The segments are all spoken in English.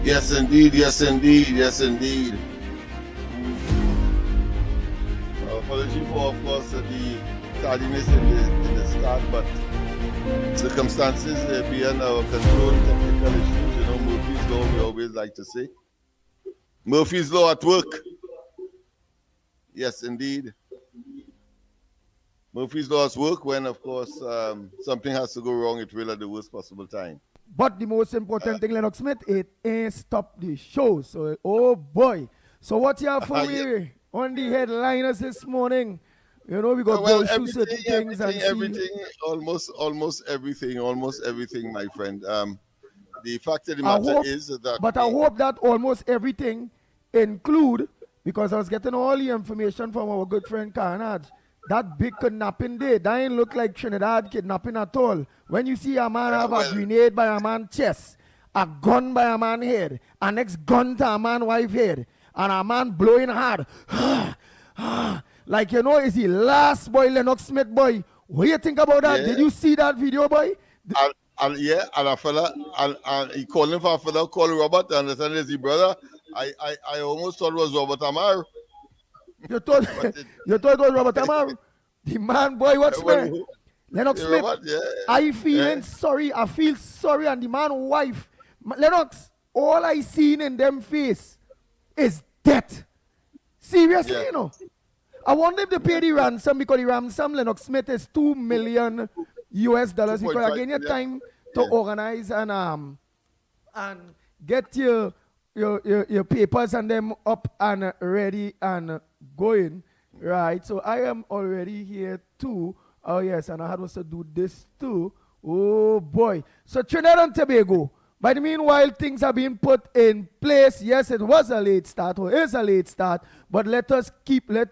Yes, indeed. Yes, indeed. Yes, indeed. Apology for, of course, the tardiness in the start, but circumstances beyond our control, technical issues. Murphy's law. We always like to say Murphy's law at work. Yes, indeed. Murphy's law at work when, of course, something has to go wrong. It will at the worst possible time. But the most important thing, Lennox Smith, it ain't stop the show. So, oh boy. So what you have for Yeah. me on the headliners this morning? We got to Well, go through certain things and see. almost everything, my friend. The fact of the I matter hope, is that but I hope that almost everything include, because I was getting all the information from our good friend Carnage, that big kidnapping day, that ain't look like Trinidad kidnapping at all. When you see a man have a well, grenade by a man chest, a gun by a man head, a next gun to a man wife head, and a man blowing hard, like is the last boy Lennox Smith boy. What do you think about that? yeah, Did you see that video, boy? and a fella, and he calling for a fella called Robert, and I said, is he brother? I almost thought it was Robert Amar. You thought But it, you thought it was Robert Amaru? The man boy, what's well, me? Lennox yeah, Smith, Robert, yeah, I feeling yeah, sorry. I feel sorry, and the man wife, Lennox. All I seen in them face is death. Seriously, yeah, I wonder if they pay the ransom, because the ransom Lennox Smith is $2 million US, two point because five again your million. time to Yeah, organize and get your papers and them up and ready and going, right? So I am already here too. Oh yes, and I had also do this too. Oh boy. So Trinidad and Tobago. By the meanwhile, things are being put in place. Yes, it was a late start, or is a late start, but let us keep let's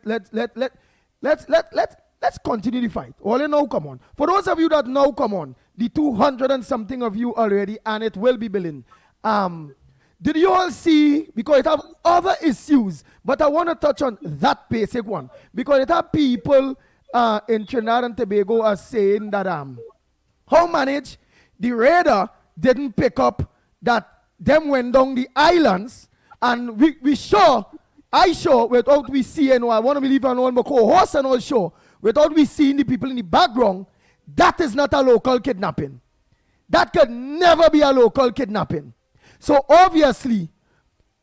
continue the fight. All in now, come on. For those of you that now come on, the 200 and something of you already, and it will be billing. Did you all see? Because it have other issues, but I want to touch on that basic one because it have people in Trinidad and Tobago are saying that how manage the radar didn't pick up that them went down the islands, and we sure I sure without we seeing, I want to believe on all my co-hosts and all sure without we seeing the people in the background, that is not a local kidnapping. That could never be a local kidnapping. So obviously,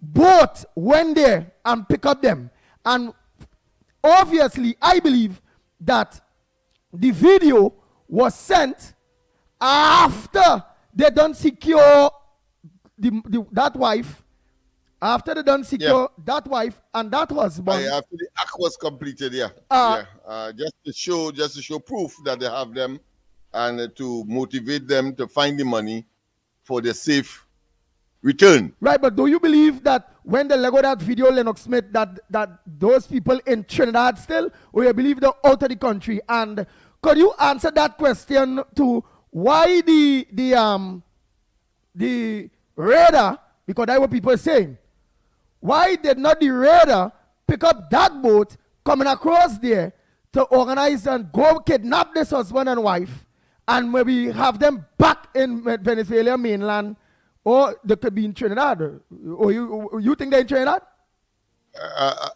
both went there and pick up them. And obviously, I believe that the video was sent after they done secure that wife. After they done yeah. secure that wife and that husband. After the act was completed, yeah, Uh, yeah. Just to show proof that they have them, and to motivate them to find the money for the safe return. Right, but do you believe that when they lego that video, Lennox Smith, that those people in Trinidad still, or you believe they're out of the country? And could you answer that question to why the radar, because that's what people are saying, why did not the radar pick up that boat coming across there to organize and go kidnap this husband and wife and maybe have them back in Venezuela mainland, or they could be in Trinidad? Or you think they're in Trinidad?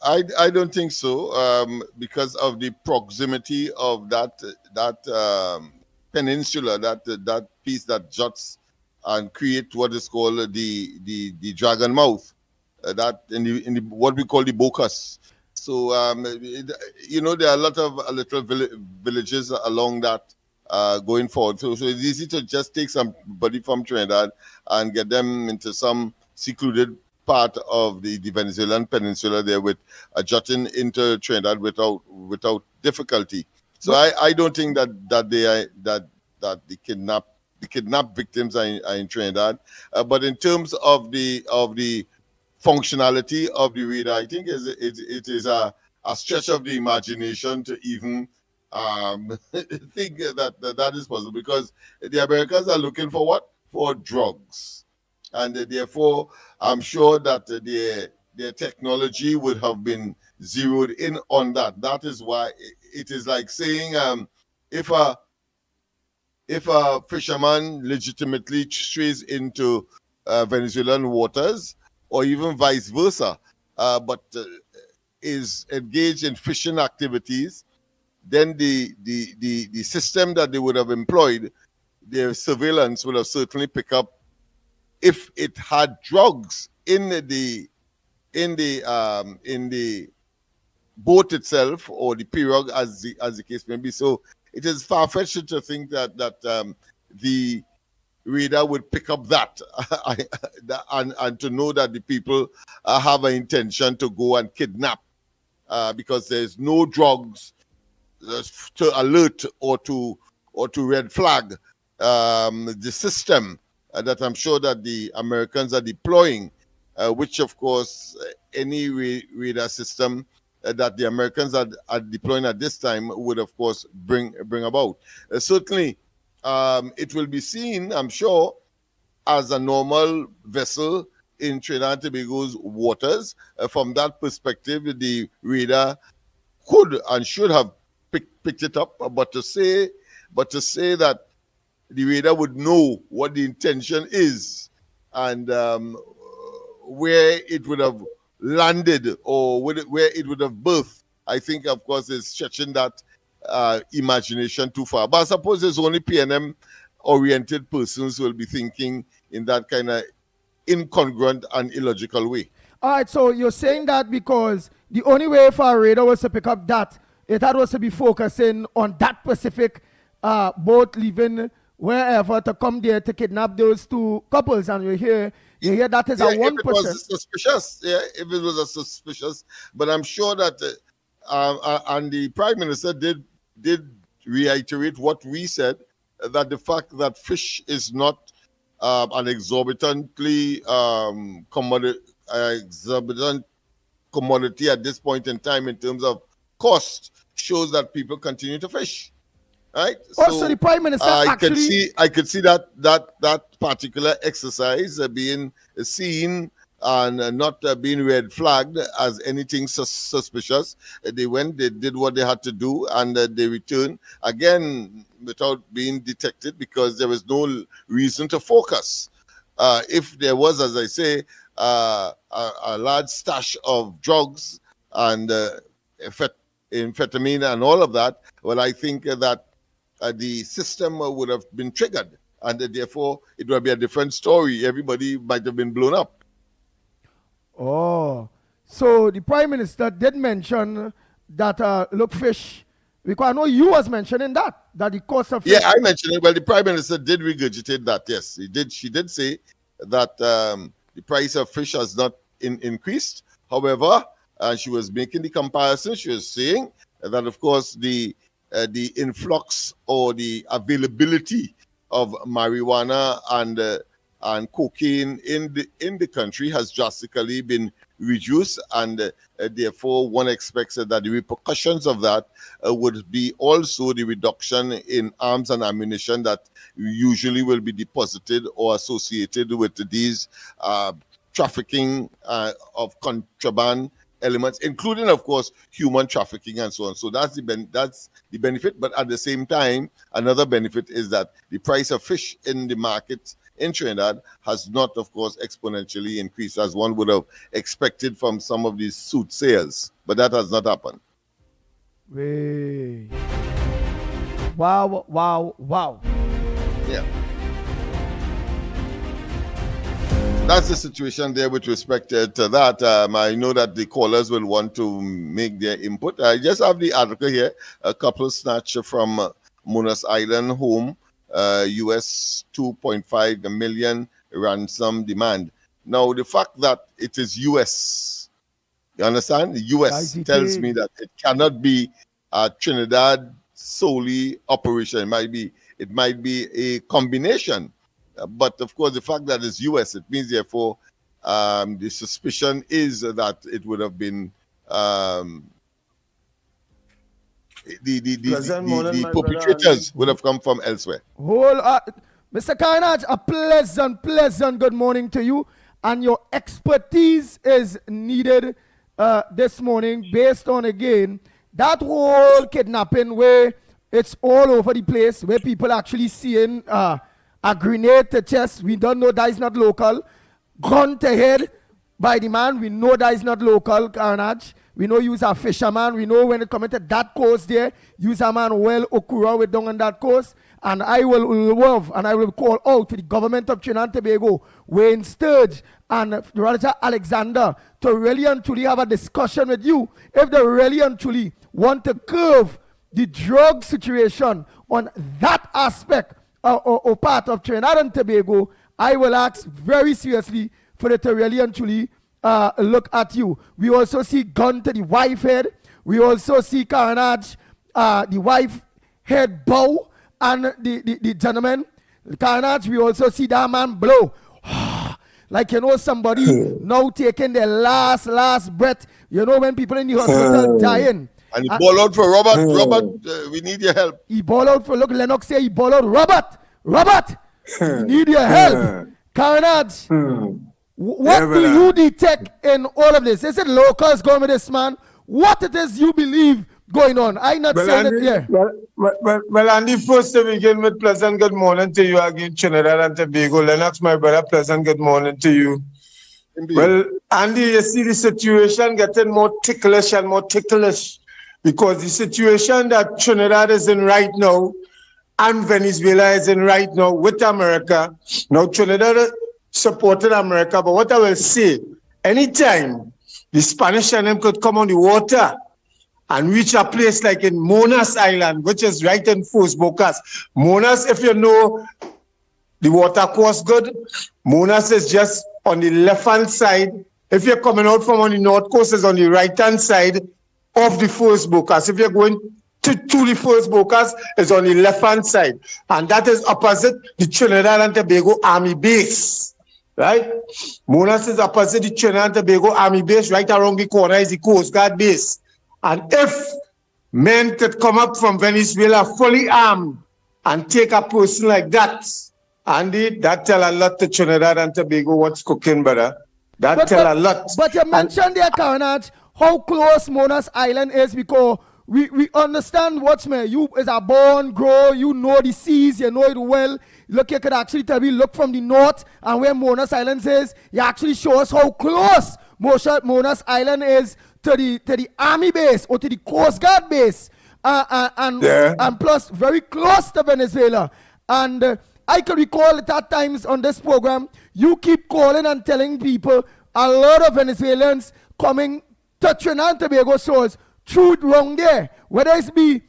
I don't think so, because of the proximity of that peninsula, that piece that juts and create what is called the dragon mouth, that in the what we call the Bocas. So there are a lot of little villages along that going forward. So it's easy to just take somebody from Trinidad and get them into some secluded part of the Venezuelan peninsula there, with jutting into Trinidad without difficulty. So I don't think that they are that the kidnap victims are in Trinidad. But in terms of the functionality of the radar, I think it is a stretch of the imagination to even think that is possible, because the Americans are looking for what? For drugs. And therefore, I'm sure that their technology would have been zeroed in on that. That is why it is like saying, if a fisherman legitimately strays into Venezuelan waters, or even vice versa, but is engaged in fishing activities, then the system that they would have employed, their surveillance would have certainly picked up if it had drugs in the boat itself or the pirogue, as the case may be. So it is far fetched to think that the reader would pick up that and to know that the people have an intention to go and kidnap because there's no drugs to alert or to red flag the system that I'm sure that the Americans are deploying, which of course any radar system that the Americans are deploying at this time would of course bring about. Certainly, it will be seen, I'm sure, as a normal vessel in Trinidad and Tobago's waters. From that perspective, the radar could and should have picked it up, but to say that the radar would know what the intention is and where it would have landed or where it would have birthed, I think, of course, is stretching that imagination too far. But I suppose there's only PNM oriented persons who will be thinking in that kind of incongruent and illogical way. All right, so you're saying that because the only way for a radar was to pick up that, it had was to be focusing on that specific boat leaving wherever to come there to kidnap those two couples, and you hear that is a 1%. If it was suspicious, if it was a suspicious, but I'm sure that, and the Prime Minister did reiterate what we said, that the fact that fish is not an exorbitantly exorbitant commodity at this point in time in terms of cost shows that people continue to fish. Right. Also, so the Prime Minister I could see that particular exercise being seen and not being red flagged as anything suspicious. They went, they did what they had to do, and they returned again without being detected because there was no reason to focus. If there was, as I say, a large stash of drugs and amphetamine and all of that, well, I think that the system would have been triggered, and therefore it would be a different story. Everybody might have been blown up. Oh, so the Prime Minister did mention that look, fish, because I know you was mentioning that the cost of fish. Yeah, I mentioned it. Well, the Prime Minister did regurgitate that. Yes, he did. She did say that the price of fish has not increased. However, she was making the comparison. She was saying that, of course, the influx or the availability of marijuana and cocaine in the country has drastically been reduced, and therefore one expects that the repercussions of that would be also the reduction in arms and ammunition that usually will be deposited or associated with these trafficking of contraband elements, including, of course, human trafficking and so on. So that's the benefit. But at the same time, another benefit is that the price of fish in the market in Trinidad has not, of course, exponentially increased as one would have expected from some of these soothsayers. But that has not happened. Way. Wow. Yeah. That's the situation there with respect to that. I know that the callers will want to make their input. I just have the article here, a couple snatch from Monas Island home, US 2.5 million ransom demand. Now, the fact that it is US, you understand? The US tells me that it cannot be a Trinidad solely operation. It might be a combination. But of course, the fact that it's US, it means therefore the suspicion is that it would have been the perpetrators would have come from elsewhere. Mr. Carnage, a pleasant good morning to you, and your expertise is needed this morning based on, again, that whole kidnapping where it's all over the place, where people actually seeing a grenade to chest, we don't know that is not local. Gun to head by the man, we know that is not local carnage. We know use a fisherman. We know when it comes to that coast there, use a man well Okura with down on that coast. And I will love and I will call out to the government of Trinidad and Tobago, Wayne Sturge and Roger Alexander, to really and truly have a discussion with you if they really and truly want to curb the drug situation on that aspect or part of Trinidad and Tobago. I will ask very seriously for it to really and truly look at you. We also see gun to the wife head. We also see carnage, the wife head bow, and the gentleman carnage. We also see that man blow. Like, you know, somebody now taking their last breath. You know, when people in the hospital dying. And he ball out for Robert. Robert, we need your help. He ball out for, look, Lennox say he ball out. Robert, we need your help. Carnage. What do you detect in all of this? Is it locals going with this, man? What it is you believe going on? I'm not saying it here. Well, Andy, first to begin with, pleasant good morning to you again, Trinidad and Tobago. Lennox, my brother, pleasant good morning to you. Indeed. Well, Andy, you see the situation getting more ticklish and more ticklish because the situation that Trinidad is in right now and Venezuela is in right now with America. Now, Trinidad supported America, but what I will say, anytime the Spanish and them could come on the water and reach a place like in Monas Island, which is right in Fos Bocas. Monas, if you know the water course good, Monas is just on the left-hand side. If you're coming out from on the north coast, it's on the right-hand side of the Fos Bocas. If you're going to the Fos Bocas, it's on the left-hand side. And that is opposite the Trinidad and Tobago Army base. Right? Monas is opposite the Trinidad and Tobago Army base. Right around the corner is the Coast Guard base. And if men could come up from Venezuela fully armed and take a person like that, Andy, that tell a lot to Trinidad and Tobago what's cooking, brother. That tell a lot. But you mentioned there, Carnage, how close Monas Island is, because we understand what's me. You is a born, grow, you know the seas, you know it well. Look, you could actually tell me, look from the north and where Monas Island is, you actually show us how close Monas Island is to the army base or to the Coast Guard base, and plus very close to Venezuela. And I can recall at times on this program, you keep calling and telling people a lot of Venezuelans coming to Trinidad and Tobago shores through wrong there, whether it be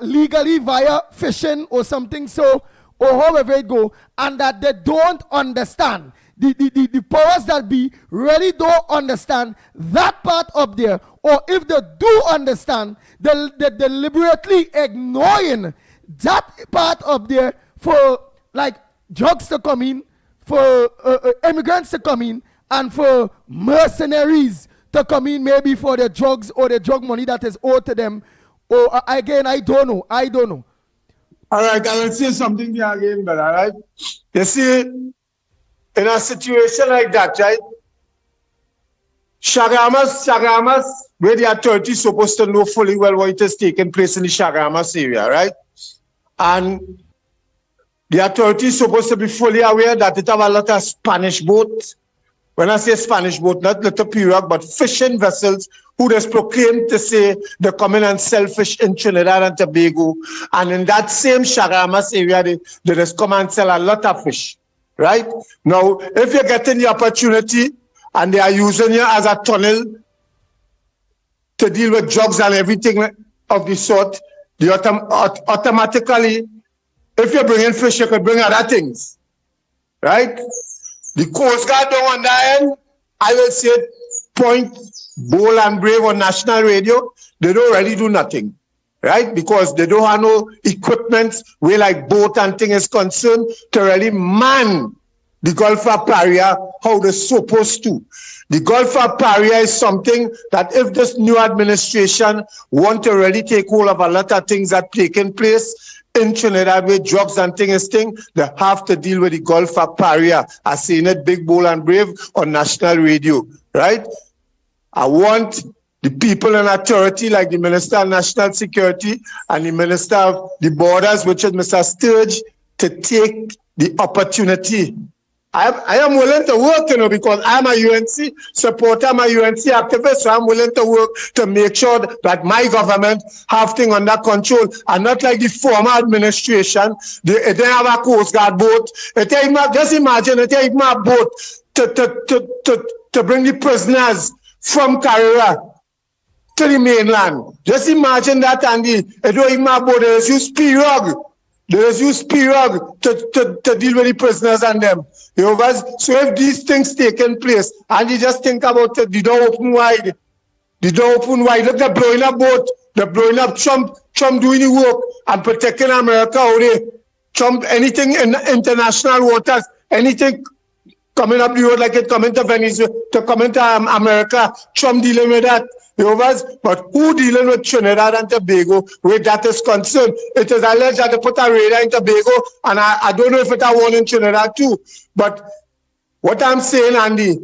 legally via fishing or something so, or however it go, and that they don't understand. The powers that be really don't understand that part up there, or if they do understand, they're deliberately ignoring that part up there for like drugs to come in, for immigrants to come in, and for mercenaries to come in, maybe for the drugs or the drug money that is owed to them. Or again, I don't know. All right, I will say something here again, but all right. You see, in a situation like that, right? Shagamas, where the authorities supposed to know fully well what is taking place in the Shagamas area, right? And the authorities supposed to be fully aware that it have a lot of Spanish boats. When I say Spanish boat, not little pirogue, but fishing vessels who just proclaim to say they're coming and sell fish in Trinidad and Tobago. And in that same Shagamas area, they just come and sell a lot of fish, right? Now, if you're getting the opportunity and they are using you as a tunnel to deal with drugs and everything of the sort, automatically, if you're bringing fish, you could bring other things, right? The Coast Guard don't understand. I will say point bold and brave on national radio. They don't really do nothing, right? Because they don't have no equipment where like boat and thing is concerned to really man the Gulf of Paria how they're supposed to. The Gulf of Paria is something that if this new administration want to really take hold of a lot of things that taking place in Trinidad where drugs and things, they have to deal with the Gulf of Paria. I seen it big, bold and brave on national radio, right? I want the people in authority like the Minister of National Security and the Minister of the Borders, which is Mr. Sturge, to take the opportunity. I am willing to work, because I'm a UNC supporter, I'm a UNC activist, so I'm willing to work to make sure that my government have things under control, and not like the former administration. They have a Coast Guard boat. Just imagine, they have a boat to bring the prisoners from Carrera to the mainland. Just imagine that, Andy. They don't even have a boat. They just use pirogue. They just use pirogue to deal with the prisoners and them. So if these things taking place, and you just think about it, the door open wide. The door open wide. Look, they're blowing up boat. They're blowing up Trump doing the work and protecting America out there. Trump, anything in international waters, anything coming up the road like it coming to Venezuela, to coming to America, Trump dealing with that. But who dealing with Trinidad and Tobago where that is concerned? It is alleged that they put a radar in Tobago, and I don't know if it's a one in Trinidad too. But what I'm saying, Andy,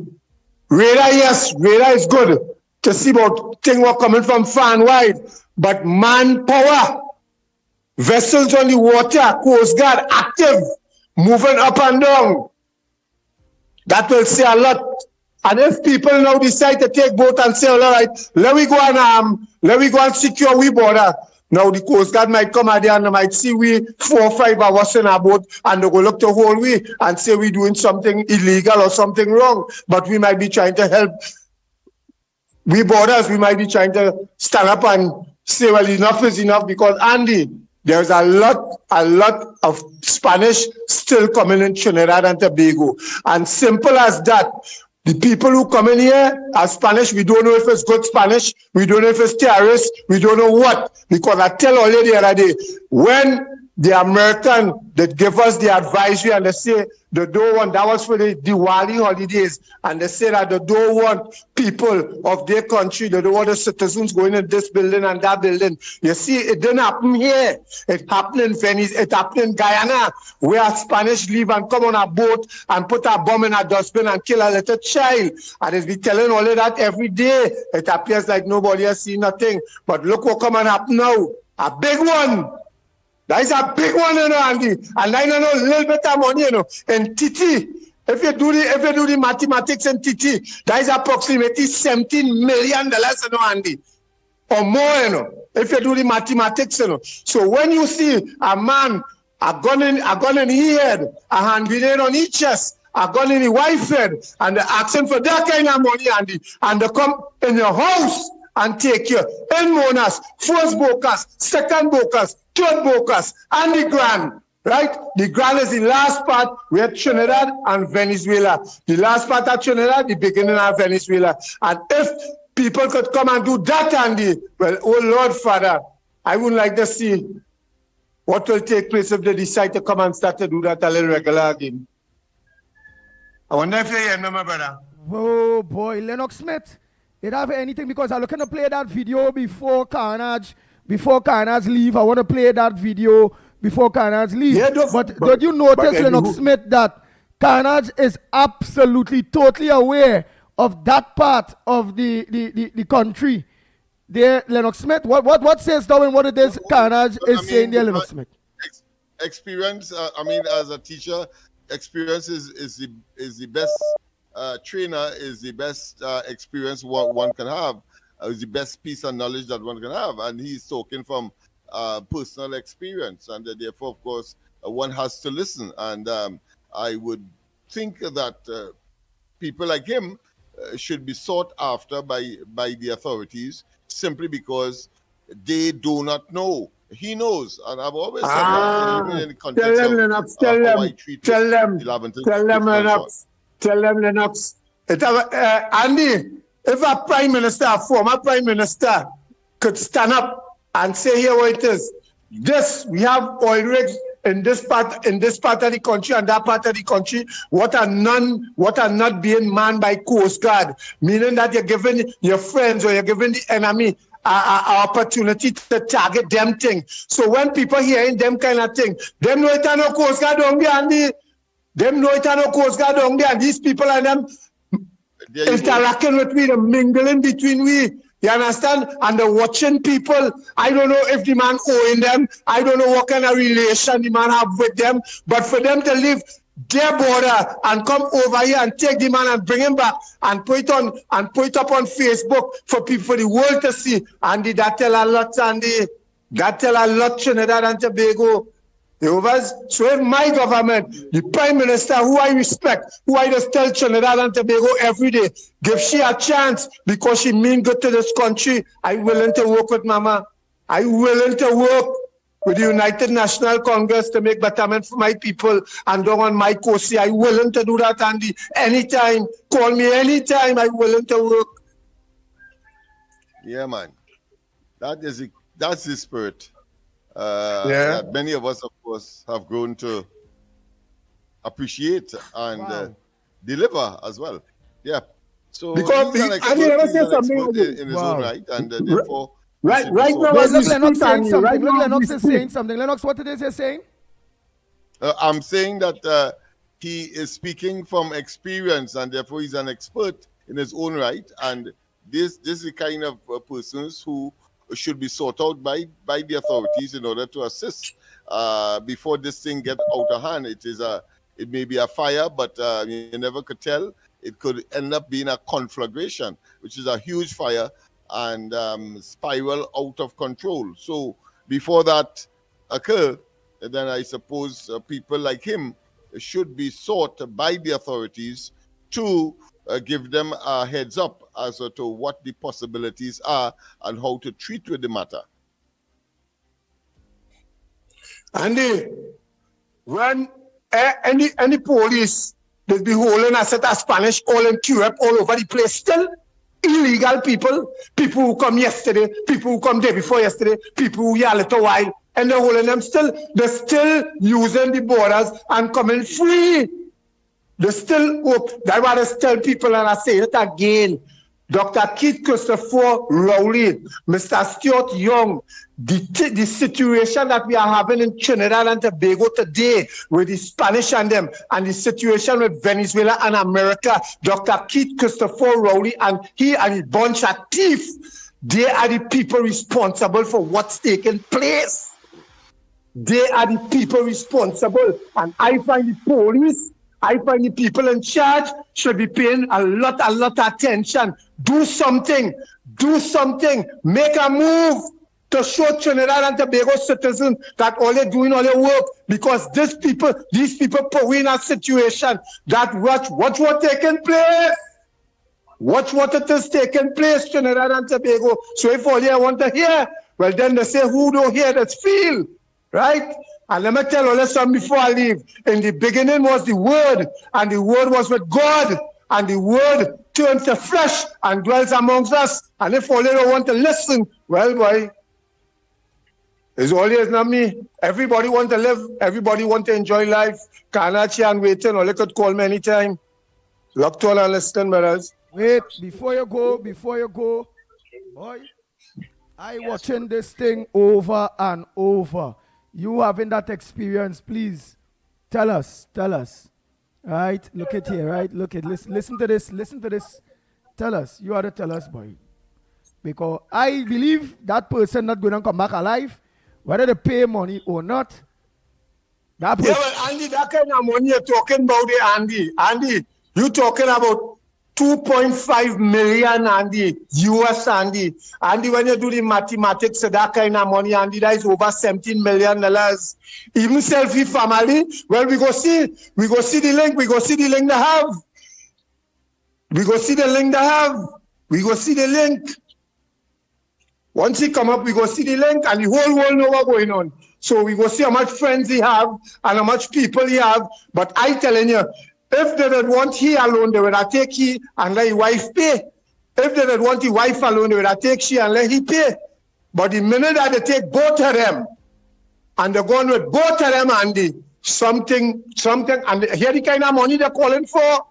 radar, yes, radar is good to see about things were coming from far and wide. But manpower, vessels on the water, Coast Guard active, moving up and down, that will say a lot. And if people now decide to take boat and say, all right, let me go and secure we border. Now the Coast Guard might come out there and they might see we 4 or 5 hours in our boat, and they go look the whole way and say we're doing something illegal or something wrong. But we might be trying to help we borders. We might be trying to stand up and say, well, enough is enough, because Andy, there's a lot of Spanish still coming in Trinidad and Tobago. And simple as that. The people who come in here are Spanish. We don't know if it's good Spanish. We don't know if it's terrorists. We don't know what. Because I tell all the other day, when the American that give us the advisory and they say they don't want, that was for the Diwali holidays, and they say that they don't want people of their country, they don't want the citizens going in this building and that building. You see, it didn't happen here. It happened in Venice, it happened in Guyana, where Spanish leave and come on a boat and put a bomb in a dustbin and kill a little child. And it's be telling all of that every day. It appears like nobody has seen nothing. But look what come and happen now. A big one. That is a big one, Andy. And I know a little bit of money, in TT. If you do the mathematics in TT, that is approximately $17 million, Andy. Or more, if you do the mathematics, So when you see a man, a gun in his head, a hand grenade on his chest, a gun in his wife's head, and they're asking for that kind of money, Andy, and they come in your house and take you in Monas, first Bocas, second Bocas, third Bocas, and the Grand, right? The Grand is the last part where Trinidad and Venezuela. The last part of Trinidad, the beginning of Venezuela. And if people could come and do that, Andy, well, oh Lord, Father, I would like to see what will take place if they decide to come and start to do that a little regular again. I wonder if you hear me, my brother. Oh boy, Lennox Smith. It have anything, because I'm looking to play that video before Carnage leave. I want to play that video before Carnage leave. Yeah, but did you notice, Lennox Smith, that Carnage is absolutely, totally aware of that part of the country? There, Lennox Smith, what says Darwin, what it is Carnage is saying there, Lennox Smith? Experience, as a teacher, experience is the best. Trainer is the best experience one can have, is the best piece of knowledge that one can have, and he's talking from personal experience, and therefore, of course, one has to listen. And I would think that people like him should be sought after by the authorities, simply because they do not know. He knows, and I've always said that, even in the context of how I treat Tell them, Lennox. Andy, if a prime minister, a former prime minister, could stand up and say, here what it is. We have oil rigs in this part of the country and that part of the country, what are not being manned by Coast Guard, meaning that you're giving your friends or you're giving the enemy an opportunity to target them things. So when people hearing them kind of thing, them know it no Coast Guard don't be, Andy. Them know it no Coast Guard down there, and these people and them interacting with we, the mingling between we. You understand? And they're watching people. I don't know if the man owing them. I don't know what kind of relation the man have with them. But for them to leave their border and come over here and take the man and bring him back and put it on and put it up on Facebook for people, for the world to see. Andy, that tell a lot, Andy. That tell a lot, Trinidad and Tobago. So if my government, the Prime Minister, who I respect, who I just tell Trinidad and Tobago every day, give she a chance because she mean good to this country, I willing to work with Mama. I willing to work with the United National Congress to make betterment for my people and down on my coast. I willing to do that, Andy. Anytime. Call me anytime. I willing to work. Yeah, man. That's the spirit. That many of us, of course, have grown to appreciate and deliver as well. Yeah. So because he's an expert in his own right, and therefore. Right now, look, Lennox saying something. Look, Lennox is saying something. Lennox, what it is you're saying? I'm saying that he is speaking from experience, and therefore he's an expert in his own right. And this is the kind of persons who should be sought out by the authorities in order to assist before this thing get out of hand. It may be a fire, but you never could tell. It could end up being a conflagration, which is a huge fire and spiral out of control. So before that occur, then I suppose people like him should be sought by the authorities to give them a heads up as to what the possibilities are and how to treat with the matter. Andy, when any police will be holding a set of Spanish all in Europe, all over the place, still illegal people who come yesterday, people who come day before yesterday, people who here a little while, and they're holding them still. They're still using the borders and coming free. They still hope. That's why I tell people, and I say it again. Dr. Keith Christopher Rowley, Mr. Stuart Young, the situation that we are having in Trinidad and Tobago today with the Spanish and them, and the situation with Venezuela and America, Dr. Keith Christopher Rowley and he and his bunch of thieves, they are the people responsible for what's taking place. They are the people responsible. And I find the police, I find the people in charge should be paying a lot of attention. Do something, make a move to show Trinidad and Tobago citizens that all they're doing all their work, because these people put in a situation that watch what taking place. Watch what it is taking place, Trinidad and Tobago. So if all you want to hear, well then they say who don't hear, that's feel. Right? And let me tell you something before I leave. In the beginning was the Word, and the Word was with God, and the Word turned to flesh and dwells amongst us. And if all you don't want to listen, well, boy, it's always not me. Everybody want to live. Everybody want to enjoy life. Kanachi and waiting, or you could call me anytime. Look to all and listen, brothers. Wait, before you go, boy, I watching this thing over and over. You having that experience, please tell us. Right? Look at here, right? Listen to this. Tell us. You ought to tell us, boy. Because I believe that person not going to come back alive, whether they pay money or not. That person. Yeah, well, Andy, that kind of money you're talking about, Andy, you talking about 2.5 million, Andy, US, Andy. Andy, when you do the mathematics of that kind of money, Andy, that is over $17 million. Even selfie family, well, we go see the link, we go see the link they have. We go see the link. Once he come up, we go see the link, and the whole world know what's going on. So we go see how much friends he have, and how much people he have. But I telling you, if they don't want he alone, they would have take he and let his wife pay. If they don't want the wife alone, they would have take she and let he pay. But the minute that they take both of them, and they're going with both of them, Andy, something, and here the kind of money they're calling for.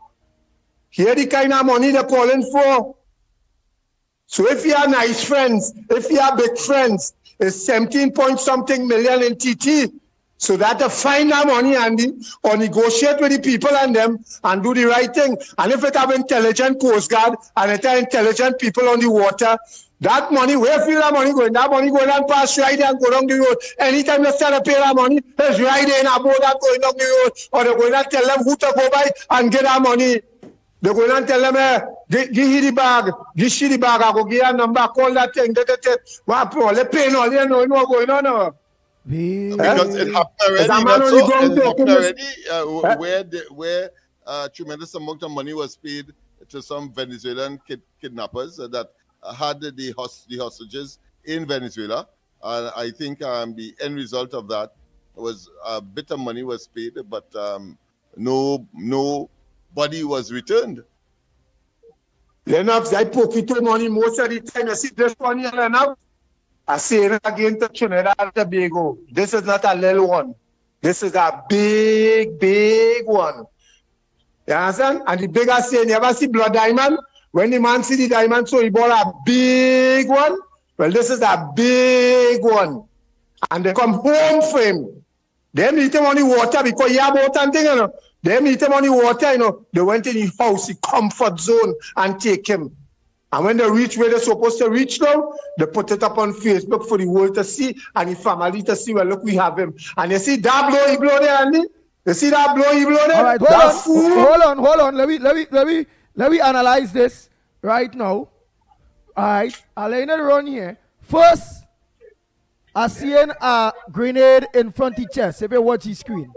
So if you are nice friends, if you are big friends, it's 17 point something million in TT. So that to find that money, Andy, or negotiate with the people and them and do the right thing. And if it have intelligent Coast Guard and it have intelligent people on the water, that money, where feel that money going? That money going and pass right there and go down the road. Anytime they start to pay that money, it's right there in a boat that going down the road. Or they're going to tell them who to go by and get that money. They're going to tell them, give you the bag, give you the bag, I go give you a number, call that thing, what they pay all, you know what's going on now. Because it happened already, where tremendous amount of money was paid to some Venezuelan kidnappers that had the hostages in Venezuela. And I think the end result of that was a bit of money was paid, but nobody was returned. Lennox, I pocket money most of the time. You see this one here, Lennox? I say it again to Trinidad and Tobago. This is not a little one. This is a big, big one. You understand? And the bigger say, you ever see blood diamond? When the man see the diamond, so he bought a big one. Well, this is a big one. And they come home for him. They meet him on the water because he have water and thing, you know. They meet him on the water, you know. They went in his house, his comfort zone, and take him. And when they reach where they're supposed to reach now, they put it up on Facebook for the world to see and the family to see, well, look, we have him. And you see that blow, he blow there, Andy? You see that blow, he blow there? All right, hold on. Let me analyze this right now. All right, I'll lay it around here. First, I seen a grenade in front of the chest. If you watch the screen.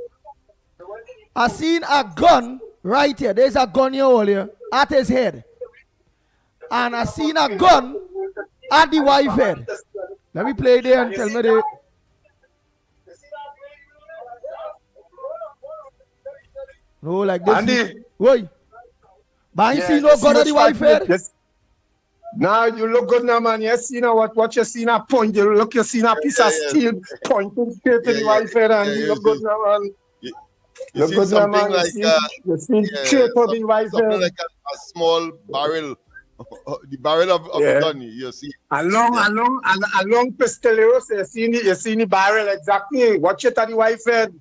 I seen a gun right here. There's a gun here earlier at his head. And I seen a gun at the wife head. Let me play there and tell me the... No, like this. Andy. Wait. But I ain't seen no gun at the wife head. Yes. Now you look good now, man. You see now what you see now point. You see a piece of steel pointing straight to the wife head, and you look good now, man. You see something like something like a small barrel, the barrel of a gun. You see a long pistolero. So you see the barrel exactly. Watch it at the wife head.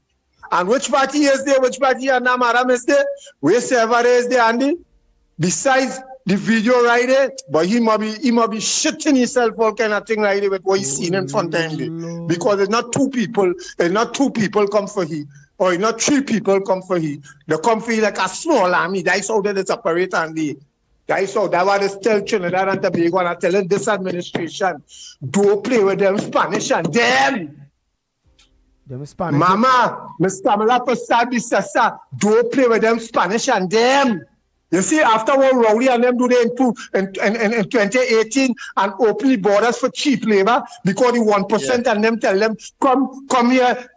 And which party is there? Which party and Madam is there? Where server is there, Andy? Besides the video right there, but he might be shitting himself all kind of thing right there with what he's seen in front of him. Because it's not two people come for he. Or not three people come for he. They come for he like a small army. That's how they separate and that's how that was tell Trinidad and Tobago and I telling this administration, don't play with them Spanish and them. Them Spanish. Mama, Mr. Malapasadi, don't play with them Spanish and them. You see, after what Rowley and them do they in 2018 and open the borders for cheap labor because the 1% and them tell them, come here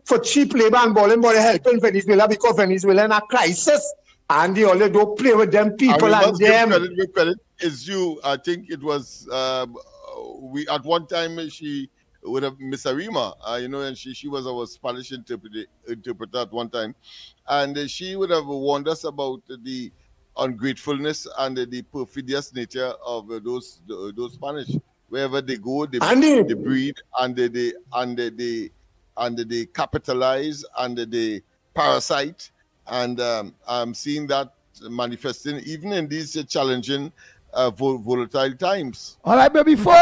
for cheap labor and ball help in Venezuela because Venezuela in a crisis. And they only don't play with them people and them. Credit is you. I think it was, we at one time she would have Miss Arima, and she was our Spanish interpreter at one time, and she would have warned us about the ungratefulness and the perfidious nature of those Spanish. Wherever they go, they breed and they capitalize and they parasite, and I'm seeing that manifesting even in these challenging volatile times. All right, but before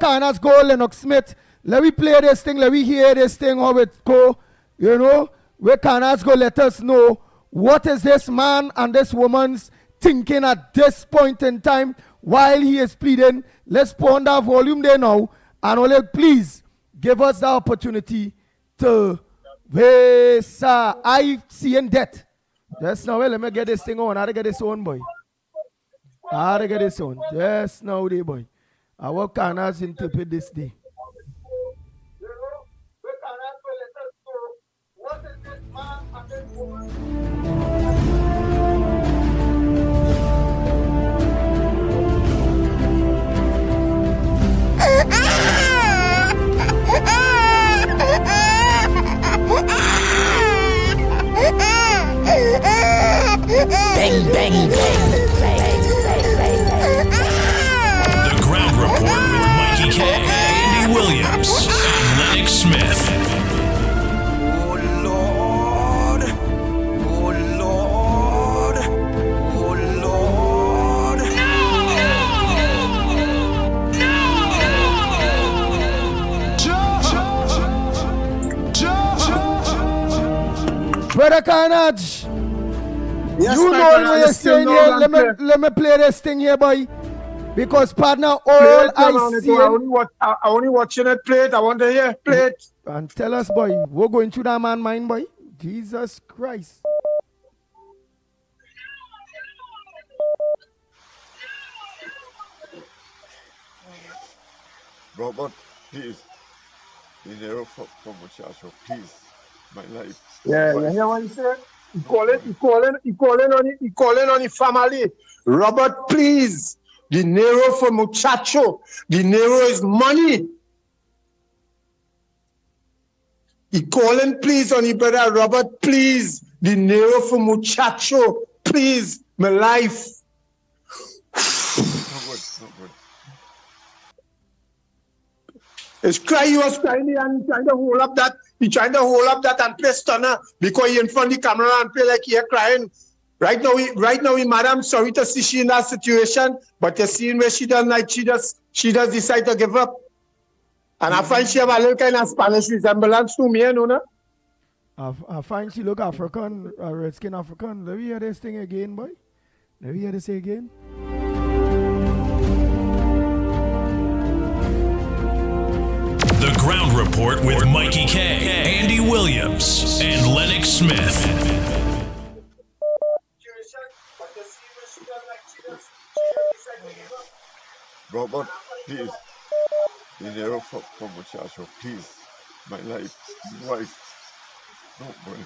Canas go, Lennox Smith, let me play this thing, let me hear this thing, how it go, where Canas go, let us know what is this man and this woman's thinking at this point in time while he is pleading. Let's put that volume there now, and only please give us the opportunity to I see in debt. Just now, let me get this thing on. How to get this on, boy? How to get this on? Just now, day, boy. Our Canas interpret this day. Bang, bang, bang. The Ground Report with Mikey K. and Andy Williams. Lennox Smith. Oh Lord, oh Lord, oh Lord. Brother Carnage, Yes, you my know brother, what you you're still saying know here. them play. Let me play this thing here, boy. Because partner, Play all it, I man. see I only watching it. Play it. I want to hear. Play it. and tell us, boy, we're going through that man mind, boy. Jesus Christ. Robert, please. Dinero for muchacho, please. My life. Yeah, you hear what he said? He calling on the family. Robert, please. Dinero for muchacho. Dinero is money. He calling please on the brother Robert, please. Dinero for muchacho. Please. My life. No good, no good. He was crying and trying to hold up that. He trying to hold up that and play stunner because he in front of the camera and play like he crying. Right now, madam, sorry to see she in that situation, but you see where she done like she just decide to give up. And I find she have a little kind of Spanish resemblance to me, you know? I find she look African, red skin African. Let me hear this thing again, boy. Let me hear this again. The Ground Report with Mikey K, Andy Williams, and Lennox Smith. Robert, please. Dinero for muchacho, please. My life, wife. No good,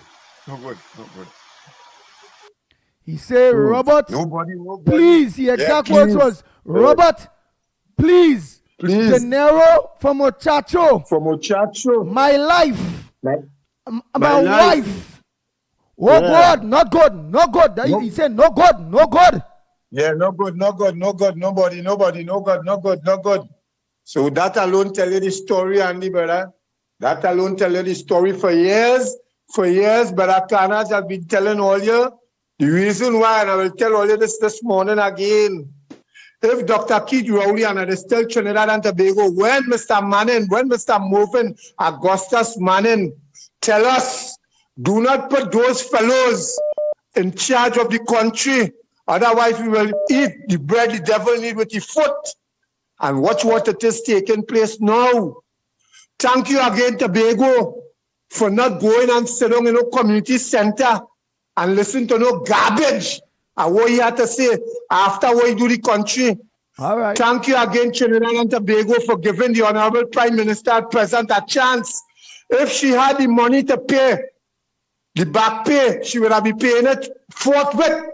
no good, no good. He said, Robert, Nobody. please. The exact words was, Robert, please. Please. Dinero for muchacho. For muchacho. My life. My My life. wife. Oh God, not good, no good. He said, no good, no good. Yeah, no good, nobody, no good. So that alone tell you the story, Andy, brother. That alone tell you the story for years, brother Carnage has been telling all you. The reason why, and I will tell all you this morning again. If Dr. Keith Rowley and I still Trinidad and Tobago, when Mr. Movin, Augustus Manning, tell us, do not put those fellows in charge of the country. Otherwise, we will eat the bread the devil need with the foot. And watch what it is taking place now. Thank you again, Tobago, for not going and sitting in a community center and listen to no garbage and what you had to say after what you do the country. All right. Thank you again, Trinidad and Tobago, for giving the Honorable Prime Minister present a chance. If she had the money to pay, the back pay, she would have been paying it forthwith.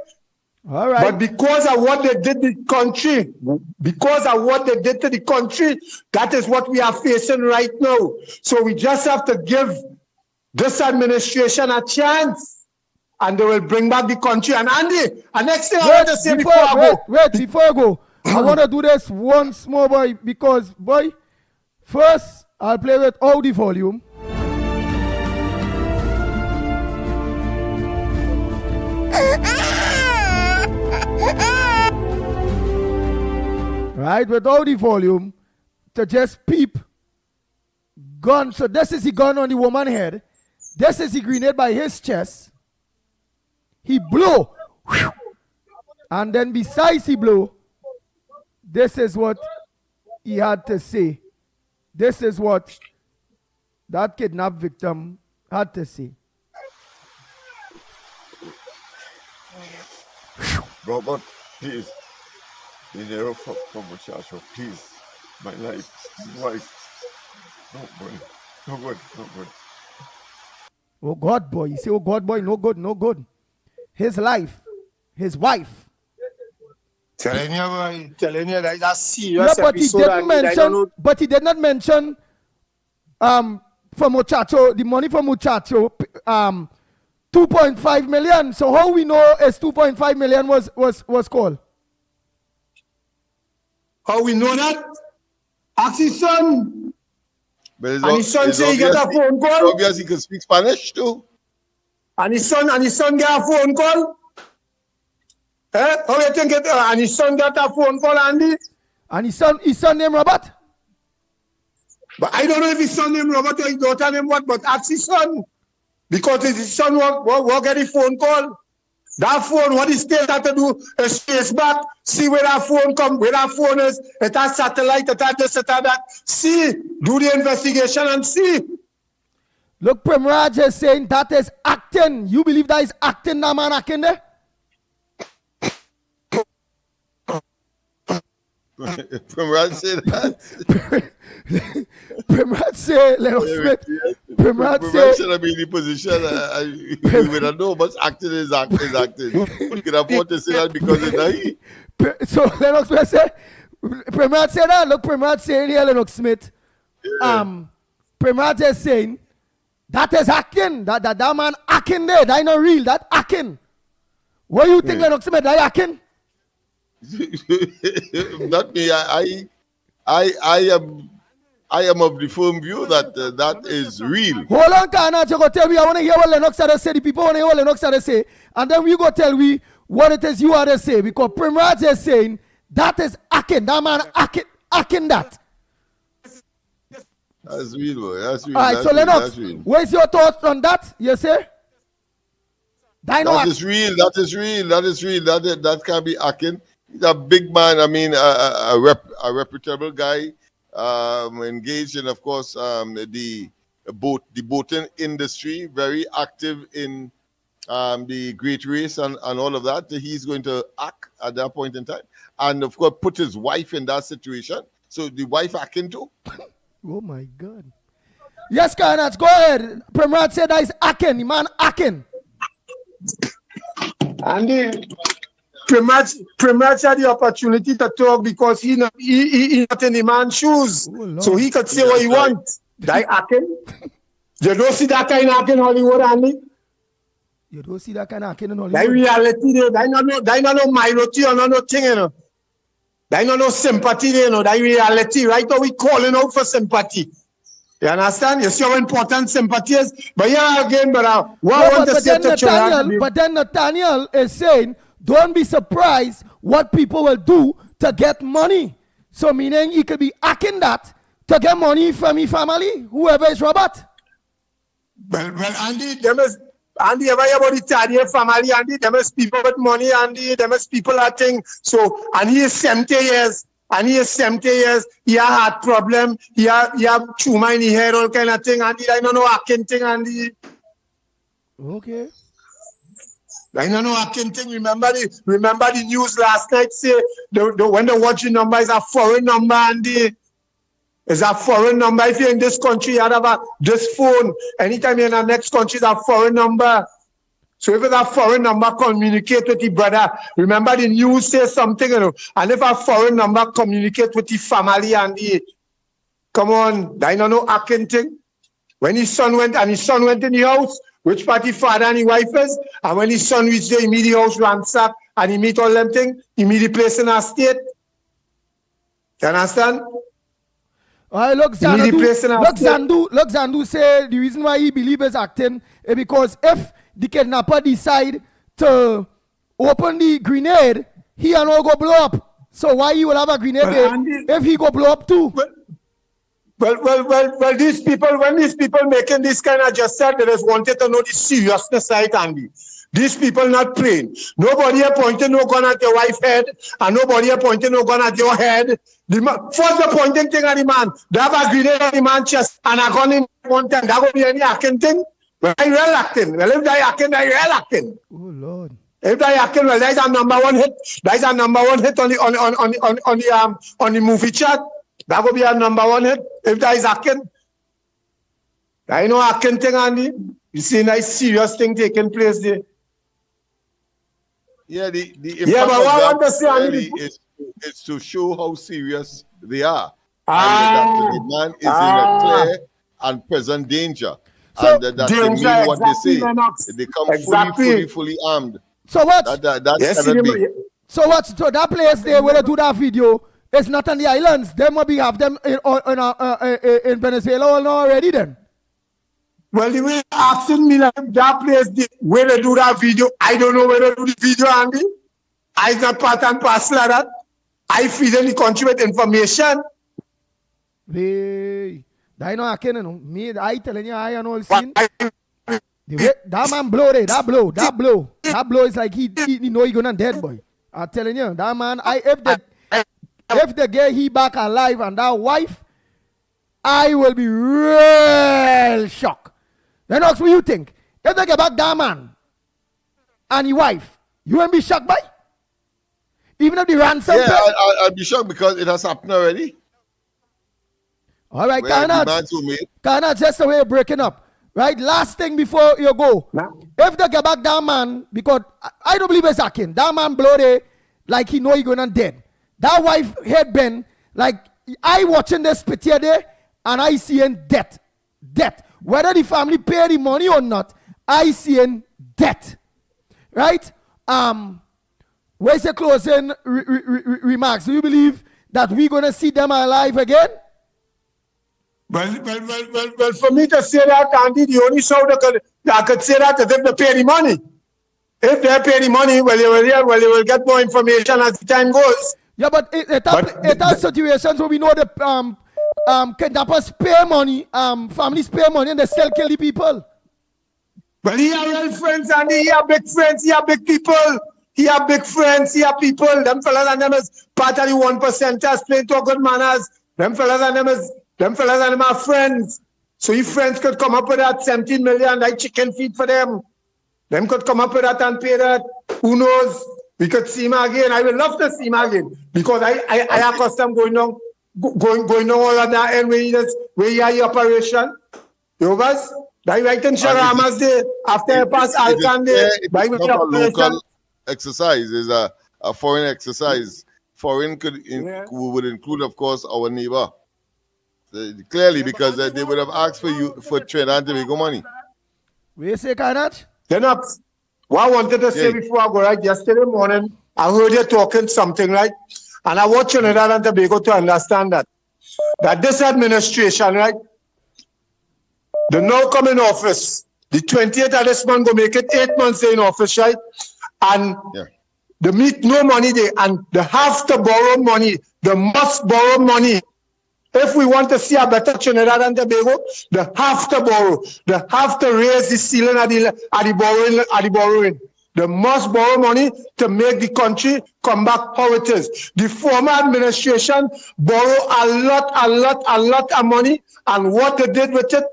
All right. But because of what they did to the country, that is what we are facing right now. So we just have to give this administration a chance, and they will bring back the country. And Andy, the next thing I want to say before I go. Before I go, I want to do this once more, boy, because, boy, first, I'll play with all the volume. Right, with all the volume to just peep gun. So this is the gun on the woman's head. This is the grenade by his chest. He blew. And then besides he blew, this is what he had to say. This is what that kidnapped victim had to say. Robert, please. Dinero for muchacho, please. My life, wife. No good. Oh God, boy. You say, oh God, boy, no good. His life, his wife. Telling you that that's serious. Yeah, but he did not mention for muchacho, the money for muchacho, 2.5 million. So how we know is 2.5 million was called? How we know that? Ask his son. But And his son say he get a phone call. obvious he can speak Spanish too. And his son get a phone call. How you think it? And his son got a phone call, Andy. And his son named Robert. But I don't know if his son named Robert or his daughter named what. But ask his son, because his son will get a phone call. That phone, what is still have to do is trace back, see where that phone come, where that phone is, it has satellite, it has this, it has that. See, do the investigation and see. Look, Premraj is saying that is acting. You believe that is acting, that man acting there? Premraj said that. Premraj say, Lennox Smith. Premraj say, should have been in the position. We don't know, but acting is acting. You can afford to say that because it's not. So Lennox Smith say, Premraj say that. Look, Premraj saying here, Lennox Smith. Premraj is saying that is acting. That man acting there. That is not real. That acting. What do you think, Lennox Smith? That acting? Not me. I am of the firm view that that is real. Hold on, Kana, you go tell me. I want to hear what Lennox had to say. The people want to hear what Lennox had to say. And then we go tell me what it is you had to say. Because Premraj is saying that is acting. That man acting that. That's real, boy. That's real. All right, that's so real, Lennox, that's real. what's your thoughts on that? You say? That is real. That is real. That is real. That can be acting. He's a big man. I mean, a reputable guy, engaged in, of course, the boating industry, very active in the great race and all of that. He's going to act at that point in time, and of course, put his wife in that situation. So the wife acting too. Oh my God. Yes, Karnats, go ahead. Premraj said that is acting. The man acting. And Premraj had the opportunity to talk because he not in the man's shoes. Oh, so he could say what he wants. That acting. You don't see that kind of acting in Hollywood, Andy? You don't see that kind of acting in That Hollywood? reality, that not no minority or no thing, you know. That not no sympathy, you know. That reality. Right now we calling out for sympathy. You understand? You see how important sympathy is? But yeah, again, but what I want to say to Nathaniel, but then Nathaniel is saying, don't be surprised what people will do to get money. So meaning he could be acting that to get money from his family, whoever is Robert. Well, Andy, Andy, ever hear about the Tadier family, Andy? There must people with money, Andy. There must people that thing. So, and he is 70 years. And he is 70 years. He has heart problem. He have tumor in his head, all kind of thing. Andy, I don't know acting thing, Andy. Okay. I don't know acting thing. Remember the news last night say when the watching number is a foreign number, Andy. It's a foreign number. If you're in this country, you have this phone. Anytime you're in the next country, it's a foreign number. So if it's a foreign number, communicate with the brother. Remember the news says something, you know. And if a foreign number, communicate with the family and the... Come on, I don't know acting thing. When his son went in the house, which party father and his wife is, and when his son reached there, he meet the house ransacked and he meet all them things, he meet the place in a state. You understand? All right, look, Zandu say the reason why he believes is acting is because if the kidnapper decide to open the grenade, he and all go blow up. So why he will have a grenade if he go blow up too? Well, these people, when these people making this kind of gesture, they just wanted to know the seriousness side, Andy. These people not playing. Nobody are pointing no gun at your wife's head, and nobody are pointing no gun at your head. First the pointing thing at the man, they have a grenade at the man chest, and a gun in one time. That will be any acting thing? Well, I real acting. Well, if they acting, I real acting. Oh Lord. If they acting, well, that's a number one hit. That's a number one hit on the movie chart. That will be a number one hit. If that is acting. I know acting thing, Andy. You see a nice serious thing taking place there. Yeah, the impact but of what I that want to say, really is to show how serious they are. And that the man is in a clear and present danger. So, and that they mean what they say. They come fully armed. So what? That's kind of big. So what? So that place there where they do that video, It's not on the islands. They might be have them in Venezuela already then. Well, the way asking me like that place, where they do that video, I don't know where they do the video, Andy. I not part and parcel of that. I feed in the country with information. Hey, that no akin, you know. Me, I telling you, I and all seen. That man blow there, that blow is like he know he gonna dead, boy. I'm telling you, that man, if they get he back alive and that wife, I will be real shocked. Lennox, what you think? If they get back that man and his wife, you won't be shocked by? Even if the ransom Yeah, I'll be shocked because it has happened already. All right, Where demands were made. Kana, just the way you're breaking up. Right, last thing before you go. If they get back that man, because I don't believe it's hacking. That man blow there like he know he gonna dead. That wife head bend, like I watching this picture there and I seeing death. Death. Whether the family pay the money or not, I seeing death. Right? Where's the closing remarks? Do you believe that we're gonna see them alive again? Well, for me to say that, Andy, the only show that could say that is if they pay the money. If they pay the money, well, they will get more information as the time goes. Yeah, but it has situations where we know the kidnappers pay money, families pay money, and they still kill the people. Well, he have real friends, Andy. He have big friends. He have big people. He have big friends. He have people. Them fellas and them is part of the 1%ers playing to good manners. Them fellas and them are friends. So if friends could come up with that 17 million, like chicken feed for them. Them could come up with that and pay that. Who knows? We could see him again. I would love to see him again because I accustomed going on all of that and where you are your operation. You guys? That right in Sharamas Day after I pass Alcan Day. It's not a local exercise. It's a foreign exercise. Foreign would include, of course, our neighbor. Clearly, because they would have asked for Trinidad and Tobago money. We say, Karnat? Lennox, what I wanted to say before I go, right? Yesterday morning, I heard you talking something, right? And I want Trinidad and Tobago to understand that this administration, right? The now coming office, the 28th of this month, go make it 8 months in office, right? And they meet no money there, and they have to borrow money. They must borrow money. If we want to see a better Trinidad and Tobago, they have to borrow. They have to raise the ceiling at the borrowing. They must borrow money to make the country come back how it is. The former administration borrowed a lot of money, and what they did with it,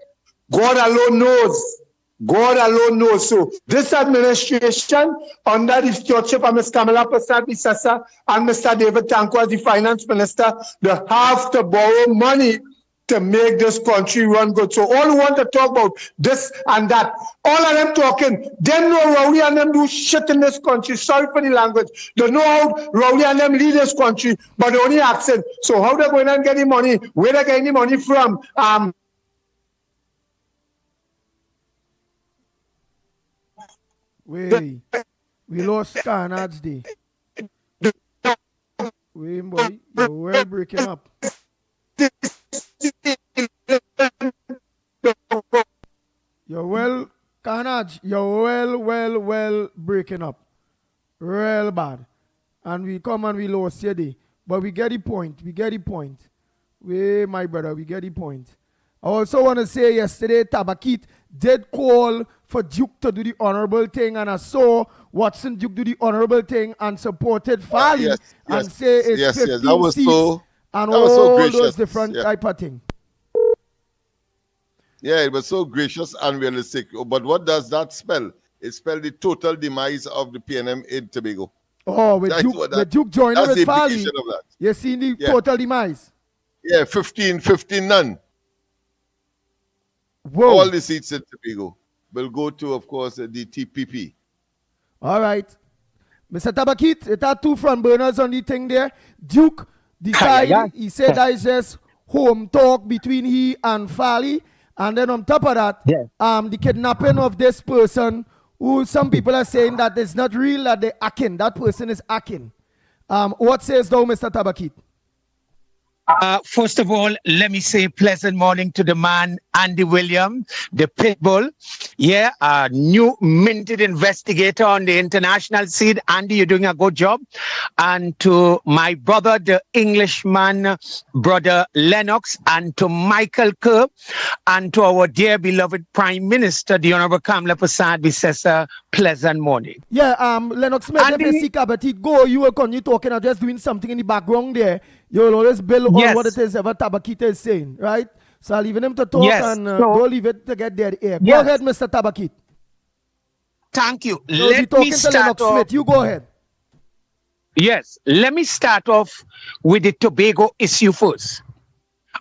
God alone knows. God alone knows. So this administration, under the stewardship of Mr. Kamala Prasad Bisasa and Mr. David Tanko as the finance minister, they have to borrow money to make this country run good. So all who want to talk about this and that, all of them talking, they know Rowley and them do shit in this country. Sorry for the language. They know how Rowley and them lead this country, but they only accent. So how they going and get the money? Where they getting the money from? We lost Carnage Day. Wait, boy, you're well breaking up. You're well, Carnage, you're well breaking up. Real bad. And we come and we lost your day. But we get the point. My brother, we get the point. I also want to say yesterday, Tabakit did call for Duke to do the honorable thing, and I saw Watson Duke do the honorable thing and supported Fali and say it's 15 that was seats and all so those different type of thing. Yeah, it was so gracious and realistic. But what does that spell? It spelled the total demise of the PNM in Tobago. Oh, with Duke joining with Fali, you seen the total demise? Yeah, 15 none. Whoa. All the seats in Tobago will go to, of course, the TPP. All right. Mr. Tabakit, it had two front burners on the thing there. Duke decided, he said that is just home talk between he and Fali. And then on top of that, the kidnapping of this person, who some people are saying that it's not real, that they're acting. That person is acting. What says thou, Mr. Tabakit? First of all, let me say pleasant morning to the man, Andy Williams, the Pitbull. Yeah, new minted investigator on the international scene. Andy, you're doing a good job. And to my brother, the Englishman, brother Lennox, and to Michael Kerr, and to our dear beloved Prime Minister, the Honorable Kamala Prasad, we says a pleasant morning. Yeah, Lennox Smith, if Andy- you see Kabatit go, you will continue talking or just doing something in the background there. You'll always build on Yes. what it is ever Tabakita is saying, right? So I'll leave him to talk Yes, and so- don't leave it to get dead air. Go Yes. ahead, Mr. Tabakit. Thank you. You'll be Let me talking to start Lennox off. Smith. You go ahead. Yes, let me start off with the Tobago issue first.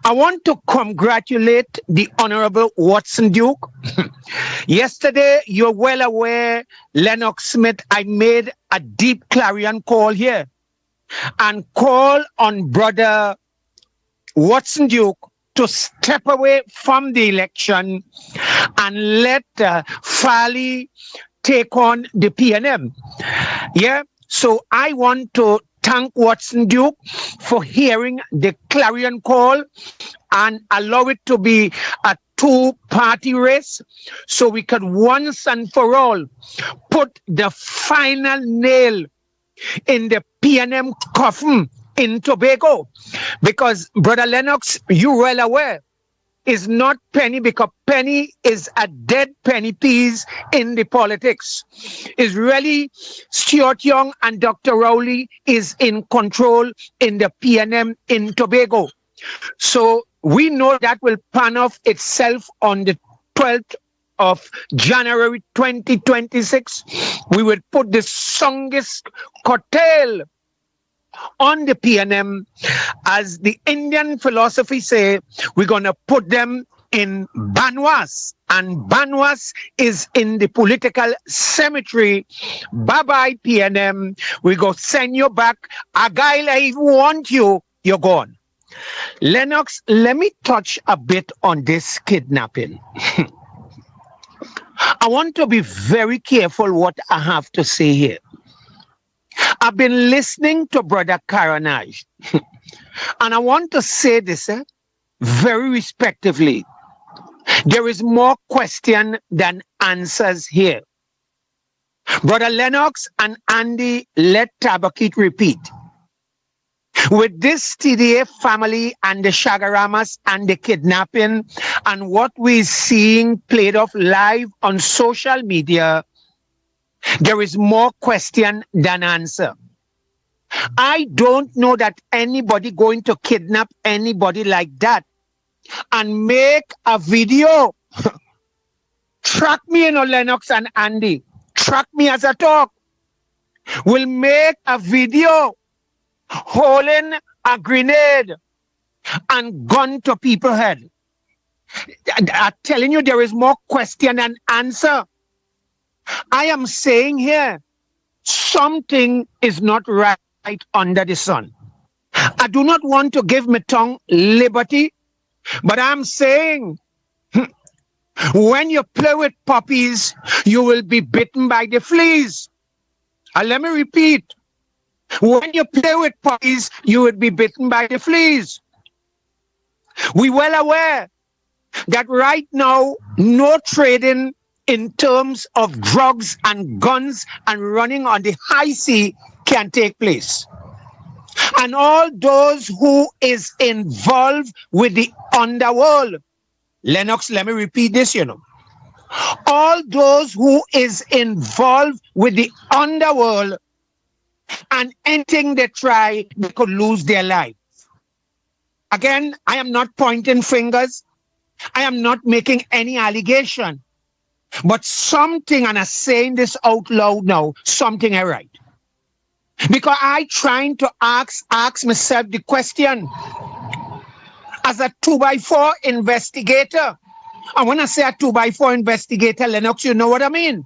I want to congratulate the Honorable Watson Duke. Yesterday, you're well aware, Lennox Smith, I made a deep clarion call here and call on Brother Watson Duke to step away from the election and let Farley take on the PNM. Yeah, so I want to thank Watson Duke for hearing the clarion call and allow it to be a two-party race so we could once and for all put the final nail in the PNM coffin in Tobago. Because, Brother Lennox, you're well aware, is not penny because penny is a dead penny piece in the politics. It's really Stuart Young and Dr. Rowley is in control in the PNM in Tobago. So we know that will pan off itself on the 12th of January 2026. We will put the strongest curtail on the PNM. As the Indian philosophy say, we're going to put them in Banwas, and Banwas is in the political cemetery. Bye-bye, PNM. We go send you back. A guy like want you, you're gone. Lennox, let me touch a bit on this kidnapping. I want to be very careful what I have to say here. I've been listening to Brother Karanaj, and I want to say this very respectively. There is more question than answers here. Brother Lennox and Andy, let Tabakit repeat. With this TDA family and the Shagaramas and the kidnapping and what we're seeing played off live on social media, there is more question than answer. I don't know that anybody going to kidnap anybody like that and make a video. Track me, Lennox and Andy. Track me as I talk. Will make a video holding a grenade and gun to people's head. I'm telling you, there is more question than answer. I am saying here, something is not right under the sun. I do not want to give my tongue liberty, but I'm saying, when you play with puppies, you will be bitten by the fleas. And let me repeat, when you play with puppies, you will be bitten by the fleas. We well aware that right now, no trading in terms of drugs and guns and running on the high sea can take place. And all those who is involved with the underworld, Lennox, let me repeat this, all those who is involved with the underworld and anything they try, they could lose their life. Again, I am not pointing fingers. I am not making any allegation. But something, and I'm saying this out loud now, something ain't right. Because I trying to ask myself the question as a 2x4 investigator. And when I say a 2x4 investigator, Lennox, you know what I mean?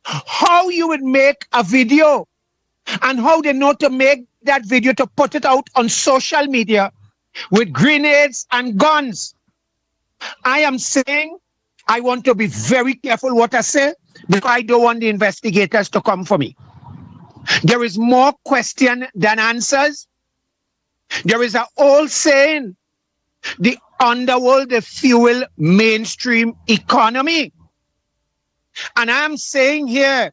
How you would make a video and how they know to make that video to put it out on social media with grenades and guns. I am saying I want to be very careful what I say because I don't want the investigators to come for me. There is more question than answers. There is an old saying, the underworld, the fuel mainstream economy. And I'm saying here,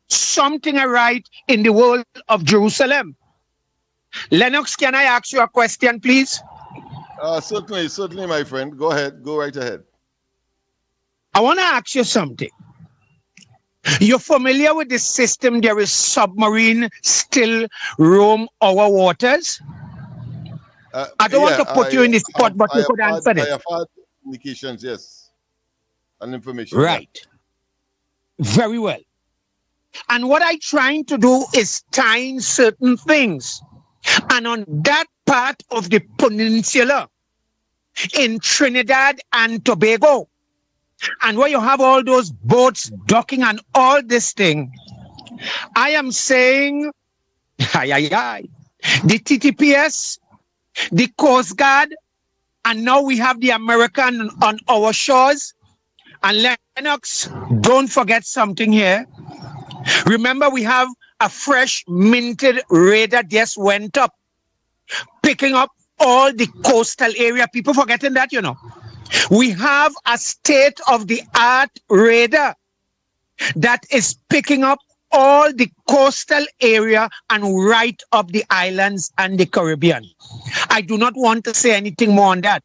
something right in the world of Jerusalem. Lennox, can I ask you a question, please? Certainly, my friend. Go ahead. Go right ahead. I want to ask you something. You're familiar with the system? There is submarine still roam our waters. I don't want to put you in the spot, but you could answer this. I have had indications, yes, and information. Right. Very well. And what I'm trying to do is tying certain things. And on that part of the peninsula, in Trinidad and Tobago, and where you have all those boats docking and all this thing, I am saying, the TTPS, the Coast Guard, and now we have the American on our shores. And Lennox, don't forget something here. Remember, we have a fresh minted radar just went up, picking up all the coastal area. People forgetting that, you know. We have a state-of-the-art radar that is picking up all the coastal area and right up the islands and the Caribbean. I do not want to say anything more on that.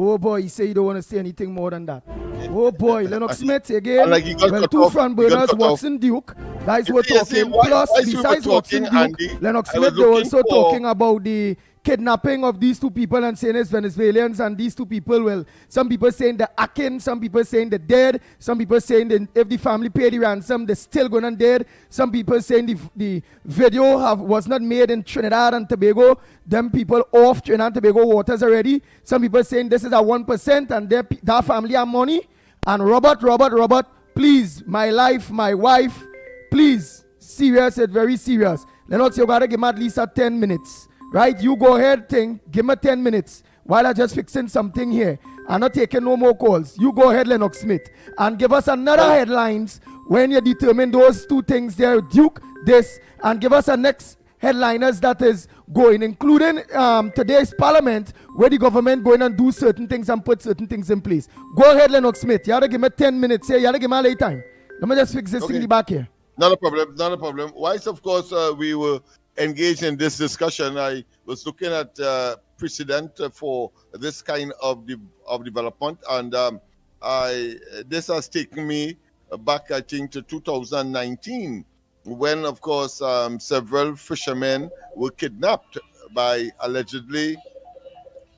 Oh boy, you say you don't want to say anything more than that. Oh boy, Lennox Smith again. Like Well, two front burners, Watson Duke. Guys were talking. Plus, besides Watson Duke, Andy, Lennox Smith, they're also talking about the kidnapping of these two people and saying it's Venezuelans, and these two people, well, some people saying they're acting, some people saying they're dead, some people saying that if the family pay the ransom, they're still going on dead. Some people saying the video was not made in Trinidad and Tobago, them people off Trinidad and Tobago waters already. Some people saying this is a 1% and that family have money. And Robert, please, my life, my wife, please, serious, it's very serious. Lennox, you gotta give me at least 10 minutes. Right, you go ahead, give me 10 minutes while I just fixing something here. I'm not taking no more calls. You go ahead, Lennox Smith, and give us another headlines when you determine those two things there, Duke, this, and give us a next headliners that is going, including today's parliament, where the government going and do certain things and put certain things in place. Go ahead, Lennox Smith. You have to give me 10 minutes here. You have to give me a late time. Let me just fix this thing in the back here. Not a problem. Whilst, of course, we were engaged in this discussion, I was looking at precedent for this kind of development, and this has taken me back, I think, to 2019, when, of course, several fishermen were kidnapped by allegedly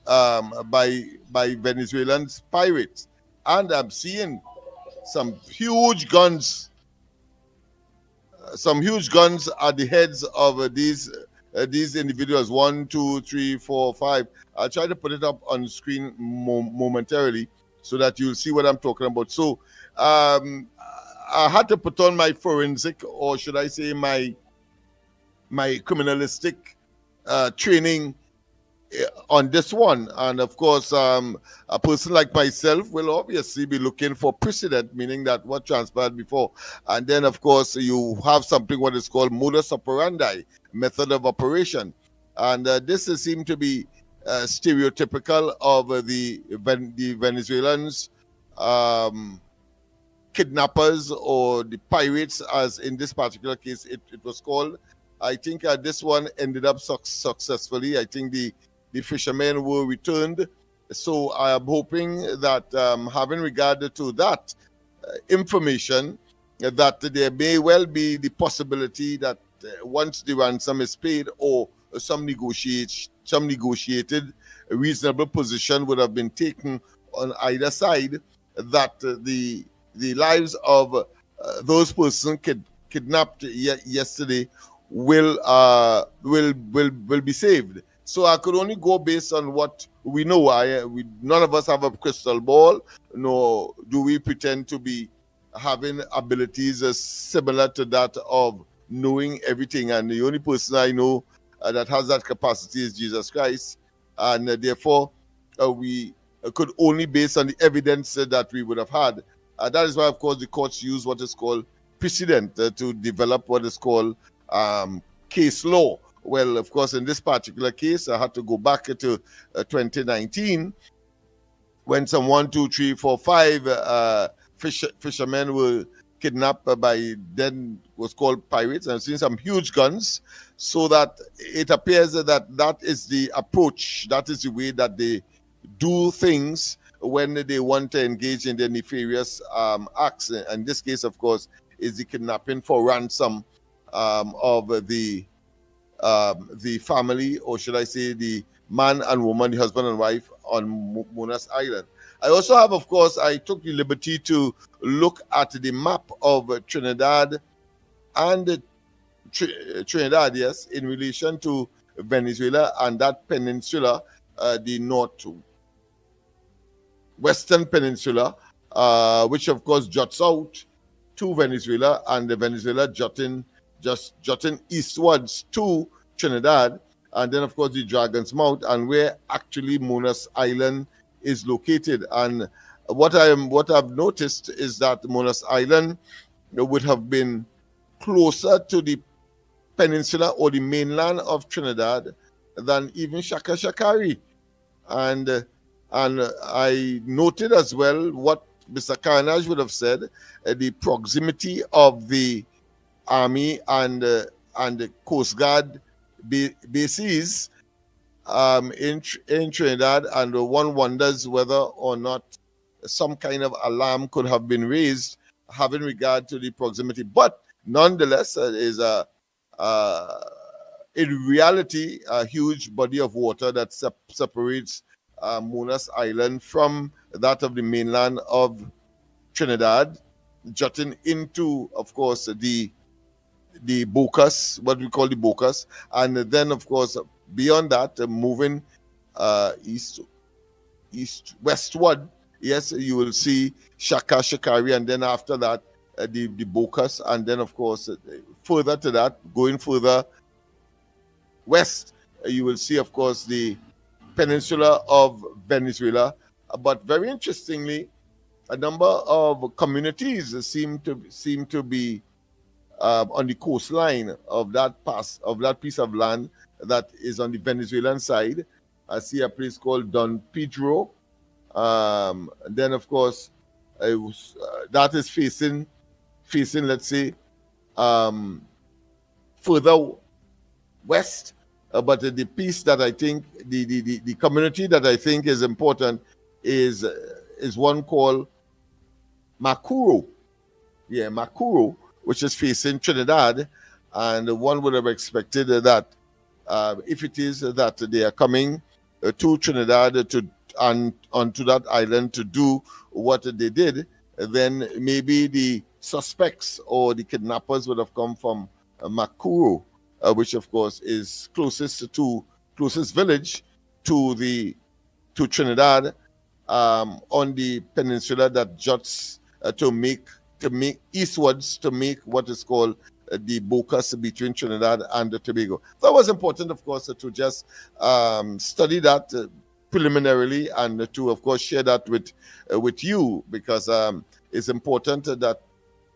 by Venezuelan pirates, and I'm seeing some huge guns at the heads of these individuals. 1, 2, 3, 4, 5. I'll try to put it up on the screen momentarily so that you'll see what I'm talking about. So I had to put on my forensic, or should I say my criminalistic training on this one. And of course, a person like myself will obviously be looking for precedent, meaning that what transpired before. And then, of course, you have something what is called modus operandi, method of operation. And this seems to be stereotypical of the Venezuelans, kidnappers, or the pirates, as in this particular case it was called. I think this one ended up successfully. I think the fishermen were returned. So I am hoping that having regard to that information, that there may well be the possibility that once the ransom is paid, or some negotiated reasonable position would have been taken on either side, that the lives of those persons kidnapped yesterday will be saved. So I could only go based on what we know. None of us have a crystal ball, nor do we pretend to be having abilities similar to that of knowing everything. And the only person I know that has that capacity is Jesus Christ. And therefore, we could only base on the evidence that we would have had. That is why, of course, the courts use what is called precedent to develop what is called case law. Well, of course, in this particular case, I had to go back to 2019 when some 1, 2, 3, 4, 5 fishermen were kidnapped by then was called pirates. I've seen some huge guns, so that it appears that is the approach, that is the way that they do things when they want to engage in their nefarious acts. In this case, of course, is the kidnapping for ransom of the family, or should I say the man and woman, the husband and wife on Monas Island. I also have, of course, I took the liberty to look at the map of Trinidad and Trinidad, yes, in relation to Venezuela and that peninsula, the northwestern peninsula, which of course juts out to Venezuela, and the Venezuela jutting eastwards to Trinidad, and then of course the Dragon's Mouth, and where actually Monas Island is located. And what I've noticed is that Monas Island would have been closer to the peninsula or the mainland of Trinidad than even Shaka Shakari. And I noted as well what Mr. Carnage would have said, the proximity of the Army and the Coast Guard bases in Trinidad, and one wonders whether or not some kind of alarm could have been raised having regard to the proximity. But nonetheless, it is in reality a huge body of water that separates Monas Island from that of the mainland of Trinidad, jutting into, of course, the Bocas, what we call the Bocas, and then, of course, beyond that, moving westward, yes, you will see Shaka Shakari, and then after that, the Bocas, and then, of course, further to that, going further west, you will see, of course, the peninsula of Venezuela. But very interestingly, a number of communities seem to be on the coastline of that piece of land that is on the Venezuelan side. I see a place called Don Pedro. Then, of course, that is facing, let's say, further west. But the piece that I think, the community that I think is important is one called Macuro. Yeah, Macuro, which is facing Trinidad. And one would have expected that if it is that they are coming to Trinidad and onto that island to do what they did, then maybe the suspects or the kidnappers would have come from Macuro, which of course is closest village to Trinidad, on the peninsula that juts to make eastwards to make what is called the Bocas between Trinidad and Tobago. So it was important, of course, to just study that preliminarily, and to, of course, share that with you, because it's important that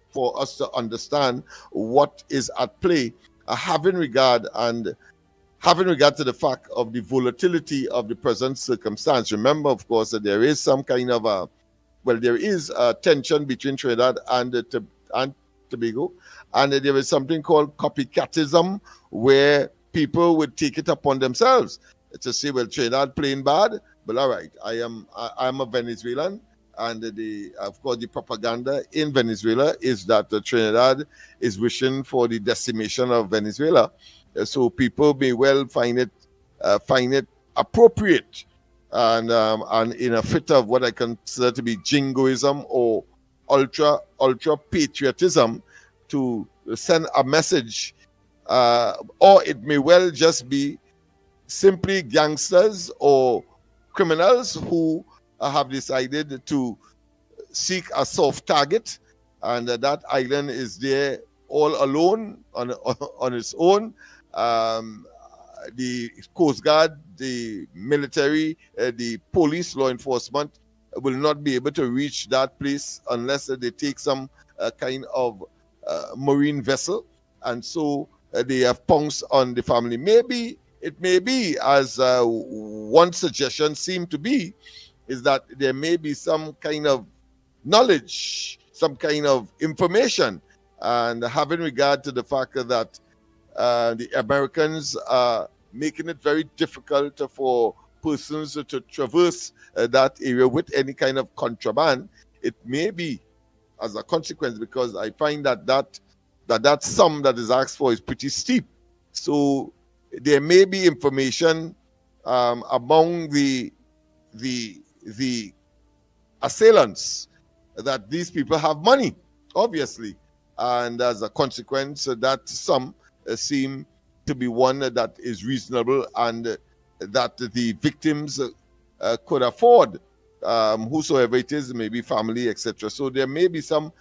for us to understand what is at play, having regard to the fact of the volatility of the present circumstance. Remember, of course, that there is some kind of there is a tension between Trinidad and Tobago, and there is something called copycatism, where people would take it upon themselves to say, well, Trinidad playing bad, but all right, I'm a Venezuelan, and of course the propaganda in Venezuela is that Trinidad is wishing for the decimation of Venezuela. So people may well find it appropriate and in a fit of what I consider to be jingoism or ultra patriotism to send a message, or it may well just be simply gangsters or criminals who have decided to seek a soft target, and that island is there all alone on its own. The Coast Guard, the military, the police, law enforcement will not be able to reach that place unless they take some kind of marine vessel. And so they have pounced on the family. Maybe it may be, as one suggestion seemed to be, is that there may be some kind of knowledge, some kind of information, and having regard to the fact that the Americans are making it very difficult for persons to traverse that area with any kind of contraband. It may be as a consequence, because I find that sum that is asked for is pretty steep. So there may be information among the assailants that these people have money, obviously, and as a consequence, that sum seem to be one that is reasonable and that the victims could afford, whosoever it is, maybe family, etc. So there may be some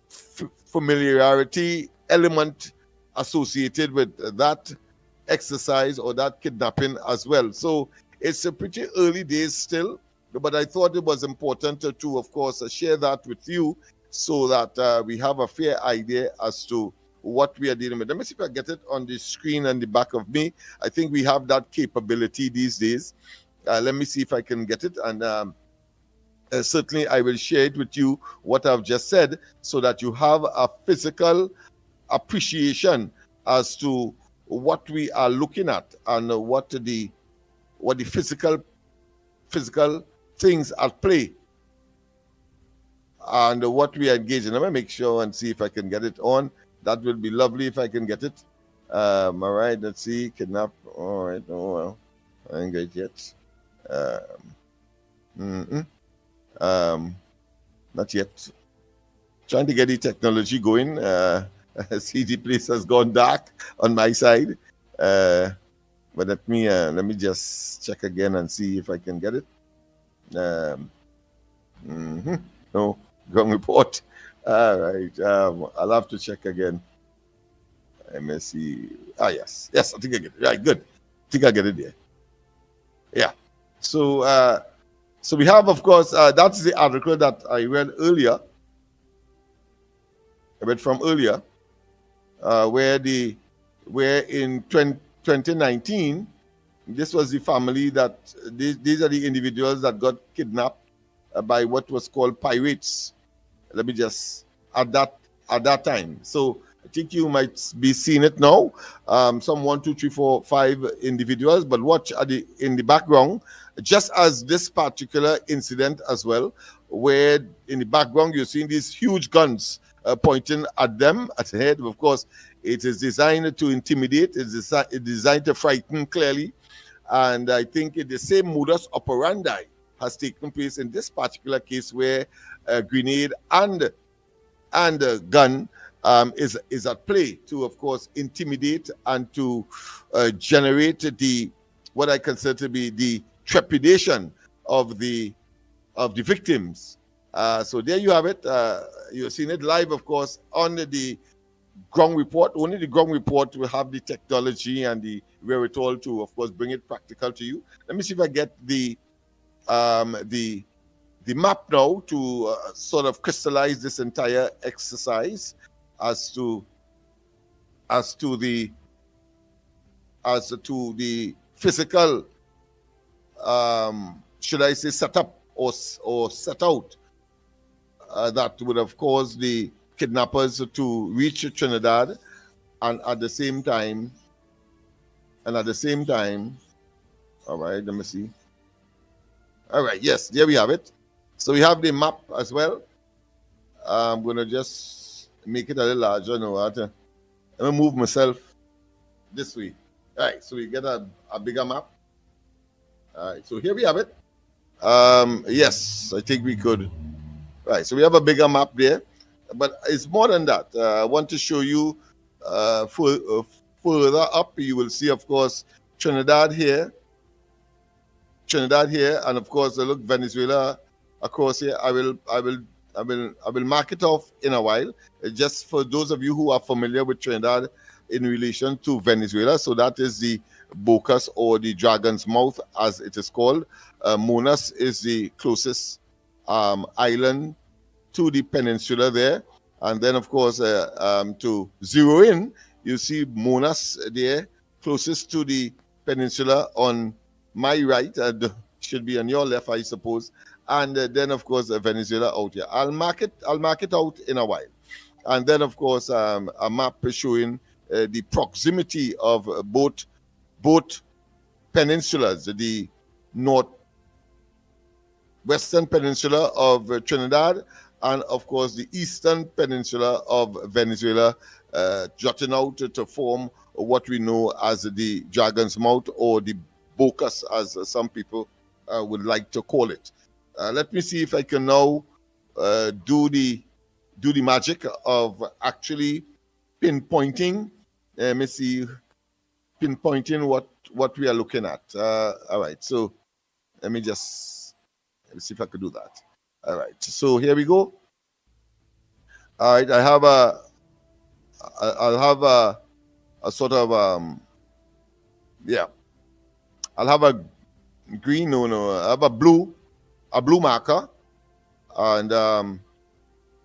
familiarity element associated with that exercise or that kidnapping as well. So it's a pretty early days still, but I thought it was important to of course, share that with you so that we have a fair idea as to what we are dealing with. Let me see if I get it on the screen and the back of me. I think we have that capability these days. Let me see if I can get it, and certainly I will share it with you, what I've just said, so that you have a physical appreciation as to what we are looking at and what the physical things at play and what we are engaged in. Let me make sure and see if I can get it on. That will be lovely if I can get it. All right, let's see. Kidnap. All right. Oh, well, I ain't got it yet. Not yet. Trying to get the technology going. See, the place has gone dark on my side. But let me just check again and see if I can get it. No, wrong report. All right. I'll have to check again. Let me see. Yes. I think I get it. Right, good. I think I get it there. Yeah. So we have, of course, that's the article that I read earlier. I read from earlier, where in 2019, this was the family that these are the individuals that got kidnapped by what was called pirates. Let me just at that time. So I think you might be seeing it now. Some 1, 2, 3, 4, 5 individuals, but watch in the background, just as this particular incident as well, where in the background you're seeing these huge guns pointing at them, at the head. Of course, it is designed to intimidate. It's designed to frighten clearly. And I think the same modus operandi has taken place in this particular case, where a grenade and a gun is at play to, of course, intimidate and to generate what I consider to be the trepidation of the victims. So there you have it. You're seeing it live, of course, on the ground report. Only the ground report will have the technology and the wherewithal to, of course, bring it practical to you. Let me see if I get the map now to sort of crystallize this entire exercise as to the physical, should I say, setup or set out that would have caused the kidnappers to reach Trinidad, and at the same time, all right, let me see. All right, yes, there we have it. So we have the map as well. I'm going to just make it a little larger now. Let me move myself this way. All right, so we get a bigger map. All right, so here we have it. Yes, I think we could. Right, so we have a bigger map there, but it's more than that. I want to show you further up. You will see, of course, Trinidad here, and of course, look, Venezuela across here. I will mark it off in a while, just for those of you who are familiar with Trinidad in relation to Venezuela. So that is the Bocas, or the Dragon's Mouth, as it is called. Monas is the closest island to the peninsula there, and then, of course, to zero in, You see Monas there, closest to the peninsula on my right, and should be on your left, I suppose. And then, of course, Venezuela out here. I'll mark it out in a while. And then, of course, a map showing the proximity of both peninsulas, the northwestern peninsula of Trinidad, and of course the eastern peninsula of Venezuela, jutting out to form what we know as the Dragon's Mouth, or the Bocas, as some people would like to call it. Let me see if I can now do the magic of actually pinpointing. Let me see, pinpointing what we are looking at. All right, so let me see if I could do that. All right, so here we go. All right, I'll have a sort of I'll have a green, I have a blue marker, and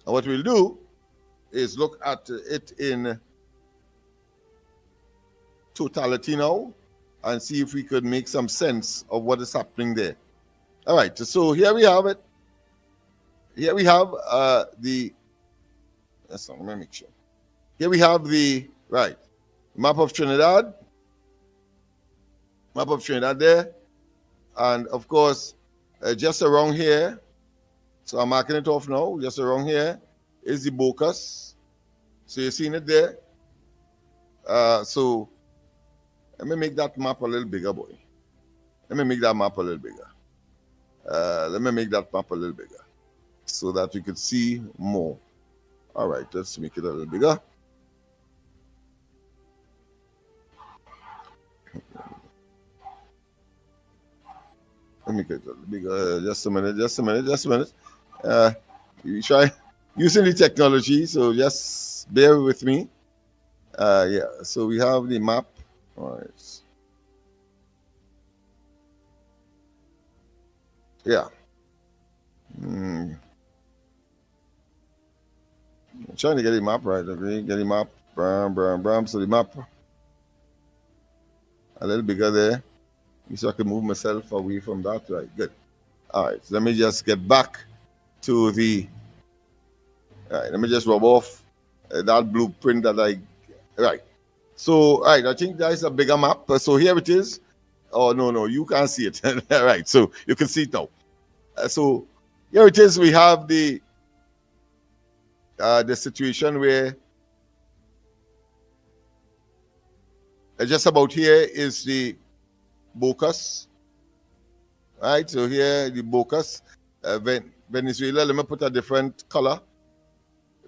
what we'll do is look at it in totality now and see if we could make some sense of what is happening there. All right, so here we have it. Here we have let me make sure. Here we have the map of Trinidad there, and of course just around here, so I'm marking it off now, just around here is the Bocas. So you're seeing it there. So let me make that map a little bigger, boy. Let me make that map a little bigger. So that we could see more. All right, let's make it a little bigger. Let me make it a little bigger. Just a minute. You try using the technology, so just bear with me. Yeah, so we have the map. All right. Yeah. I'm trying to get the map right. Okay, get the map. Bram. So the map a little bigger there, so I can move myself away from that. Right, good. All right, so let me just get back to the. All right, let me just rub off that blueprint that I. Right. So, all right, I think that is a bigger map. So here it is. Oh no, you can't see it. All right, so you can see it now. So here it is. We have the situation where just about here is the Bocas. Right, so here the Bocas. Venezuela, let me put a different color.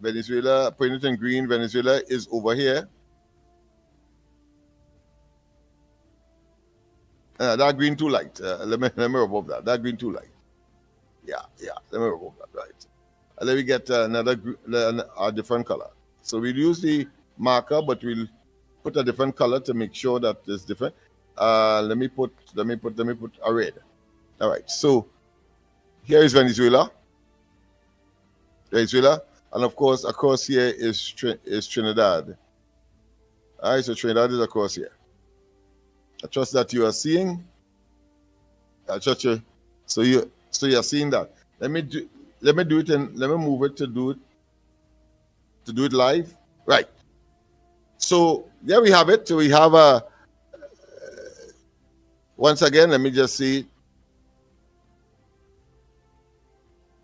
Venezuela, putting it in green. Venezuela is over here. That green too light. Let me remove that. That green too light. Yeah. Let me remove that. Right. Let me get a different color. So we'll use the marker, but we'll put a different color to make sure that it's different. Let me put a red. All right. So here is Venezuela, and of course across here is Trinidad. All right. So Trinidad is across here. I trust that you are seeing. So you're seeing that. Let me do it, and let me move it to do it live. Right. So there we have it. So we have a. Once again, let me just see.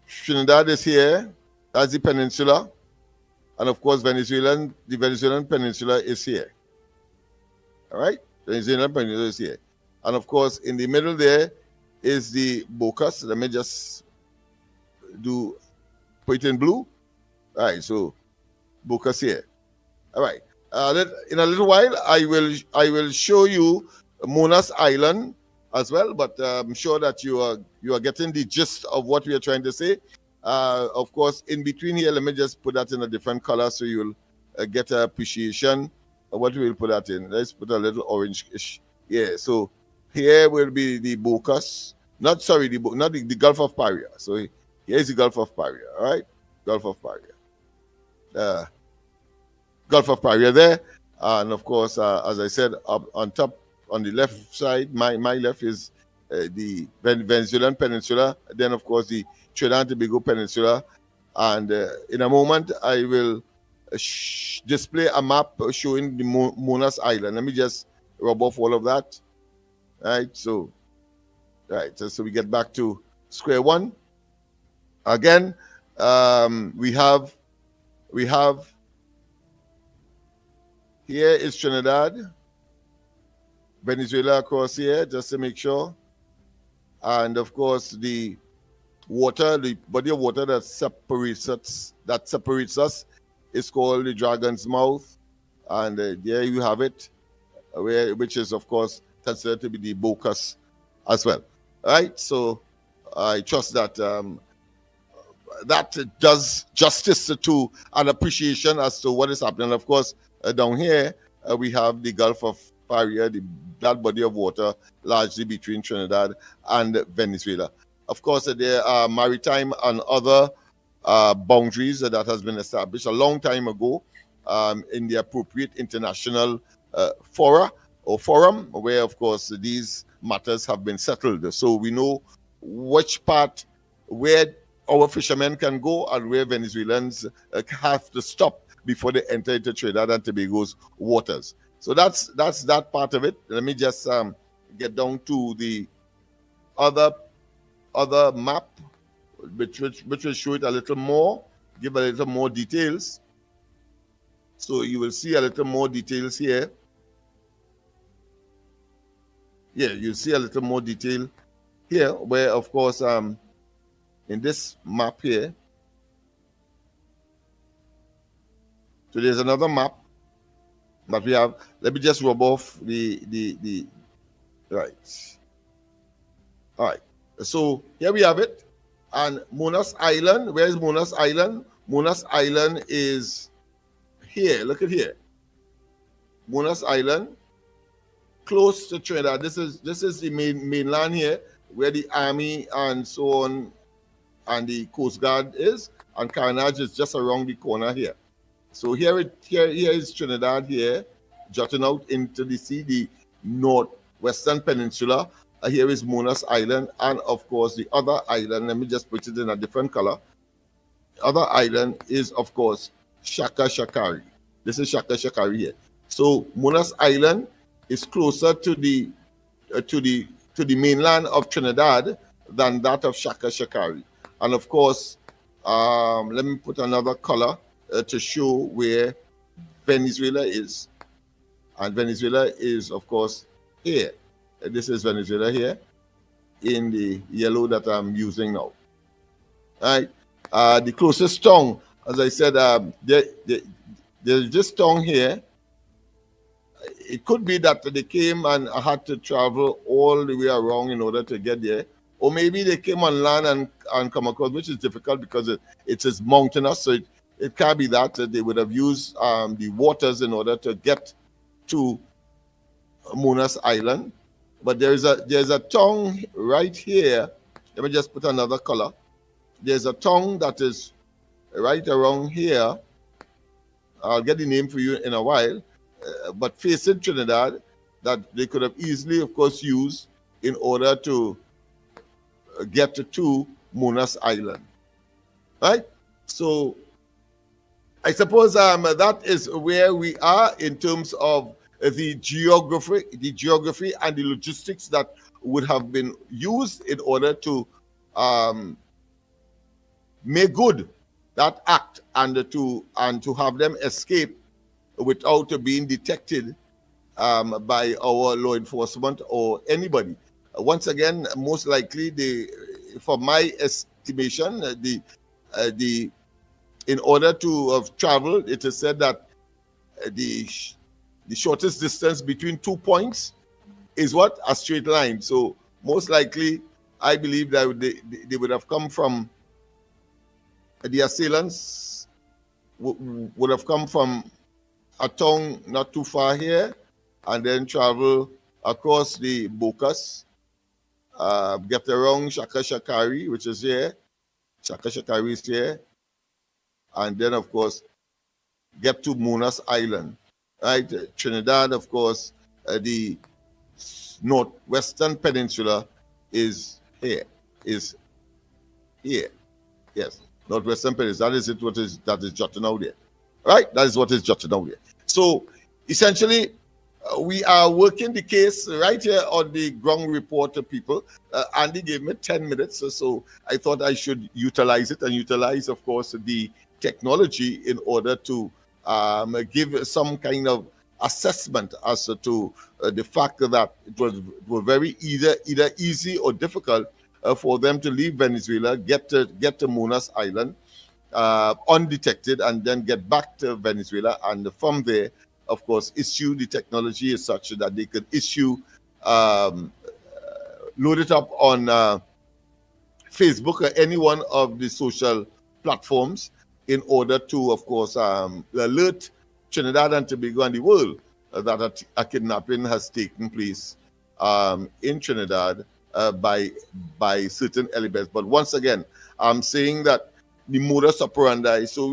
Trinidad is here. That's the peninsula, and of course the Venezuelan peninsula is here. All right. Venezuelan peninsula is here, and of course in the middle there is the Bocas. Let me just put it in blue. All right, so Bocas here. All right. In a little while, I will show you Monas Island as well, but I'm sure that you are getting the gist of what we are trying to say. Of course, in between here, let me just put that in a different color so you'll get an appreciation. What we will put that in? Let's put a little orange-ish. Yeah, so here will be the Bocas. Not the Gulf of Paria. So here's the Gulf of Paria, all right? Gulf of Paria. Gulf of Paria there. And of course, as I said, up on top, on the left side, my left is the Venezuelan Peninsula. Then, of course, the Trinidad and Tobago Peninsula. And in a moment, I will display a map showing the Monas Island. Let me just rub off all of that. Right. So we get back to square one. Again, we have here is Trinidad, Venezuela across here, just to make sure. And of course, the water, the body of water that separates us is called the Dragon's Mouth. And there you have it, which is, of course, considered to be the Bocas as well. All right, so I trust that that does justice to an appreciation as to what is happening. Of course, down here, we have the Gulf of Paria, that body of water largely between Trinidad and Venezuela. Of course, there are maritime and other boundaries that has been established a long time ago in the appropriate international fora or forum, where, of course, these matters have been settled. So we know which part, where our fishermen can go and where Venezuelans have to stop before they enter into Trinidad and Tobago's waters. So that's that part of it. Let me just get down to the other map, which will show it a little more, give a little more details. So you will see a little more details here. Yeah, you see a little more detail here, where, of course, in this map here, so there's another map that we have. Let me just rub off the right. All right. So here we have it. And Monas Island, where is Monas Island? Monas Island is here. Look at here. Monas Island, close to Trinidad. This is the mainland here, where the army and so on and the Coast Guard is, and Carnage is just around the corner here. So here is Trinidad here, jutting out into the sea, the northwestern peninsula. Here is Monas Island, and of course the other island, let me just put it in a different color. The other island is, of course, Shaka Shakari. This is Shaka Shakari here. So Monas Island is closer to the mainland of Trinidad than that of Shaka Shakari. And of course, let me put another color to show where Venezuela is. And Venezuela is, of course, here. This is Venezuela here in the yellow that I'm using now. All right. The closest tongue, as I said, there's this tongue here. It could be that they came and had to travel all the way around in order to get there. Or maybe they came on land and come across, which is difficult because it is mountainous. So it can't be that they would have used the waters in order to get to Monas Island. But there's a tongue right here. Let me just put another color. There's a tongue that is right around here. I'll get the name for you in a while. But facing Trinidad, that they could have easily, of course, used in order to get to Monas Island. Right? So I suppose that is where we are in terms of the geography and the logistics that would have been used in order to make good that act and to have them escape without being detected by our law enforcement or anybody. Once again, most likely, for my estimation, in order to have traveled, it is said that the shortest distance between 2 points is what? A straight line. So most likely, I believe that they would have come from, the assailants would have come from a town not too far here and then travel across the Bocas, get around Shaka Shakari, which is here. Shaka Shakari is here. And then, of course, get to Monas Island. right? Trinidad, of course, the northwestern peninsula is here, is here. Yes, northwestern peninsula. That is it. That is jotted out there, right? That is what is jotted out there. So essentially, we are working the case right here on the ground report, people. Andy gave me 10 minutes, so I thought I should utilize it and utilize, of course, the technology in order to give some kind of assessment as to the fact that it was very either easy or difficult for them to leave Venezuela, get to Monas Island undetected, and then get back to Venezuela, and from there, of course, issue the technology is such that they could issue, load it up on Facebook or any one of the social platforms in order to, of course, alert Trinidad and Tobago and the world that a kidnapping has taken place in Trinidad by certain elements. But once again, I'm saying that the modus operandi, so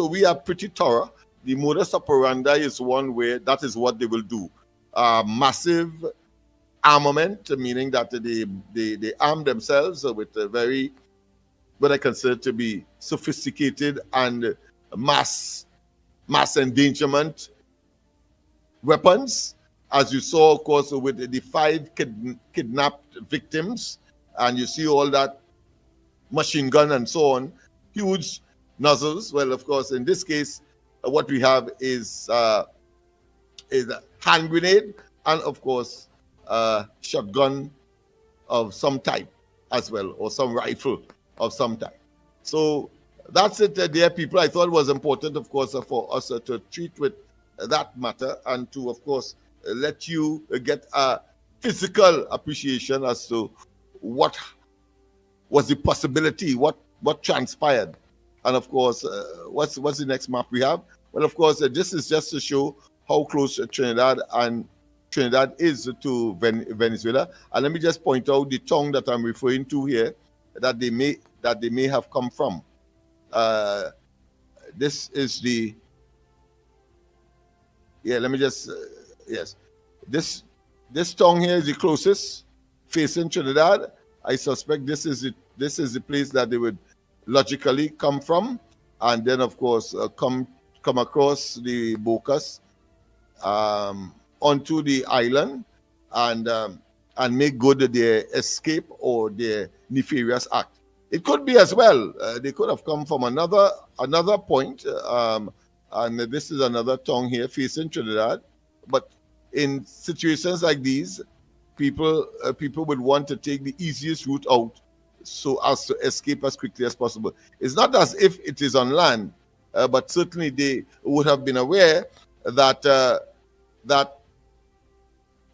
we are pretty thorough. The modus operandi is one where that is what they will do. Massive armament, meaning that they arm themselves with a very, what I consider to be sophisticated and mass endangerment weapons, as you saw, of course, with the 5 kidnapped victims, and you see all that machine gun and so on, huge nozzles. Well, of course, in this case, what we have is a hand grenade and, of course, shotgun of some type as well, or some rifle of some type. So that's it, dear people. I thought it was important, of course, for us to treat with that matter and to, of course, let you get a physical appreciation as to what was the possibility, what transpired. And of course, what's the next map we have? Well, of course, this is just to show how close Trinidad is to Venezuela. And let me just point out the tongue that I'm referring to here that they may have come from. This is the, let me just yes, this tongue here is the closest facing Trinidad. I suspect this is the place that they would logically come from, and then of course come across the Bocas onto the island and make good their escape or their nefarious act. It could be as well they could have come from another point, and this is another tongue here facing Trinidad. But in situations like these, people would want to take the easiest route out so as to escape as quickly as possible. It's not as if it is on land, but certainly they would have been aware that that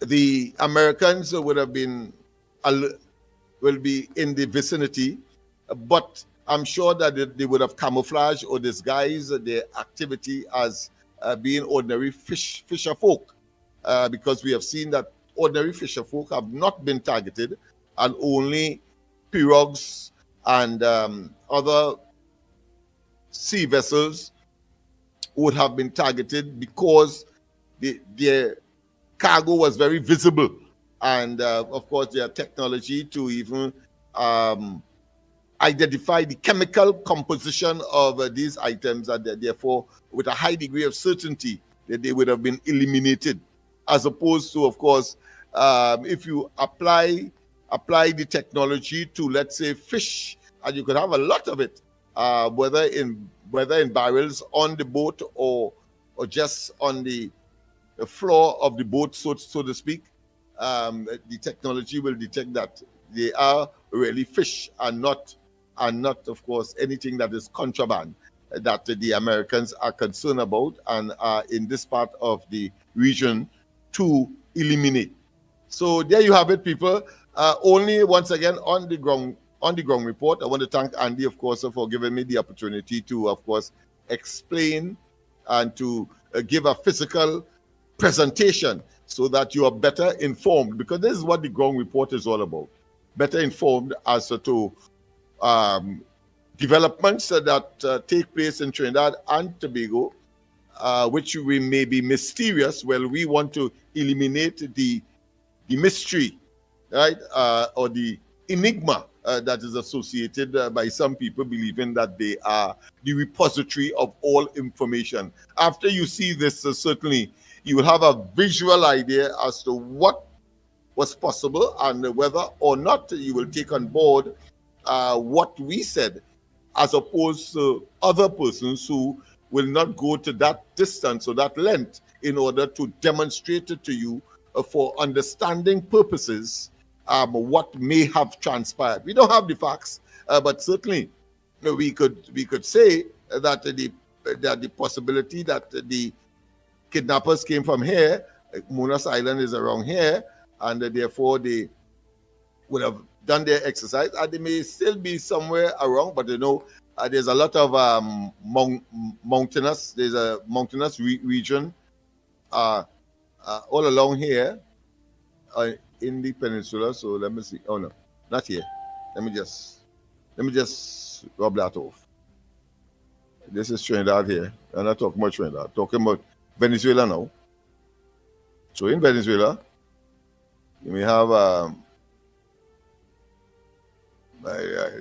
the Americans will be in the vicinity, but I'm sure that they would have camouflaged or disguised their activity as being ordinary fisher folk, because we have seen that ordinary fisher folk have not been targeted, and only pirogues and other sea vessels would have been targeted because their cargo was very visible, and of course their technology to even identify the chemical composition of these items, and therefore with a high degree of certainty that they would have been eliminated, as opposed to, of course, if you apply the technology to, let's say, fish, and you could have a lot of it, whether in barrels on the boat or just on the floor of the boat, so to speak. The technology will detect that they are really fish and not, of course, anything that is contraband that the Americans are concerned about and are in this part of the region to eliminate. So there you have it, people. Only once again on the ground report, I want to thank Andy, of course, for giving me the opportunity to, of course, explain and to give a physical presentation so that you are better informed, because this is what the ground report is all about. Better informed as to developments that take place in Trinidad and Tobago, which we may be mysterious. Well, we want to eliminate the mystery, right, or the enigma that is associated by some people believing that they are the repository of all information. After you see this, certainly you will have a visual idea as to what was possible and whether or not you will take on board what we said, as opposed to other persons who will not go to that distance or that length in order to demonstrate it to you for understanding purposes what may have transpired. We don't have the facts, but certainly we could say that the possibility that the kidnappers came from here, Munas Island is around here, and therefore they would have done their exercise, and they may still be somewhere around, but there's a lot of mountainous, there's a mountainous region all along here in the peninsula. So let me see. Oh no, not here. Let me just rub that off. This is Trinidad here. I'm not talking about Trinidad. I'm talking about Venezuela now. So in Venezuela, you may have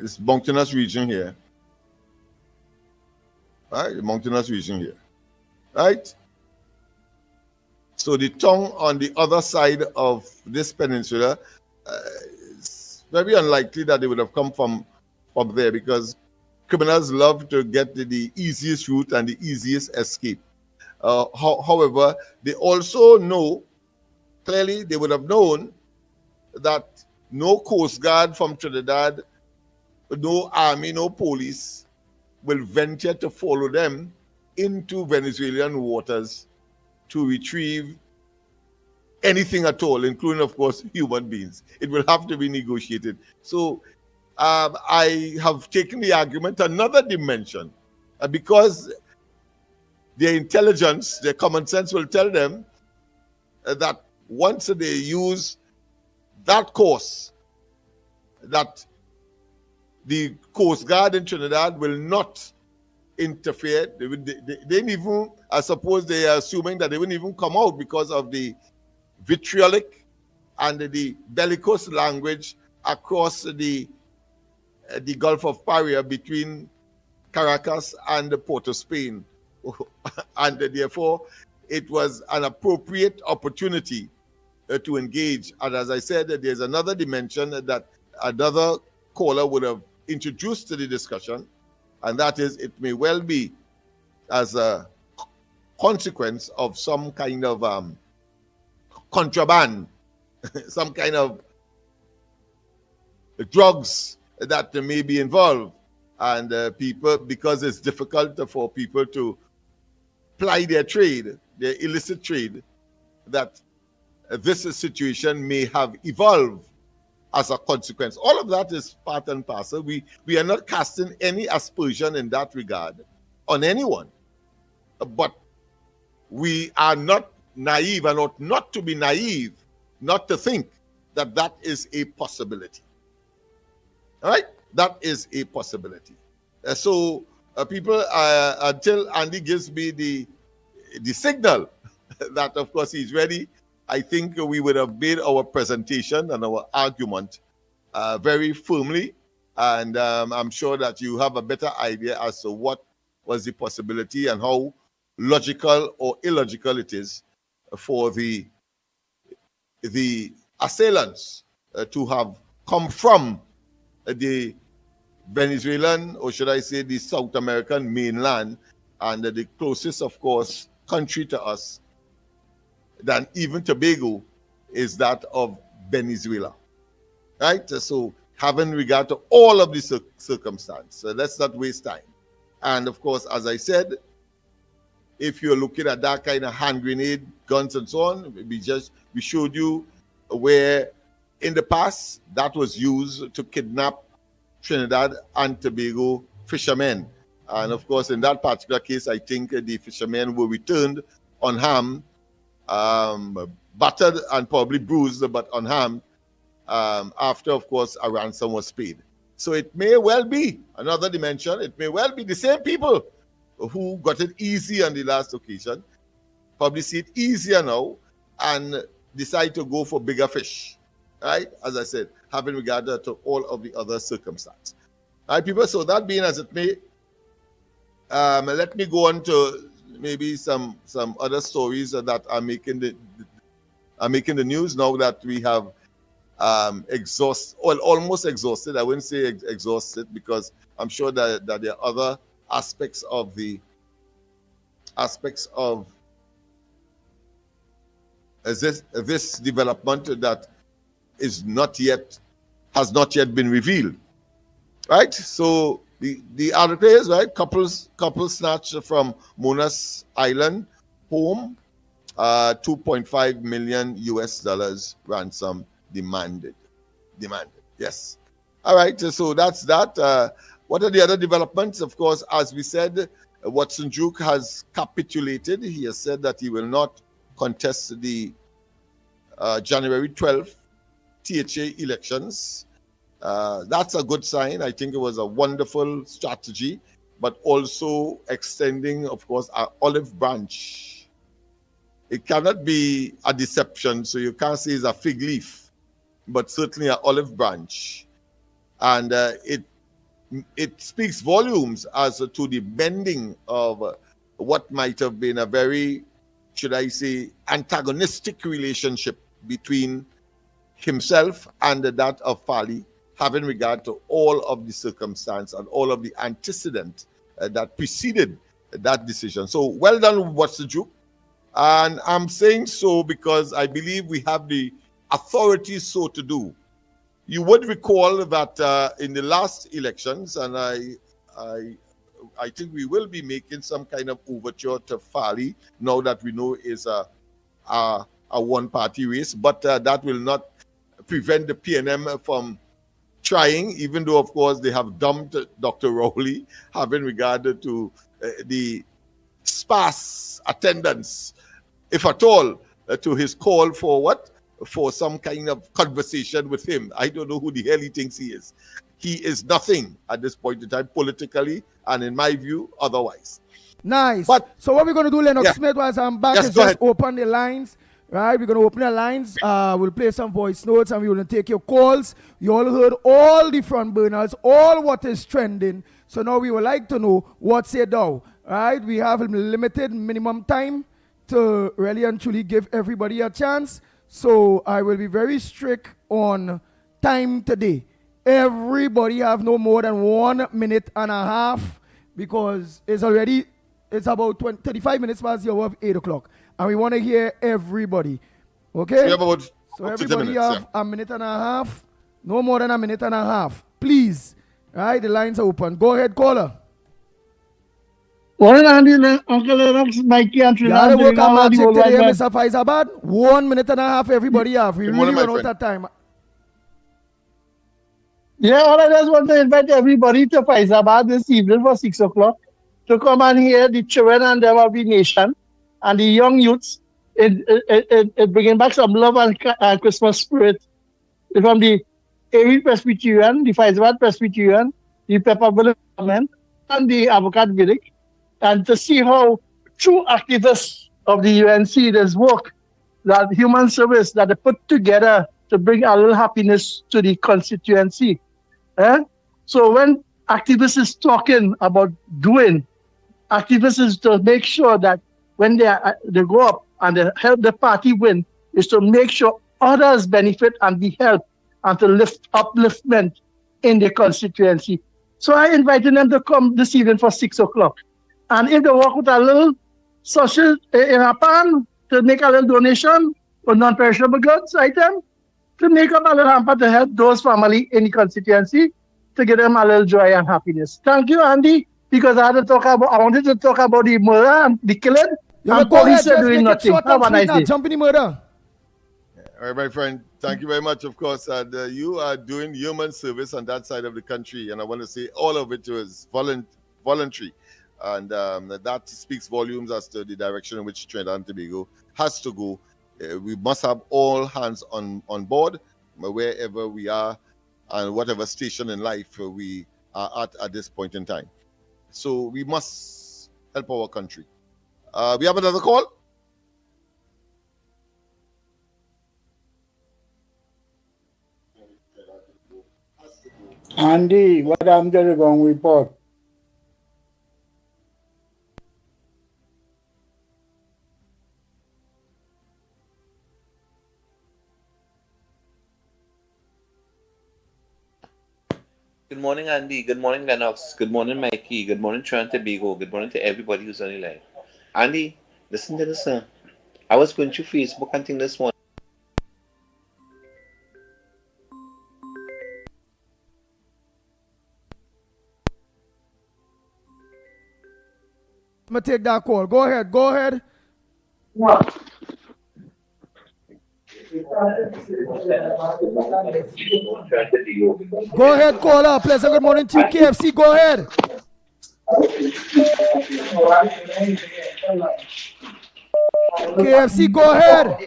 this mountainous region here. Right, the mountainous region here. Right? So the tongue on the other side of this peninsula, it's very unlikely that they would have come from there, because criminals love to get the easiest route and the easiest escape. However, they also know, clearly they would have known that no Coast Guard from Trinidad, no army, no police will venture to follow them into Venezuelan waters to retrieve anything at all, including, of course, human beings. It will have to be negotiated. So I have taken the argument another dimension, because their intelligence, their common sense will tell them that once they use that course, that the Coast Guard in Trinidad will not interfere. They didn't even, I suppose they are assuming that they wouldn't even come out because of the vitriolic and the bellicose language across the Gulf of Paria between Caracas and the Port of Spain. And therefore, it was an appropriate opportunity to engage. And as I said, there's another dimension that another caller would have introduced to the discussion, and that is, it may well be as a consequence of some kind of contraband, some kind of drugs that may be involved, and people, because it's difficult for people to ply their trade, their illicit trade, that this situation may have evolved as a consequence. All of that is part and parcel. We are not casting any aspersion in that regard on anyone, but we are not naive, and ought not to be naive not to think that that is a possibility. All right, that is a possibility. So people, until Andy gives me the signal that, of course, he's ready, I think we would have made our presentation and our argument very firmly, and I'm sure that you have a better idea as to what was the possibility and how logical or illogical it is for the assailants to have come from the Venezuelan, or should I say the South American mainland, and the closest, of course, country to us than even Tobago is that of Venezuela, right? So having regard to all of these circumstances, so let's not waste time. And of course, as I said, if you're looking at that kind of hand grenade, guns and so on, we showed you where in the past that was used to kidnap Trinidad and Tobago fishermen. And of course, in that particular case, I think the fishermen were returned unharmed, battered and probably bruised, but unharmed, after, of course, a ransom was paid. So it may well be another dimension. It may well be the same people who got it easy on the last occasion, probably see it easier now and decide to go for bigger fish, right? As I said, having regard to all of the other circumstances. All right, people, so that being as it may, let me go on to maybe some other stories that are making the news now that we have almost exhausted. I wouldn't say exhausted, because I'm sure that there are other aspects of this development that has not yet been revealed, right? So the article is, right, couples snatched from Monas Island home, $2.5 million ransom demanded. Yes. All right, so that's that. What are the other developments? Of course, as we said, Watson Duke has capitulated. He has said that he will not contest the January 12th THA elections. That's a good sign. I think it was a wonderful strategy, but also extending, of course, our olive branch. It cannot be a deception, so you can't say it's a fig leaf, but certainly an olive branch. And it speaks volumes as to the bending of what might have been a very, should I say, antagonistic relationship between himself and that of Fali, having regard to all of the circumstance and all of the antecedent that preceded that decision. So well done, Watson Duke. And I'm saying so because I believe we have the authority so to do. You would recall that in the last elections, and I think we will be making some kind of overture to Fali now that we know is a one-party race, but that will not prevent the PNM from trying, even though, of course, they have dumped Dr. Rowley, having regard to the sparse attendance, if at all, to his call for what? For some kind of conversation with him. I don't know who the hell he thinks he is. He is nothing at this point in time, politically, and in my view, otherwise. Nice. But, so what we're going to do, Lennox Smith, while I'm back, is just open the lines. Right, we're going to open the lines. We'll play some voice notes and we're going to take your calls. You all heard all the front burners, all what is trending. So now we would like to know what's it now. Right, we have a limited minimum time to really and truly give everybody a chance. So I will be very strict on time today. Everybody have no more than 1 minute and a half because it's about 35 minutes past the hour of 8 o'clock. And we want to hear everybody. Okay? We have about so everybody have a minute and a half. No more than a minute and a half. Please. Right? The lines are open. Go ahead, caller. Well, Uncle Lennox, Mikey, and Trinidad. You work on magic today, Mr. Faizabad. 1 minute and a half, everybody have. We really run out of time. Yeah, all I just want to invite everybody to Faizabad this evening for 6 o'clock to come and hear the children and them of the nation and the young youths it bringing back some love and Christmas spirit from the Erie Presbyterian, the Faizabad Presbyterian, the Pepperville Government, and the Avocat Village, and to see how true activists of the UNC, there's work, that human service that they put together to bring a little happiness to the constituency. So when activists is talking about doing, activists is to make sure that when they go up and they help the party win, is to make sure others benefit and be helped and to upliftment in the constituency. So I invited them to come this evening for 6 o'clock. And if they walk with a little sausage in a pan to make a little donation for non-perishable goods item, to make up a little hamper to help those families in the constituency to give them a little joy and happiness. Thank you, Andy, because I wanted to talk about the murder and the killing. Yeah, and police are doing nothing. Have a nice day. Jump in the murder. All right, my friend. Thank you very much, of course. And you are doing human service on that side of the country. And I want to say all of it was voluntary. And that speaks volumes as to the direction in which Trinidad and Tobago has to go. We must have all hands on board wherever we are and whatever station in life we are at this point in time. So we must help our country. We have another call. Andy, what I'm the wrong report. Good morning, Andy. Good morning, Lennox. Good morning, Mikey. Good morning, Trinidad and Tobago. Good morning to everybody who's on the line. Andy, listen to this. I was going through Facebook and thing this morning. I'm going to take that call. Go ahead. Go ahead. Go ahead, caller. Pleasant good morning to you, KFC. Go ahead. KFC, go ahead.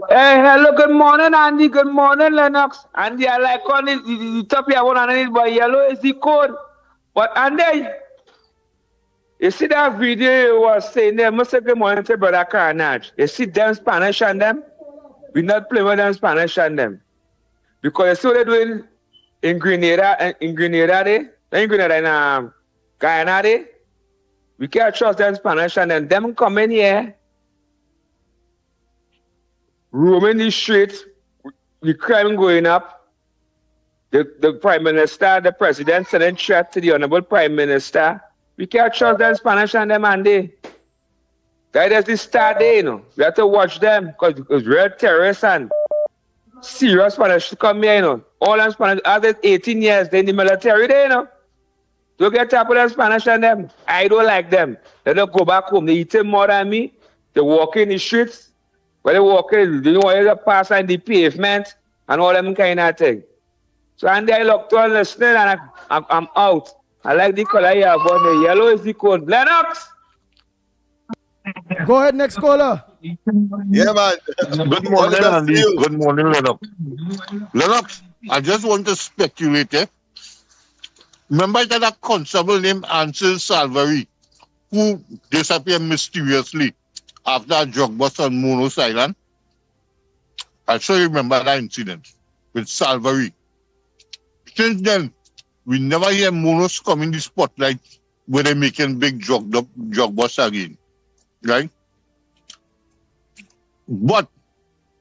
Hey, hello, good morning, Andy. Good morning, Lennox. Andy, I like on it. The top here, one on it, but yellow is the code. But Andy, you see that video you was saying there, must say good morning to brother Carnage. You see them Spanish and them? We not playing with them Spanish and them. Because you see what they're doing in Grenada, in Guyana, they? We can't trust them Spanish and them. Them come in here, roaming the streets, the crime going up. The Prime Minister, the President sending threat to the Honorable Prime Minister. We can't trust them Spanish and them, Andy. That is the start there, you know. We have to watch them because it's real terrorists and serious Spanish to come here, you know. All them Spanish, after 18 years, they're in the military there, you know. Don't get up with them Spanish and them. I don't like them. They don't go back home. They eat more than me. They walk in the streets. When they walk in, they don't want to pass on the pavement and all them kind of thing. So, Andy, I look to listening and I'm out. I like the color you have on the yellow is the code. Lennox! Go ahead, next caller. Yeah, man. Good morning, Andy. Good morning, Lennox. Lennox, I just want to speculate. Remember that constable named Ansel Salvary, who disappeared mysteriously after a drug bust on Monos Island? I sure you remember that incident with Salvary. Since then, we never hear Monos come in the spotlight where they're making big drug busts again. Right? But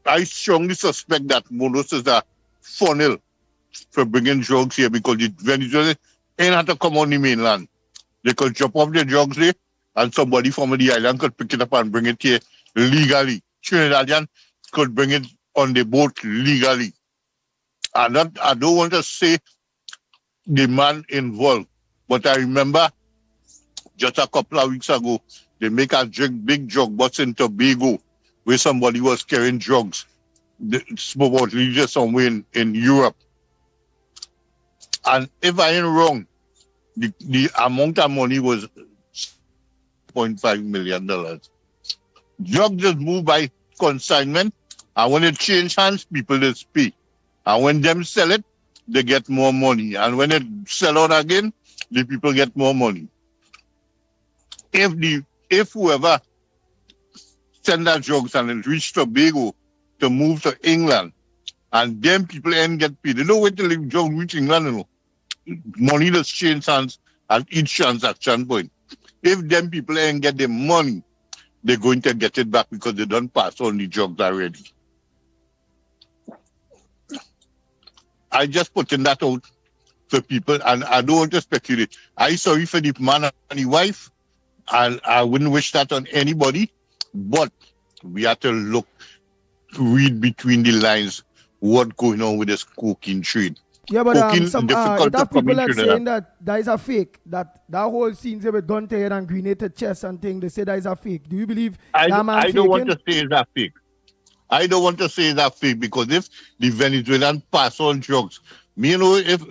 I strongly suspect that Monos is a funnel for bringing drugs here because the Venezuelans ain't have to come on the mainland. They could drop off their drugs there and somebody from the island could pick it up and bring it here legally. Trinidadian could bring it on the boat legally. I don't want to say the man involved, but I remember just a couple of weeks ago, they make a big drug bust in Tobago where somebody was carrying drugs, supposedly just somewhere in Europe. And if I ain't wrong, the amount of money was $0.5 million. Drugs just move by consignment, and when it change hands, people just pay. And when them sell it, they get more money. And when it sell out again, the people get more money. If whoever send that drugs and it reach Tobago to move to England, and them people ain't get paid, they don't wait till the drugs reach England, you know. Money just change hands at each transaction point. If them people ain't get the money, they're going to get it back because they don't pass on the drugs already. I just putting that out for people, and I don't want to speculate. I'm sorry for the man and the wife, and I wouldn't wish that on anybody, but we have to read between the lines what's going on with this cocaine trade. Yeah, but some it have people that saying that is a fake. That whole scene with gun to head and grenade to chest and thing, they say that is a fake. Do you believe that man I don't want to say it's a fake. I don't want to say that fake because if the Venezuelan pass on drugs, you know, if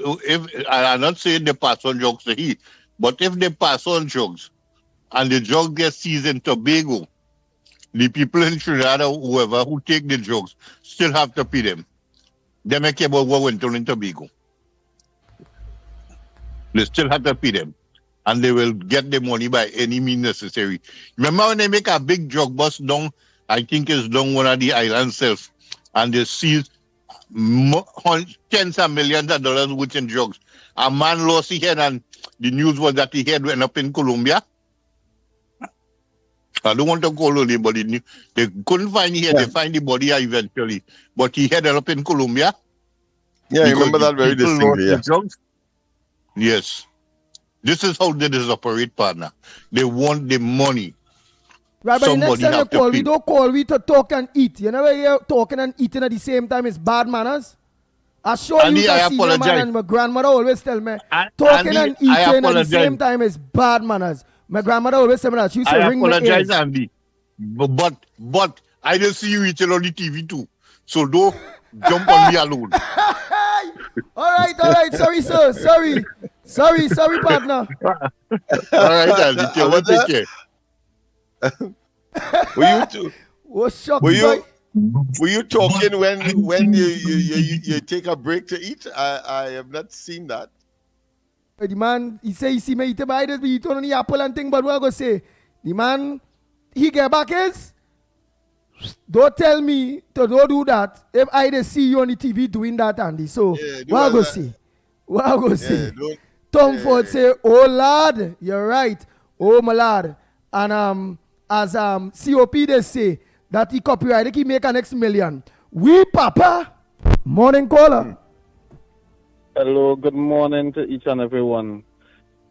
I'm not saying they pass on drugs to he, but if they pass on drugs and the drugs get seized in Tobago, the people in Trinidad or whoever who take the drugs still have to pay them. They make about what went on in Tobago. They still have to pay them. and they will get the money by any means necessary. Remember when they make a big drug bust down, I think it's down one of the island self, and they seize tens of millions of dollars worth in drugs. A man lost his head, and the news was that his head went up in Colombia. I don't want to call anybody. They couldn't find his head. They find the body eventually, but he headed up in Colombia. Yeah, I remember that very distinctly. Yeah. Yes. This is how they operate, partner. They want the money. Right, but the next time you call, we don't call we to talk and eat. You never hear talking and eating at the same time is bad manners. I show Andy, you I the senior man, and my grandmother always tell me talking Andy, and eating at the same time is bad manners. My grandmother always tell me that. She used to ring my ears. I apologize, Andy. But I don't see you eating on the TV too. So don't jump on me alone. All right. Sorry, sir. Sorry, partner. All right, Andy. Take care. Were you talking when you take a break to eat? I have not seen that. The man, he say he see me eat by this, but he turn on the apple and thing, but what I go say? The man, he get back is, don't tell me to don't do that if I just see you on the TV doing that, Andy. So, what I go say? What I go say? Tom Ford say, oh lad, you're right. Oh my lad. And as COP they say, that he copyright, he make an next million. We papa, morning caller. Hello, good morning to each and everyone.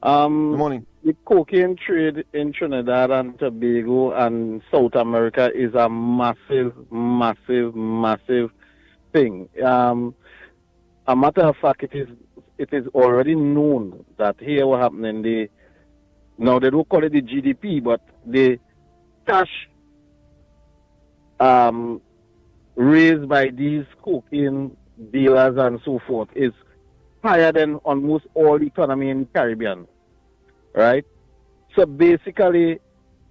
Good morning. The cocaine trade in Trinidad and Tobago and South America is a massive thing. A matter of fact, it is already known that here what happening. Now they don't call it the GDP, but the cash raised by these cocaine dealers and so forth is higher than almost all the economy in the Caribbean, right? So basically,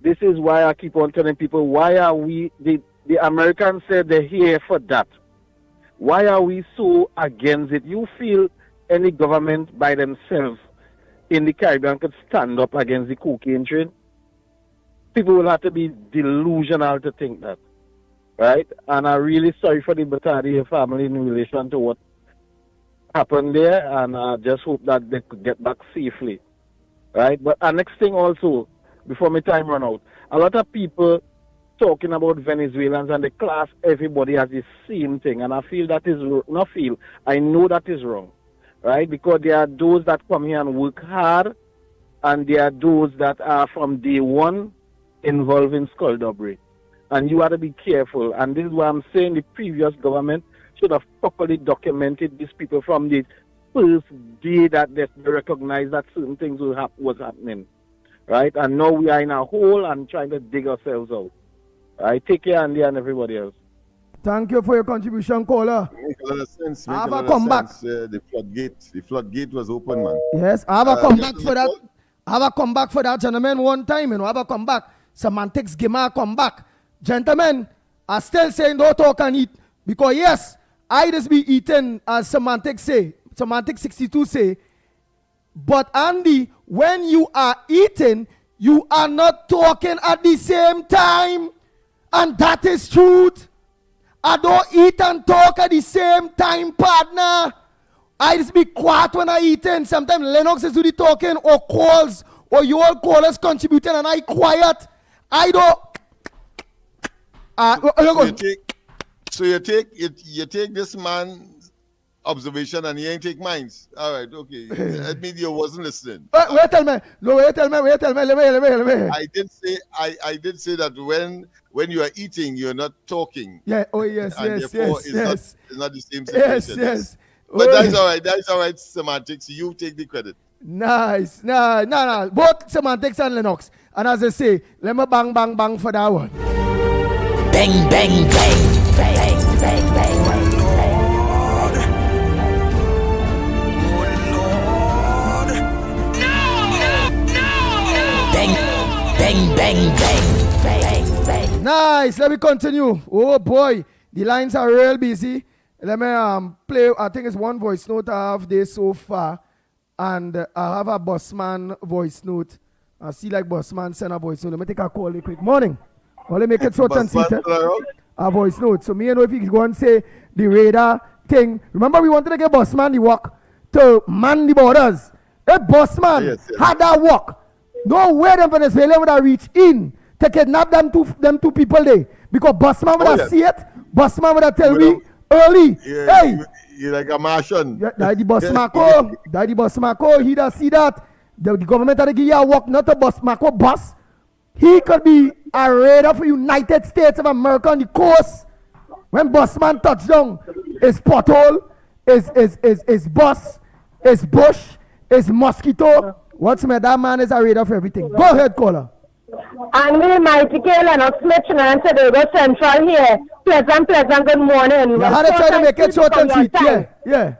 this is why I keep on telling people, why are we, the Americans said they're here for that. Why are we so against it? You feel any government by themselves in the Caribbean could stand up against the cocaine trade? People will have to be delusional to think that, right? And I'm really sorry for the Batari family in relation to what happened there, and I just hope that they could get back safely, right? But next thing also, before my time run out, a lot of people talking about Venezuelans and they class everybody as the same thing, and I feel that is not feel. I know that is wrong, right? Because there are those that come here and work hard, and there are those that are from day one involved in skullduggery, and you have to be careful. And this is why I'm saying the previous government should have properly documented these people from the first day that they recognized that certain things was happening, right? And now we are in a hole and trying to dig ourselves out. Right? Take care, Andy, and everybody else. Thank you for your contribution, caller. Make a lot of sense. I have a comeback. The floodgate was open, man. Yes, I have a comeback for that. I have a comeback for that, gentlemen. One time, I have a comeback. Semantics give me a comeback. Gentlemen, I still saying don't talk and eat. Because yes, I just be eating as Semantics 62 say. But Andy, when you are eating, you are not talking at the same time. And that is truth. I don't eat and talk at the same time, partner. I just be quiet when I eating. Sometimes Lennox is doing the talking or calls or you all callers contributing and I quiet. I don't. So you take this man's observation and he ain't take mine. All right, okay. That means you wasn't listening. Wait, tell me. Let me. I did say that when you are eating, you're not talking. Yeah. Oh yes. It's not the same situation. Yes. But that's all right. That's all right. Semantics. You take the credit. Nice. No. Both Semantics and Lennox. And as I say, let me bang for that one. Bang, bang, bang, bang, bang, bang. Bang, bang, bang, bang, bang. Nice. Let me continue. Oh boy, the lines are real busy. Let me play. I think it's one voice note I have this so far. and I have a busman voice note. I see like busman send a voice note. Let me take a call real quick. Morning. Well, let me make it short and sweet. A voice note. So me and know if you go and say the radar thing. Remember we wanted to get busman the work to man the borders. A busman had that work. No way them Venezuela would have reached in to kidnap them two people there. Because busman would have see it. Busman would have tell me early. Hey, you're like a Martian. Daddy Boss Marco, he does see that. The government had to give you a work, not a Boss Marco boss. He could be a raider for United States of America on the coast. When Bossman touched down, his pothole, his bus, his bush, his mosquito. What's my that man is a raider for everything. Go ahead, caller. And me, Mighty Kerr, Lennox, and Tobago Central here. Pleasant, good morning. You had to try to make it short and sweet. Yeah.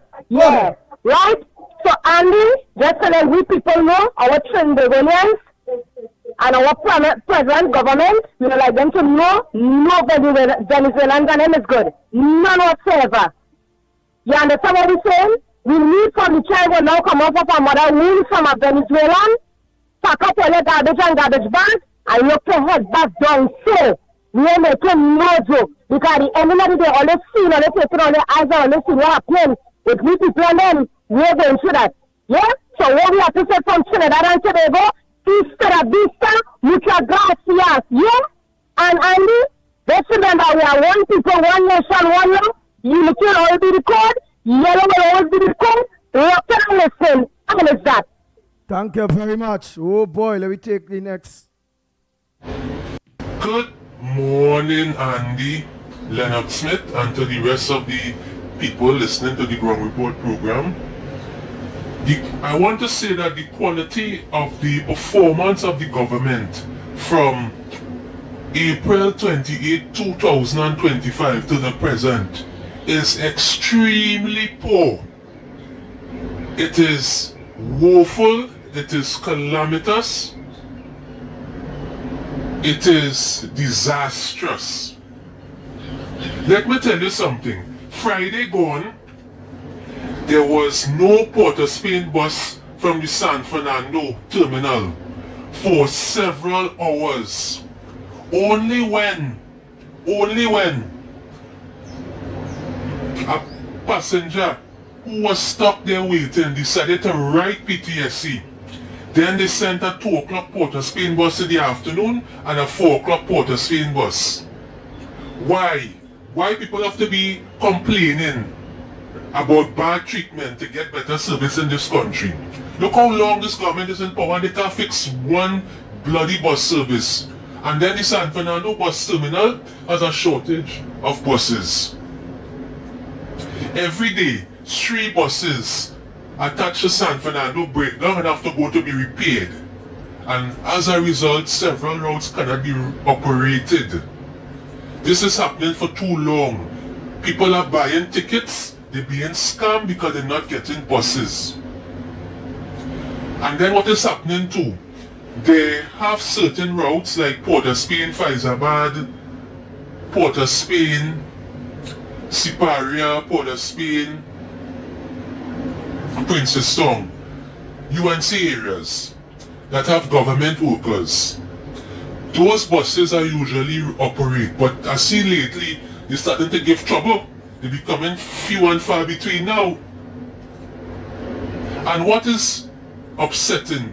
Right? So, Andy, just to let we people know, our Trinidadians and our present government, we would like them to know no Venezuelan name is good. None whatsoever. You understand what we're saying? We need from the child will now come up with a mother womb from a Venezuelan, pack up all your garbage and garbage bag, and you put head back down. So, we ain't making no joke. Because the end of the day, all they see, all they take it on their eyes, all they see what happens with we people and them, we're going through that. Yeah? So what we have to say from Trinidad and Tobago, Easter Vista, muchas gracias. Yeah? And Andy, let's remember we are one people, one nation, one law. Unity will always be the code. Yellow will always be the code. Look and listen. And it's that. Thank you very much. Oh boy, let me take the next. Good morning, Andy, Leonard Smith, and to the rest of the people listening to the Ground Report program. I want to say that the quality of the performance of the government from April 28, 2025 to the present is extremely poor. It is woeful, it is calamitous, it is disastrous. Let me tell you something. Friday gone, there was no Port of Spain bus from the San Fernando terminal for several hours. Only when a passenger who was stuck there waiting decided to write PTSD. Then they sent a 2 o'clock Port of Spain bus in the afternoon and a 4 o'clock Port of Spain bus. Why? Why people have to be complaining about bad treatment to get better service in this country? Look how long this government is in power and they can't fix one bloody bus service. And then the San Fernando bus terminal has a shortage of buses. Every day, 3 buses attached to San Fernando break down and have to go to be repaired. And as a result, several routes cannot be operated. This is happening for too long. People are buying tickets, they're being scammed because they're not getting buses. And then what is happening too? They have certain routes like Port of Spain, Faizabad, Port of Spain, Siparia, Port of Spain, Princestown, UNC areas that have government workers. Those buses are usually operate, but I see lately they're starting to give trouble. They're becoming few and far between now. And what is upsetting,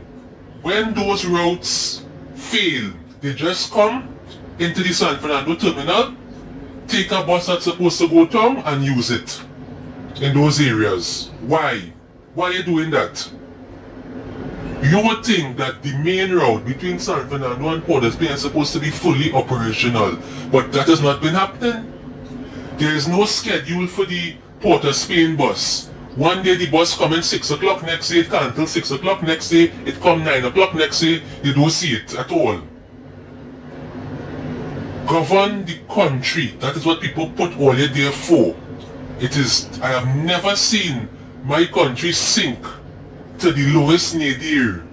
when those routes fail, they just come into the San Fernando terminal, take a bus that's supposed to go down and use it in those areas. Why? Why are you doing that? You would think that the main route between San Fernando and Port of Spain is supposed to be fully operational, but that has not been happening. There is no schedule for the Port of Spain bus. One day the bus come in 6 o'clock, next day it can't till 6 o'clock, next day it come 9 o'clock, next day you don't see it at all. Govern the country, that is what people put all your there for. It is, I have never seen my country sink to the lowest nadir,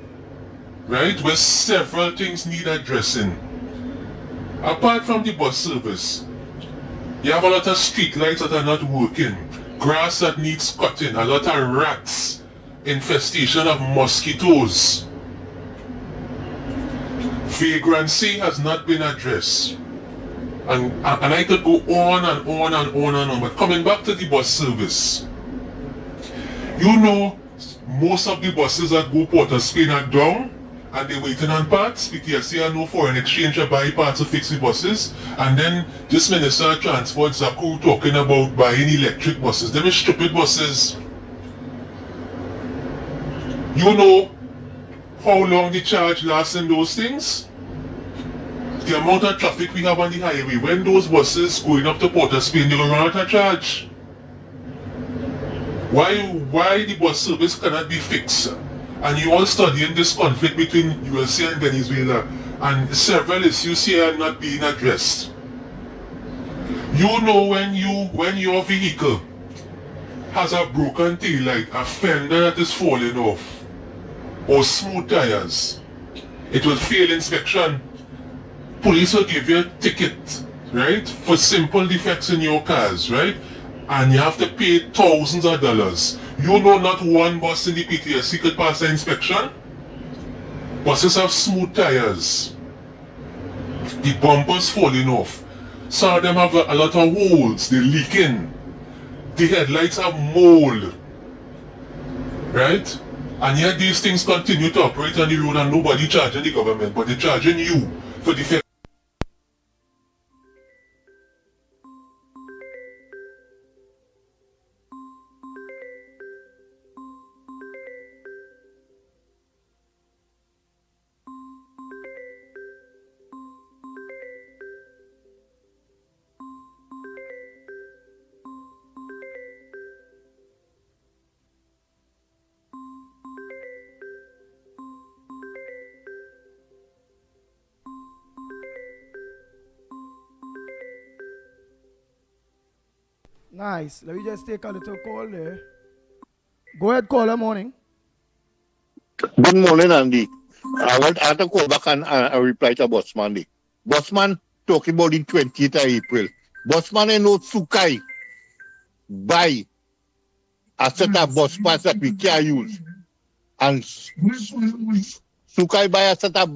right, where several things need addressing. Apart from the bus service, you have a lot of street lights that are not working, grass that needs cutting, a lot of rats infestation of mosquitoes. Vagrancy has not been addressed. And I could go on and on and on and on. But coming back to the bus service, you know, most of the buses that go Port of Spain are down and they're waiting on parts. PTSC are no foreign exchange or buy parts to fix the buses. And then this Minister of Transport, Zaku, talking about buying electric buses. Them is stupid buses. You know how long the charge lasts in those things? The amount of traffic we have on the highway, when those buses going up to Port of Spain, they're going to run out of charge. Why the bus service cannot be fixed? And you all studying this conflict between USA and Venezuela, and several issues here are not being addressed. You know when your vehicle has a broken tail light, a fender that is falling off, or smooth tires, it will fail inspection. Police will give you a ticket, right, for simple defects in your cars, right? And you have to pay thousands of dollars. You know not one bus in the PTSC could pass the inspection. Buses have smooth tires. The bumpers falling off. Some of them have a lot of holes, they're leaking. The headlights have mold, right? And yet these things continue to operate on the road and nobody charging the government, but they're charging you for defects. Nice. Let me just take a little call there. Go ahead, caller. Morning. Good morning, Andy. I have to call back and reply to Bossman. Bossman talking about the 20th of April. Bossman and no Sukai buy a set of bus pass that we can use. And Sukai buy a set of...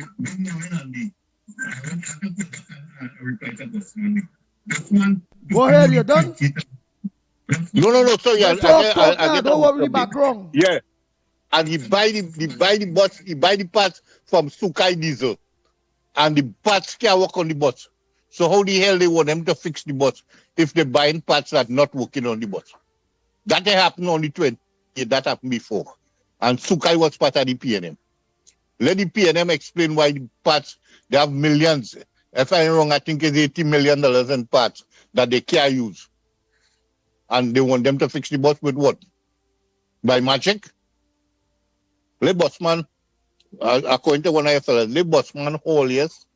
Go ahead, you're done? No, sorry. Don't worry, back wrong. Yeah. And he buy the parts from Sukai Diesel. And the parts can't work on the bus. So how the hell they want them to fix the bus if they're buying parts that not working on the bus? That happened on the 20th. That happened before. And Sukai was part of the PNM. Let the PNM explain why the parts, they have millions. If I'm wrong, I think it's $80 million in parts that they can't use. And they want them to fix the bus with what? By magic? Le Bossman, according to one of your fellas, Le Bossman whole, yes?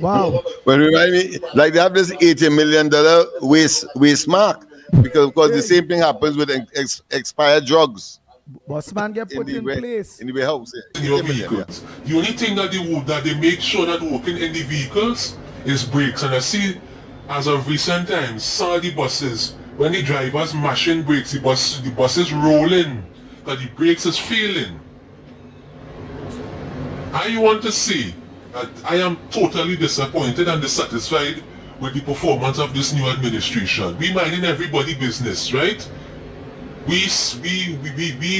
Wow. But remind me, like they have this $80 million waste mark. Because of course the same thing happens with expired drugs. Bossman get put in place. In the warehouse, in your vehicles. The only thing that they make sure that working in the vehicles is brakes. And I see, as of recent times, some of the buses, when the drivers mashing brakes, the bus is rolling, that the brakes is failing. I want to say that I am totally disappointed and dissatisfied with the performance of this new administration. We minding everybody business, right? We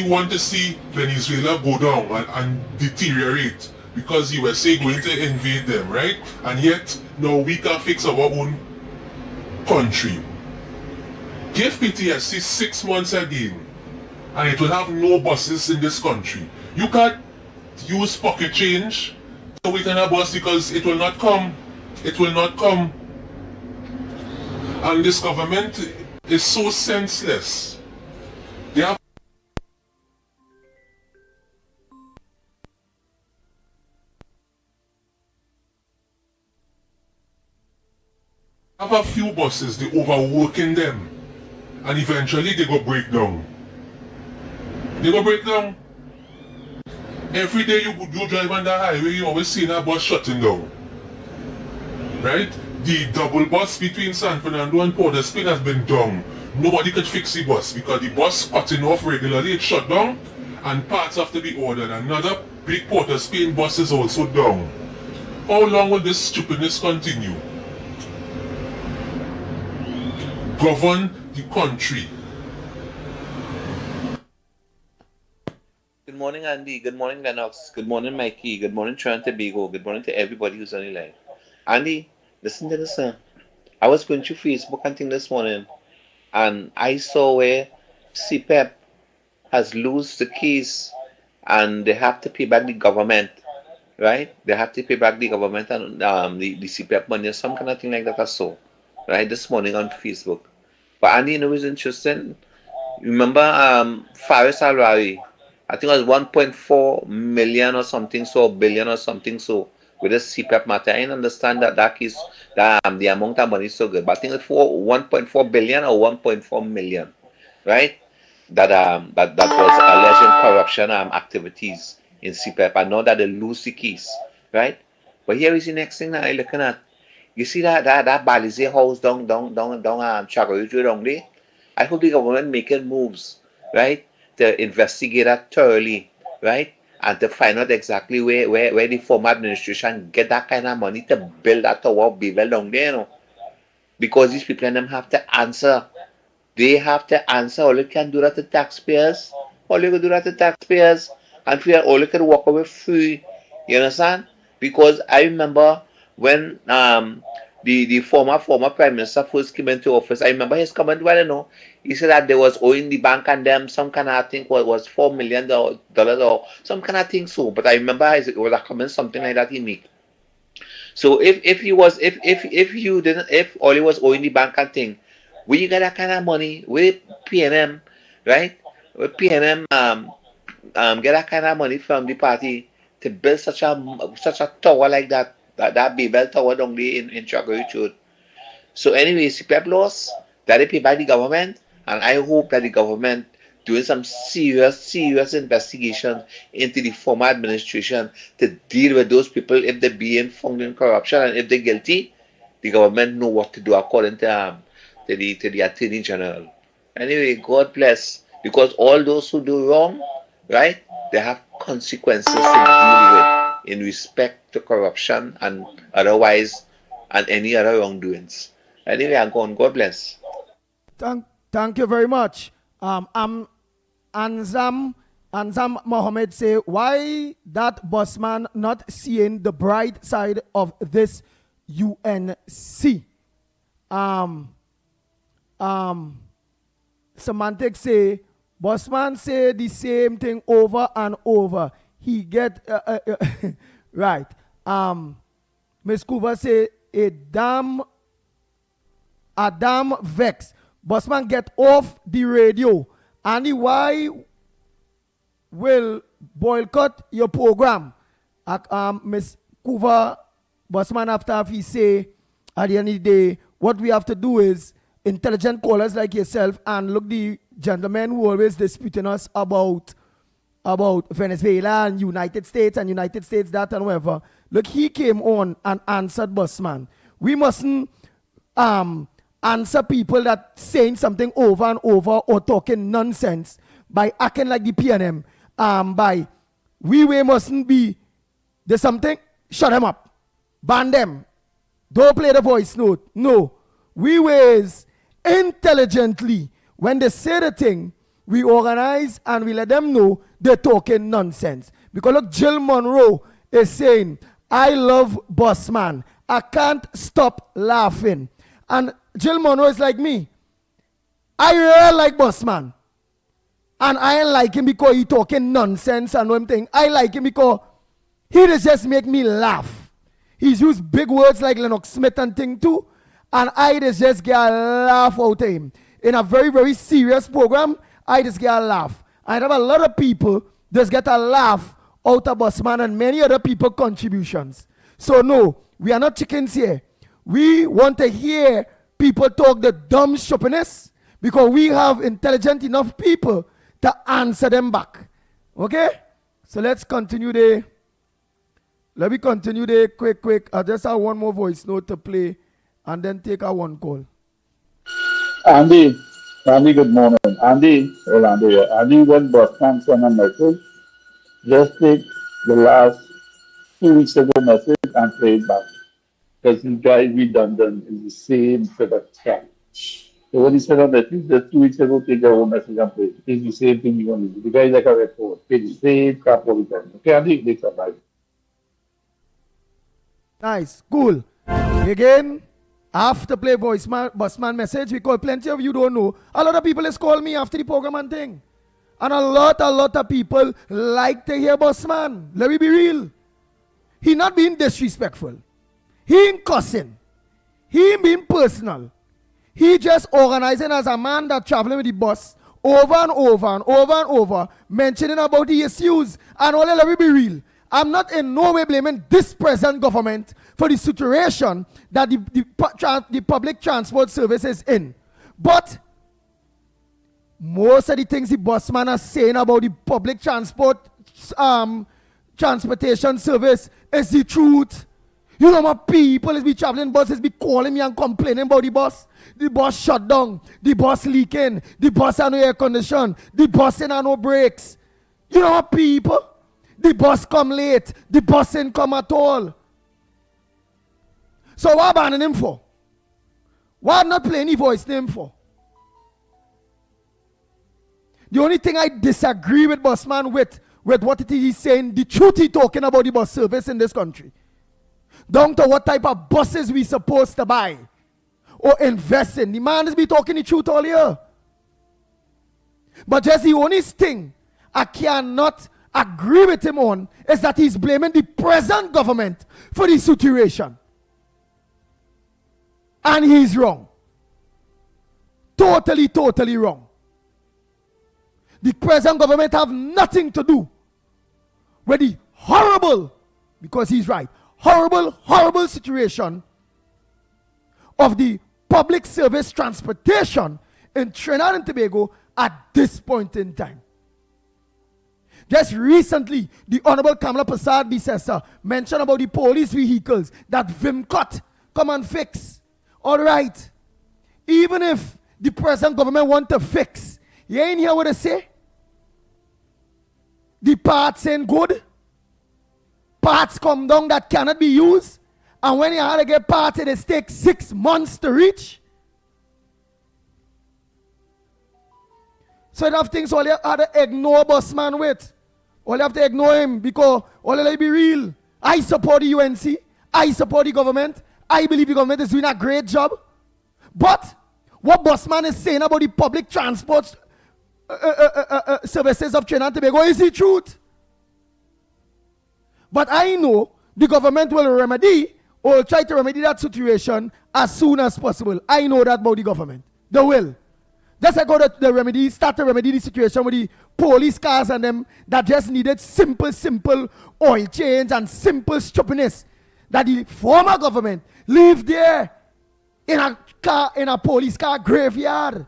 want to see Venezuela go down and deteriorate because USA going to invade them, right? And yet, now we can fix our own country. Give PTSC 6 months again, and it will have no buses in this country. You can't use pocket change to wait on a bus because it will not come. It will not come. And this government is so senseless. They have a few buses, they overworking them, and eventually they go break down. They go break down. Every day you drive on the highway, you always see a bus shutting down. Right? The double bus between San Fernando and Port of Spain has been down. nobody could fix the bus because the bus cutting off regularly, it shut down, and parts have to be ordered. Another big Port of Spain bus is also down. How long will this stupidness continue? Govern the country. Good morning, Andy. Good morning, Lennox. Good morning, Mikey. Good morning, Trinity Tobago. Good morning to everybody who's on the line. Andy, listen to this. I was going through Facebook and thing this morning, and I saw where CPEP has lost the keys, and they have to pay back the government, right? They have to pay back the government and the CPEP money or some kind of thing like that I saw, right, this morning on Facebook. But Andy, you know what's interesting? Remember Faris Al-Rawi? I think it was 1.4 million or something, so billion or something, so with the CPAP matter. I didn't understand that is the amount of money is so good, but I think it's for 1.4 billion or 1.4 million, right? That was alleged corruption activities in CPAP. I know that they lose the keys, right? But here is the next thing that I'm looking at. You see that Balize house down Chagaruju down there? I hope the government making moves, right, to investigate that thoroughly, right, and to find out exactly where the former administration get that kind of money to build that tower of Babel down there, you know. Because these people and them have to answer. They have to answer. All you can do that to taxpayers. All you can do that to taxpayers. And all you can walk away free. You understand? Because I remember when the former Prime Minister first came into office, I remember his comment, well, you know, he said that there was owing the bank and them some kind of, I think was $4 million or some kind of thing so. But I remember it was a comment, something like that he made. So if all he was owing the bank and thing, where you get that kind of money, with PNM, right? With PNM get that kind of money from the party to build such a tower like that Babel tower down there in Chagaruchu. So anyway, CPEP loss that they pay by the government, and I hope that the government doing some serious investigation into the former administration to deal with those people if they being found in corruption, and if they're guilty, the government know what to do according to the Attorney General. Anyway, God bless, because all those who do wrong, right, they have consequences to deal with in respect to corruption and otherwise and any other wrongdoings. Anyway, I'm going. God bless. Thank you very much. Anzam Mohammed say, why that busman not seeing the bright side of this UNC? Semantic say, busman say the same thing over and over. He get right. Miss Coover say a damn vex. Busman get off the radio. And why will boycott your program? Miss Coover, Busman after he say at the end of the day, what we have to do is intelligent callers like yourself and look the gentlemen who always disputing us about Venezuela and United States that and whatever. Look, he came on and answered Busman. We mustn't answer people that saying something over and over or talking nonsense by acting like the PNM. We mustn't be there's something, shut them up. Ban them. Don't play the voice note. No. We ways intelligently. When they say the thing, we organize and we let them know they're talking nonsense. Because look, Jill Monroe is saying, I love Busman. I can't stop laughing. And Jill Monroe is like me. I really like Busman. And I ain't like him because he talking nonsense and one thing. I like him because he just make me laugh. He's used big words like Lennox Smith and thing too. And I just get a laugh out of him. In a very, very serious program, I just get a laugh. I have a lot of people just get a laugh out of Busman and many other people contributions. So no, we are not chickens here. We want to hear people talk the dumb stupidness because we have intelligent enough people to answer them back. Okay? So let's continue there. Let me continue there quick. I just have one more voice note to play and then take our one call. Andy, Andy, good morning. Andy, Orlando here. Andy, when Boston sent a message, just take the last 2 weeks ago message and play it back. Because this guy is redundant. It's the same set of crap. So what he said on that is just 2 weeks ago, take the whole message and play it. It's the same thing you're going to do. The guy is like a report. Play the same crap all the time. Okay, Andy, next time. Nice, cool. Again, I have to play busman message because plenty of you don't know. A lot of people has called me after the program and thing. And a lot of people like to hear busman. Let me be real. He not being disrespectful. He ain't cussing. He ain't being personal. He just organizing as a man that traveling with the bus over and over and over and over, mentioning about the issues. And only let me be real. I'm not in no way blaming this present government for the situation that the public transport service is in. But most of the things the busman are saying about the public transportation service is the truth. You know, my people is be traveling buses, be calling me and complaining about the bus. The bus shut down, the bus leaking, the bus has no air condition, the bus ain't have no brakes. You know, my people, the bus come late, the bus ain't come at all. So what banning him for? Why not playing the voice name for? The only thing I disagree with busman with what it is he's saying, the truth he's talking about the bus service in this country. Down to what type of buses we supposed to buy or invest in. The man is be talking the truth all year. But just the only thing I cannot agree with him on is that he's blaming the present government for the situation. And he's wrong. Totally wrong. The present government have nothing to do with the horrible, because he's right, horrible situation of the public service transportation in Trinidad and Tobago at this point in time. Just recently, the Honorable Kamala Prasad Bissessa mentioned about the police vehicles that Vimcot come and fix. All right, even if the present government want to fix, you ain't hear what they say? The parts ain't good. Parts come down that cannot be used. And when you have to get parts, it takes 6 months to reach. So you have things all you have to ignore busman with. All you have to ignore him because all you let be real. I support the UNC. I support the government. I believe the government is doing a great job. But what busman is saying about the public transport services of Trinidad and Tobago is the truth. But I know the government will remedy or try to remedy that situation as soon as possible. I know that about the government. They will. Just like how the start to remedy the situation with the police cars and them that just needed simple oil change and simple stupidness that the former government leave there in a police car graveyard.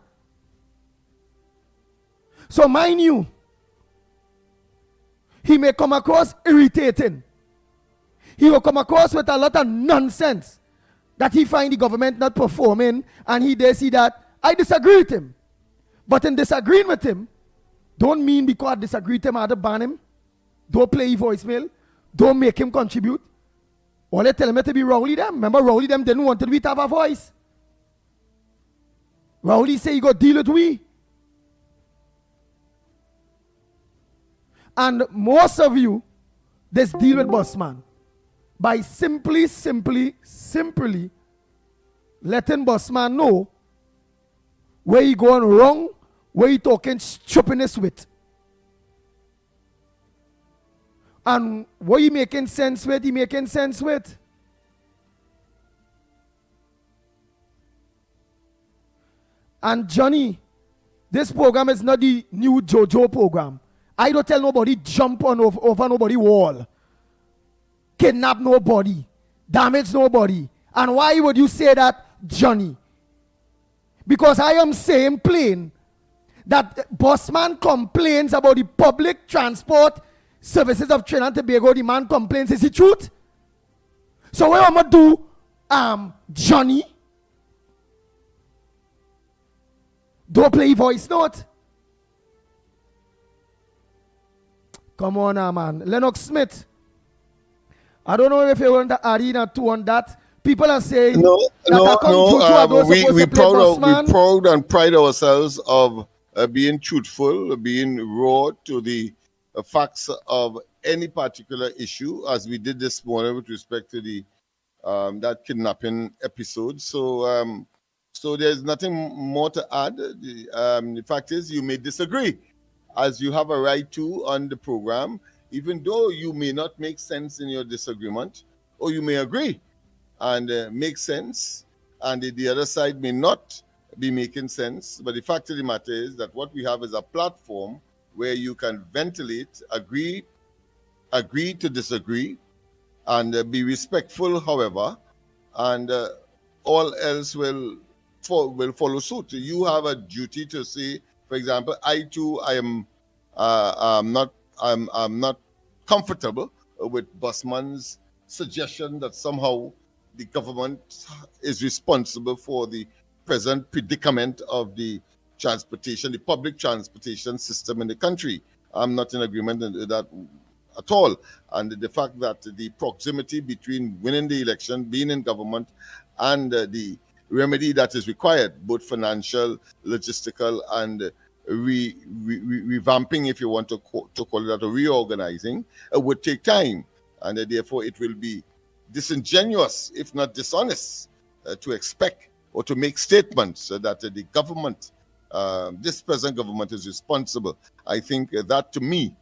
So mind you, he may come across irritating. He will come across with a lot of nonsense that he find the government not performing, and he dare see that. I disagree with him. But in disagreeing with him, don't mean because I disagree with him, I have to ban him. Don't play his voicemail. Don't make him contribute. All they tell him to be Rowley them. Remember, Rowley them didn't want to have a voice. Rowley say he got deal with we. And most of you, this deal with busman by simply letting busman know where he going wrong, where he talking stupidness with. And what he making sense with, he making sense with. And Johnny, this program is not the new JoJo program. I don't tell nobody jump on over nobody wall. Kidnap nobody. Damage nobody. And why would you say that, Johnny? Because I am saying plain that busman complains about the public transport services of Trinidad and Tobago. The man complains, is the truth? So what am I do, Johnny? Don't play voice note. Come on now, man. Lennox Smith. I don't know if you want to add in a two on that. People are saying we proud and pride ourselves of being truthful, being raw to the facts of any particular issue, as we did this morning with respect to the that kidnapping episode. So so there's nothing more to add. The fact is, you may disagree, as you have a right to on the program, even though you may not make sense in your disagreement, or you may agree and make sense, and the other side may not be making sense. But the fact of the matter is that what we have is a platform where you can ventilate, agree to disagree, and be respectful, however, and all else will follow suit. You have a duty to say, for example, I too, I'm not comfortable with Busman's suggestion that somehow the government is responsible for the present predicament of the public transportation system in the country. I'm not in agreement with that at all. And the fact that the proximity between winning the election, being in government, and the remedy that is required, both financial, logistical, and revamping, if you want to call it that, or reorganizing, would take time. And therefore it will be disingenuous, if not dishonest, to expect or to make statements that the government, this present government, is responsible. I think that, to me,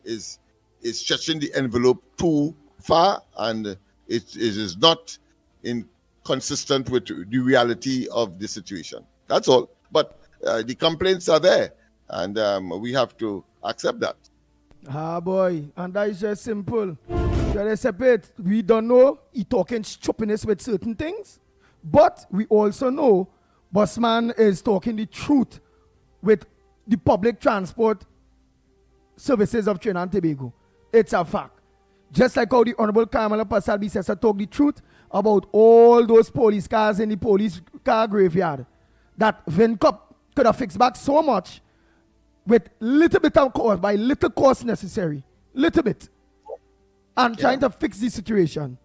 is stretching the envelope too far, and it is not inconsistent with the reality of the situation. That's all. But the complaints are there, and we have to accept that. Ah, boy, and that is just simple. Separate. We don't know he talking stupidness with certain things, but we also know Busman is talking the truth with the public transport services of Trinidad and Tobago. It's a fact. Just like how the Honorable Kamala Pasal-Bissessa talk the truth about all those police cars in the police car graveyard, that VinCup could have fixed back so much with little bit of cost, by little cost necessary, little bit, and trying to fix the situation.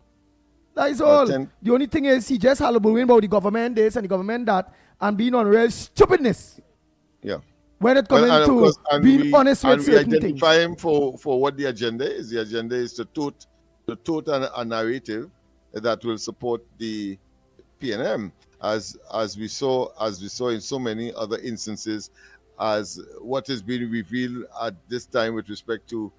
That is all. The only thing is he just hullabalooing about the government this and the government that, and being on real stupidness. Yeah. When it comes to being honest with certain things. We identify him for what the agenda is. The agenda is to tote a narrative that will support the PNM, as we saw in so many other instances, as what is being revealed at this time with respect to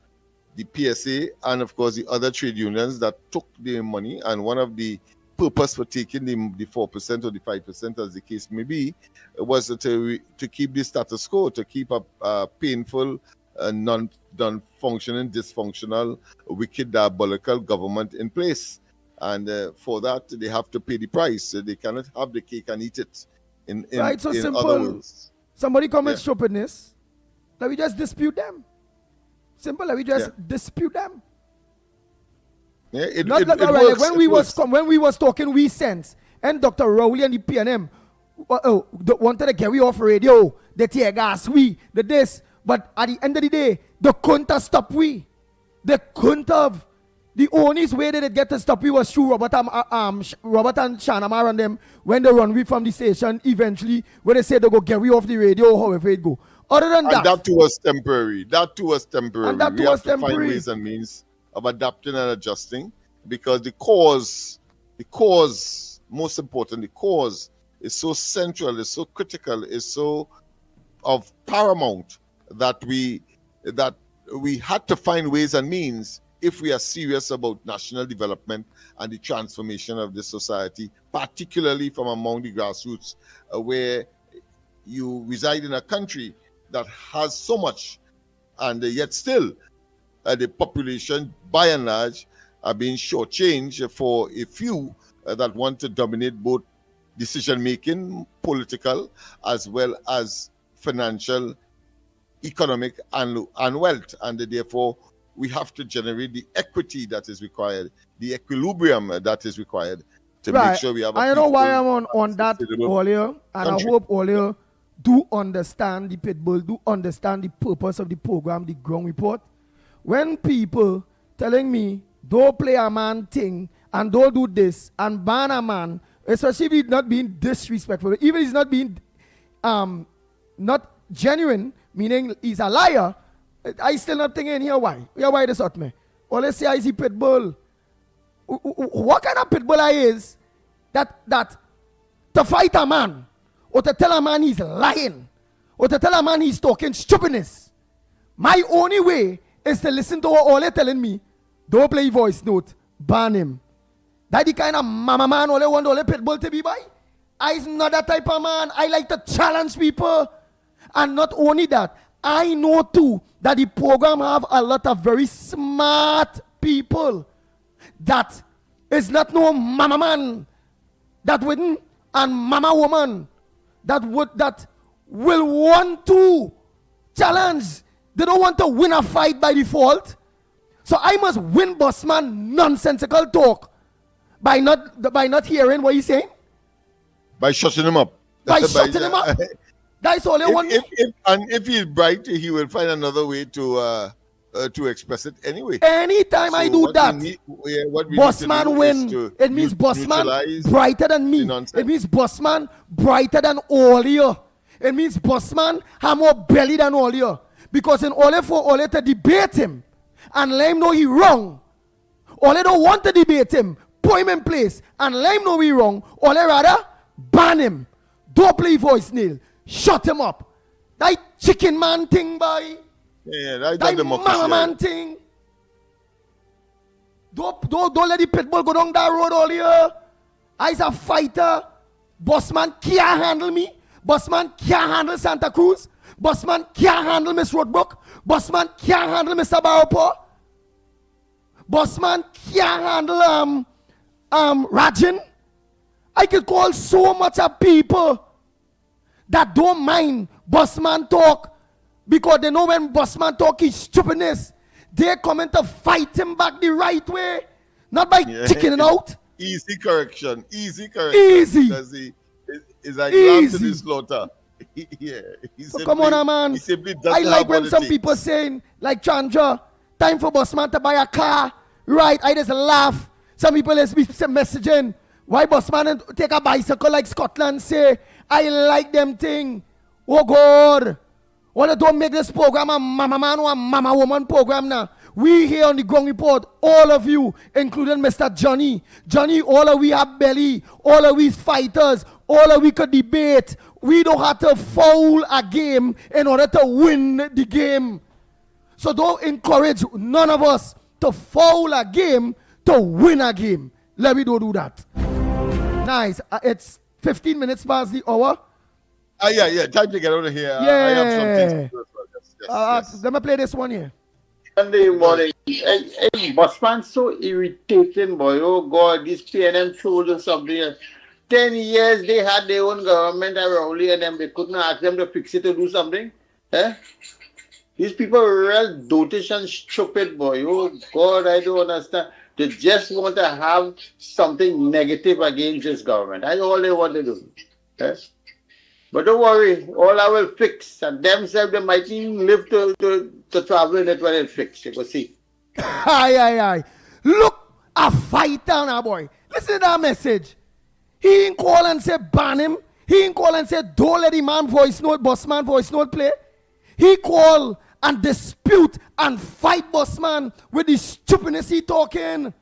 the PSA and of course the other trade unions that took the money. And one of the purpose for taking the 4% or the 5%, as the case may be, was to keep the status quo, to keep a painful, non-functioning, dysfunctional, wicked, diabolical government in place. And for that, they have to pay the price. They cannot have the cake and eat it. Right, so simple. Somebody commits stupidness, let me just dispute them. Simple, let me just dispute them. Yeah, when we was talking we sense, and Dr. Rowley and the PNM wanted to get we off radio, the tear gas, the this, but at the end of the day, they couldn't have stopped we. They couldn't have. The only way that they get to stop we was through Robert and Shanamar and them when they run we from the station eventually, when they say they go get we off the radio, however it go. Other than that. And that too was temporary. We have to find ways and means of adapting and adjusting, because the cause, most important, the cause is so central, is so critical, is so of paramount that we had to find ways and means, if we are serious about national development and the transformation of this society, particularly from among the grassroots, where you reside in a country that has so much, and yet still the population, by and large, are being shortchanged for a few that want to dominate both decision-making, political, as well as financial, economic, and wealth. And therefore, we have to generate the equity that is required, the equilibrium that is required to make sure we have a I know why I'm on that earlier, and country. I hope earlier do understand the pitbull, do understand the purpose of the program, the ground report. When people telling me, don't play a man thing and don't do this and ban a man, especially if he's not being disrespectful, even if he's not being not genuine, meaning he's a liar, I still not thinking here why. Yeah, why this at me? Or let's say I see pitbull. What kind of pitbull I is that to fight a man or to tell a man he's lying or to tell a man he's talking stupidness. My only way is to listen to what all they're telling me. Don't play voice note. Ban him. That the kind of mama man all they want all the pitbull to be by. I's not that type of man. I like to challenge people. And not only that, I know too that the program have a lot of very smart people that is not no mama man that wouldn't and mama woman that will want to challenge. They don't want to win a fight by default. So I must win Bossman nonsensical talk by not hearing what he's saying. By shutting him up. By shutting him up. That's all they want. If he's bright, he will find another way to express it anyway. Anytime I do that, Bossman win. It means Bossman brighter than me. It means Bossman brighter than all you. It means Bossman have more belly than all you. Because in order for Ole to debate him and let him know he wrong, Ole don't want to debate him, put him in place and let him know he wrong. Ole rather ban him. Don't play voicemail. Shut him up. That chicken man thing, boy. Yeah, that mama man thing. Don't let the pitbull go down that road all year. I's a fighter. Bossman can't handle me. Bossman can't handle Santa Cruz. Bossman can't handle Miss Roadbrook. Bossman can't handle Mr. Barrow. Bossman can't handle Rajin. I could call so much of people that don't mind Bossman talk because they know when Bossman talk is stupidness. They're coming to fight him back the right way, not by chickening out. Easy correction. Easy correction. Easy. Because he's like lamb to the slaughter. Yeah. So come on, man. I like when some people saying, like Chandra, time for Bossman to buy a car. Right, I just laugh. Some people is messaging, why Bossman take a bicycle like Scotland say, I like them thing. Oh God. Well, don't make this program a mama man or a mama woman program now. We here on the Ground Report, all of you, including Mr. Johnny. Johnny, all of we have belly. All of we fighters. All of we could debate. We don't have to foul a game in order to win the game. So don't encourage none of us to foul a game to win a game. Let me don't do that. Nice. It's 15 minutes past the hour. Yeah. Time to get out of here. Yeah. I have some things to do as well. Yes. Let me play this one here. Sunday morning. Hey, Bossman so irritating, boy. Oh God, this PNM told us something. 10 years they had their own government around here and them they couldn't ask them to fix it to do something. Eh? These people are real dotish and stupid, boy. Oh God, I don't understand. They just want to have something negative against this government. That's all they want to do. Eh? But don't worry, all I will fix. And themselves, they might even live to travel in it when it fixed. You will see. Aye. Look, a fighter now, boy. Listen to that message. He ain't call and say ban him. He ain't call and say don't let the man voice note, Bossman voice note play. He call and dispute and fight Bossman with the stupidness he talking.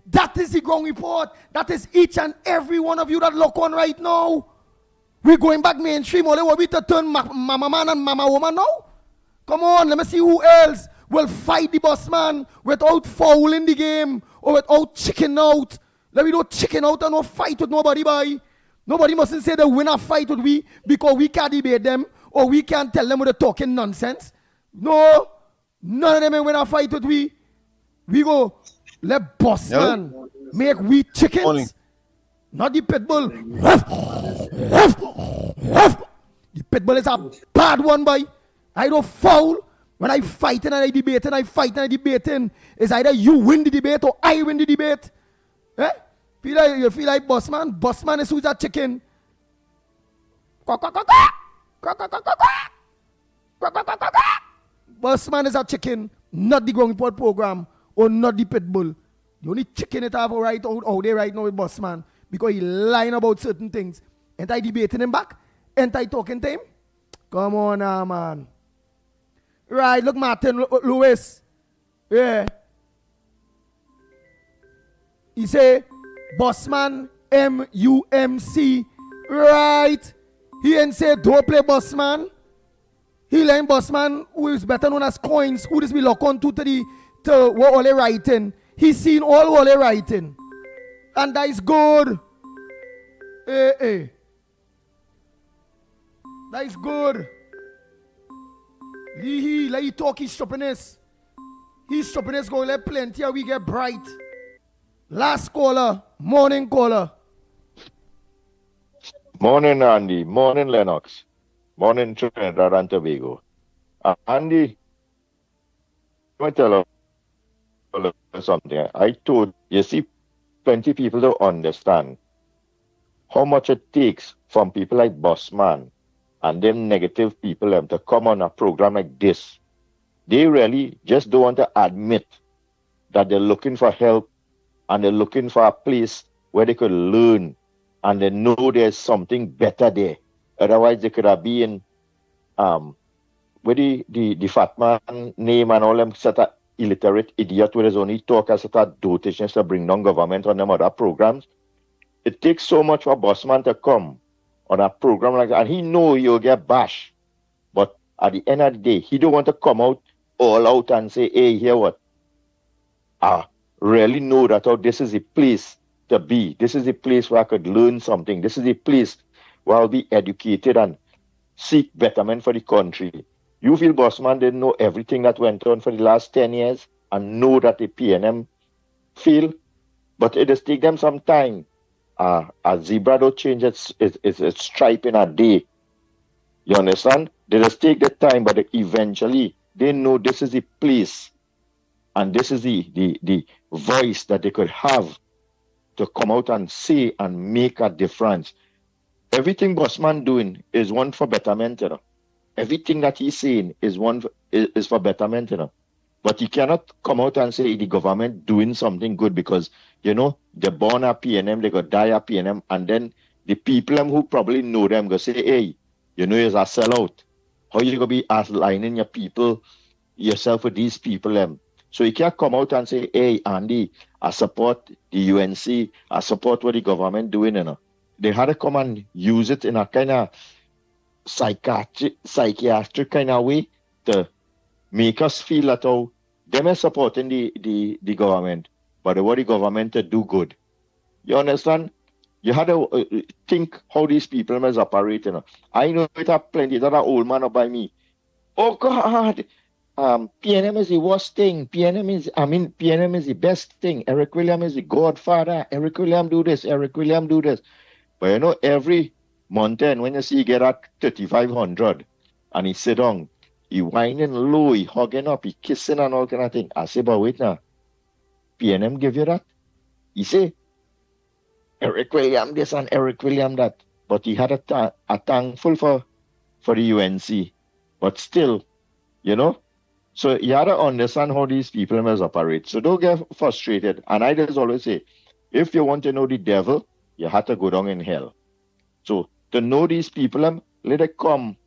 That is the Ground Report. That is each and every one of you that look on right now. We're going back mainstream. Only what we to turn mama man and mama woman now? Come on, let me see who else will fight the Bossman without fouling the game or without chicken out. Let me don't chicken out and no fight with nobody, boy. Nobody mustn't say they win a fight with we because we can't debate them or we can't tell them with the talking nonsense. No, none of them will win a fight with we. We go, let Bossman make we chickens. Morning. Not the pitbull. The pitbull is a bad one, boy. I don't foul. When I fight and I debate and I fight and I debating, it's either you win the debate or I win the debate. Eh? You feel like Bossman? Bossman is who's a chicken. Quack, quack, quack, quack. Bossman is a chicken, not the growing pot program or not the pit bull. The only chicken that have right out there right now with Bossman because he lying about certain things. Ain't I debating him back? Ain't I talking to him? Come on now, man. Right, look, Martin Lewis. Yeah. He say, Bossman MUMC. Right. He ain't say, don't play Bossman. He line Bossman, who is better known as Coins, who this be lock on to what all they writing. He seen all what they writing. And that is good. That is good. Let you talk his stupidness. His stupidness go let plenty and we get bright. Last caller, morning caller. Morning, Andy. Morning, Lennox. Morning, Trinidad and Tobago. Andy, let me tell you something. I told you, see, plenty people don't understand how much it takes from people like Bossman and them negative people to come on a program like this. They really just don't want to admit that they're looking for help and they're looking for a place where they could learn and they know there's something better there. Otherwise, they could have been with the fat man name and all them sort of illiterate idiot with his only talk as sort of dotations to bring down government on them other programs. It takes so much for Bossman to come on a program like that, and he know he'll get bashed. But at the end of the day, he don't want to come out all out and say, hey, hear what? I really know that this is the place to be. This is the place where I could learn something. This is the place where I'll be educated and seek betterment for the country. You feel Bossman didn't know everything that went on for the last 10 years and know that the PNM failed, but it does take them some time. A zebra don't change its stripe in a day. You understand? They just take the time, but eventually they know this is the place and this is the voice that they could have to come out and say and make a difference. Everything Bossman doing is one for betterment, you know. Everything that he's saying is for betterment, you know. But you cannot come out and say the government doing something good because, you know, they're born at PNM, they got die at PNM, and then the people who probably know them go say, hey, you know, you're a sellout. How you gonna be aligning your people, yourself with these people? So you can't come out and say, hey, Andy, I support the UNC, I support what the government doing, you know. They had to come and use it in a kind of psychiatric kind of way to make us feel that them are supporting the government, but they want the government to do good. You understand? You had to think how these people must operate. You know? I know it have plenty that are old man up by me. Oh God, PNM is the worst thing. PNM is the best thing. Eric William is the godfather. Eric William do this. Eric William do this. But you know, every mountain when you see he get at 3,500 and he sit down, he whining low, he hugging up, he kissing and all kind of thing. I say, but wait now, PNM give you that? He say, Eric William this and Eric William that. But he had a thankful for the UNC. But still, you know, so you have to understand how these people must operate. So don't get frustrated. And I just always say, if you want to know the devil, you have to go down in hell. So to know these people, let it come,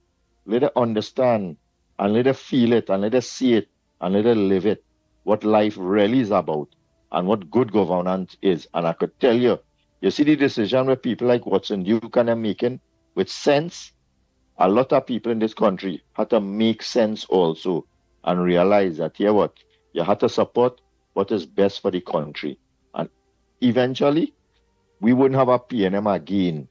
let it understand, and let it feel it, and let it see it, and let it live it, what life really is about, and what good governance is. And I could tell you, you see the decision where people like Watson Duke are making with sense, a lot of people in this country have to make sense also and realize that, hear what, you have to support what is best for the country. And eventually, we wouldn't have a PNM again,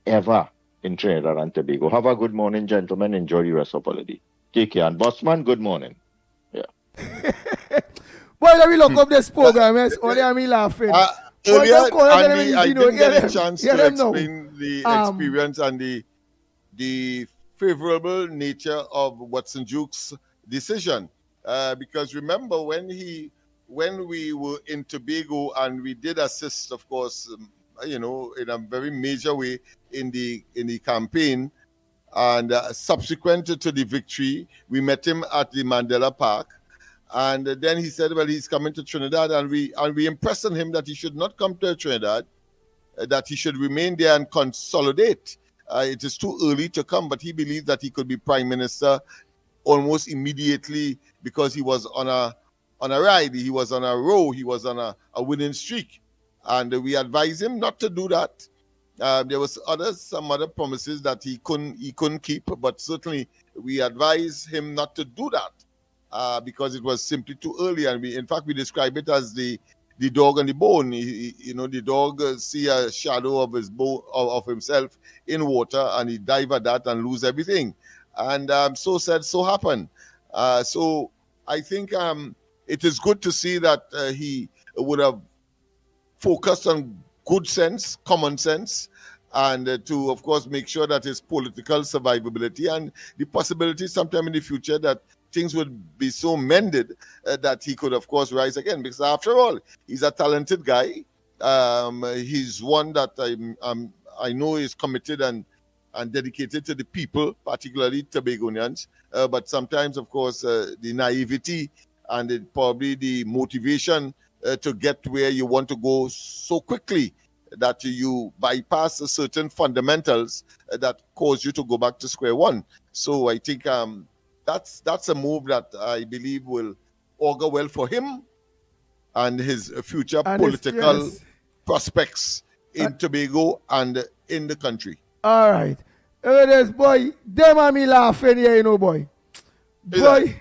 ever, in Trinidad and Tobago. Have a good morning, gentlemen. Enjoy the rest of the holiday. Take care. And Bossman, good morning. Yeah. Boy, let me look up this program. Yes, only I'm laughing. Earlier, Andy, I didn't get a chance to explain the experience and the favorable nature of Watson Duke's decision. Because remember, when we were in Tobago and we did assist, of course, you know, in a very major way in the campaign, And subsequent to the victory, we met him at the Mandela Park. And then he said, well, he's coming to Trinidad. And we impressed on him that he should not come to Trinidad, that he should remain there and consolidate. It is too early to come, but he believed that he could be prime minister almost immediately because he was on a ride, he was on a row, he was on a winning streak. And we advised him not to do that. There was some other promises that he couldn't keep, but certainly we advised him not to do that because it was simply too early. And in fact, we describe it as the dog on the bone. The dog see a shadow of of himself in water, and he dive at that and lose everything. And so said, so happened. So I think it is good to see that he would have focused on good sense, common sense, and to, of course, make sure that his political survivability and the possibility sometime in the future that things would be so mended that he could, of course, rise again. Because after all, he's a talented guy. He's one that I know is committed and dedicated to the people, particularly Tobagonians. But sometimes, of course, the naivety and probably the motivation to get where you want to go so quickly that you bypass certain fundamentals that cause you to go back to square one. So I think that's a move that I believe will augur well for him and his future political prospects in Tobago and in the country. All right. This boy, them and me laughing here, boy. Boy.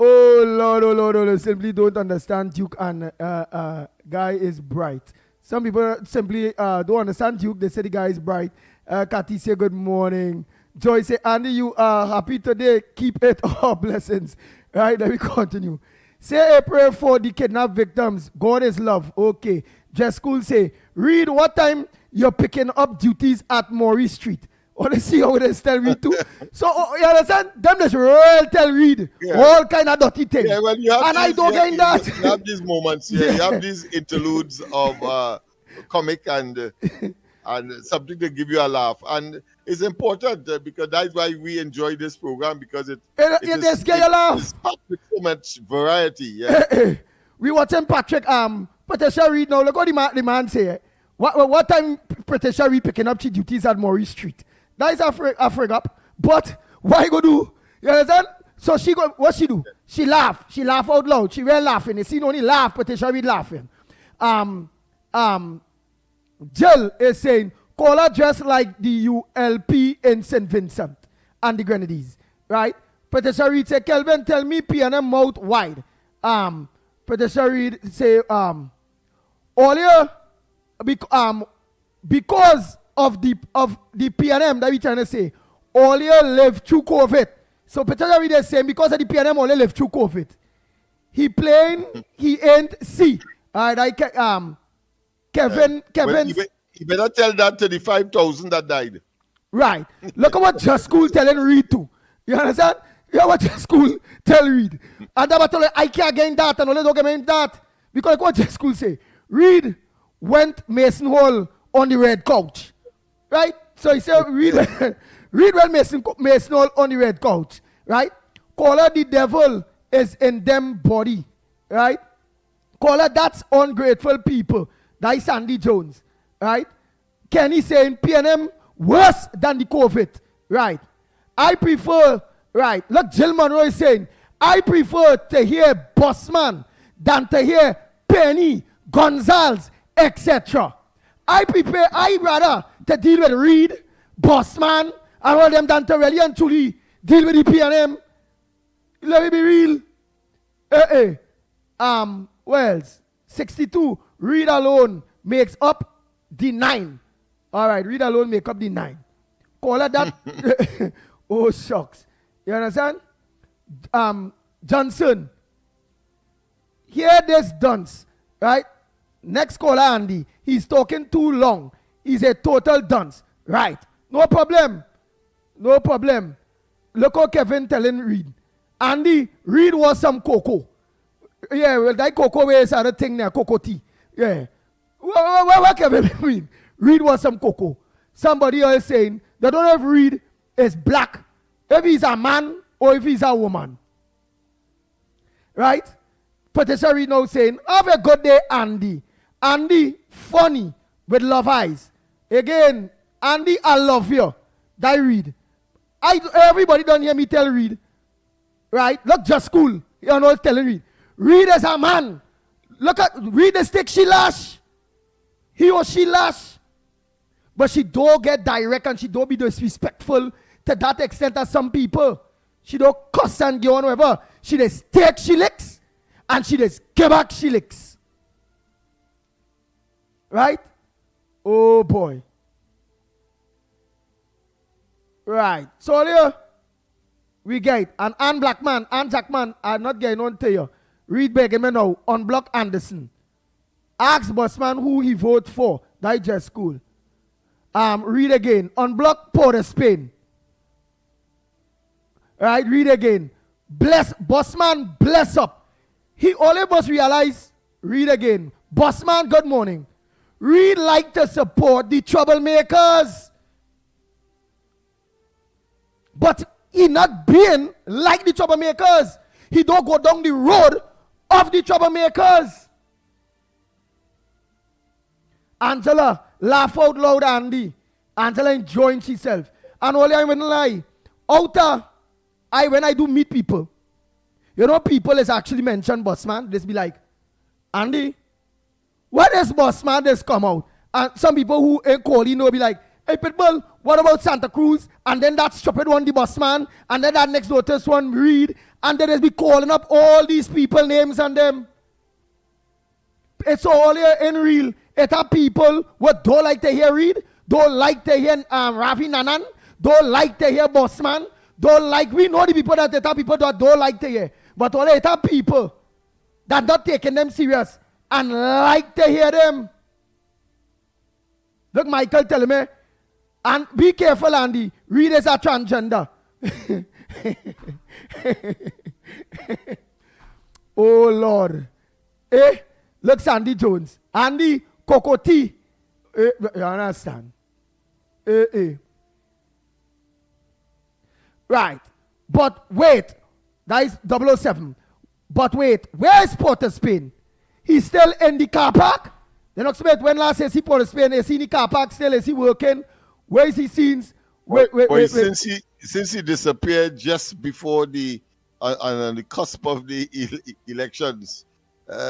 Oh Lord, simply don't understand Duke, and guy is bright. Some people simply don't understand Duke. They say the guy is bright. Kathy say good morning. Joy say, Andy, you are happy today. Keep it all blessings. Right, let me continue. Say a prayer for the kidnapped victims. God is love. Okay. Just School say, read what time you're picking up duties at Maurice Street. Want to see how they tell Reed too? So, you understand? Them just real tell Reed all kind of dirty things. Yeah, well, you have and I don't get that. You have these moments, you have these interludes of comic and something to give you a laugh. And it's important because that's why we enjoy this program, because it just get your laugh. It's packed with so much variety. Yeah. We watching Patrick Patricia Reed now. Look what the man say. What time Patricia Reed picking up she duties at Maurice Street? That is a frig up. But what you go do? You understand? So what she do? She laugh. She laugh out loud. She really laughing. You see, only laugh, Patricia Reed laughing. Jill is saying, call her just like the ULP in St. Vincent and the Grenadines. Right? Patricia Reed say, Kelvin, tell me PNM mouth wide. Patricia Reed say, earlier, because of the PNM that we trying to say, earlier lived through COVID. So Patricia Reed is saying because of the PNM only lived through COVID. He playing, he ain't see. All right, Kevin. You better tell that to the 5,000 that died. Right. Look at what Just School telling Reed too. You understand? You know what Just School tell Reed. And I can't get that and only don't get that. Because look what Just School say. Reed went Mason Hall on the red couch. Right? So he said, Reed went Mason Hall on the red couch. Right? Call her the devil is in them body. Right? Call her that's ungrateful people. That is Sandy Jones. Right? Kenny saying PNM worse than the COVID. Right? I prefer, right? Look, Jill Monroe is saying, I prefer to hear Bossman than to hear Penny, Gonzalez, etc. I rather to deal with Reed, Bossman, and all them than to really and truly deal with the PNM. Let me be real. Wells, 62. Reed alone makes up the 9. All right, Reed alone make up the 9. Call it that. Oh, shucks. You understand? Johnson. Hear this dunce, right? Next caller, Andy. He's talking too long. He's a total dunce. Right. No problem. No problem. Look how Kevin telling Reed. Andy, Reed was some cocoa. Yeah, well, that cocoa is other thing there, cocoa tea. Yeah. What Kevin Reed? Reed was some cocoa. Somebody else saying they don't have Reed is black. If he's a man or if he's a woman. Right? Patricia Reed now saying, have a good day, Andy. Andy, funny, with love eyes. Again, Andy, I love you. That Reed. Everybody don't hear me tell Reed. Right? Look, just cool. You're not telling Reed. Reed is a man. Look at, Reed is take she lash. He or she lash. But she don't get direct and she don't be disrespectful to that extent as some people. She don't cuss and go on whatever. She just take she licks and she just give back she licks. Right? Oh boy. Right. So here we get an Ann Blackman, Ann Jackman, I'm not getting on to you. Read begging me now. Unblock Anderson. Ask Bossman who he vote for. That just cool. Read again. Unblock Port of Spain. Right, read again. Bless Bossman, bless up. He only must realize. Read again. Bossman, good morning. Read like to support the troublemakers. But he not being like the troublemakers. He don't go down the road of the troublemakers. Angela, laugh out loud, Andy. Angela enjoying herself. And only I wouldn't lie. Outer, when I do meet people, you know, people is actually mentioned Bossman. Just be like, Andy, what is Bossman this come out? And some people who ain't calling will be like, hey, Pitbull, what about Santa Cruz? And then that stupid one, the Bossman. And then that next notice one, Reed. And then they be calling up all these people names and them. It's all here in real. It are people who don't like to hear Reed, don't like to hear Ravi Nanan, don't like to hear Bossman, don't like, we know the people that it are people that don't like to hear. But all it are people that not taking them serious and like to hear them. Look, Michael telling me, and be careful, Andy, Reed is a transgender. Oh, Lord. Look, Sandy Jones. Andy, Kokoti. You understand? Right. But wait. That is 007. But wait. Where is Port of Spain? He's still in the car park? The next minute, when last is he Port of Spain, is he in the car park still? Is he working? Where is he seen? Wait. Since he disappeared just before on the cusp of the elections,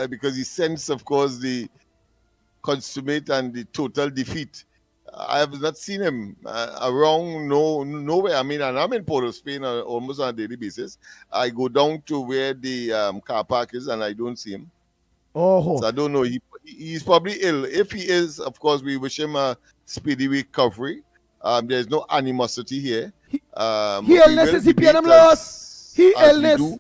because he sensed, of course, the consummate and the total defeat. I have not seen him around nowhere. I mean, and I'm in Port of Spain almost on a daily basis. I go down to where the car park is and I don't see him. Oh, so I don't know. He's probably ill. If he is, of course, we wish him a speedy recovery. There's no animosity here. He illness is he PNM loss. He illness.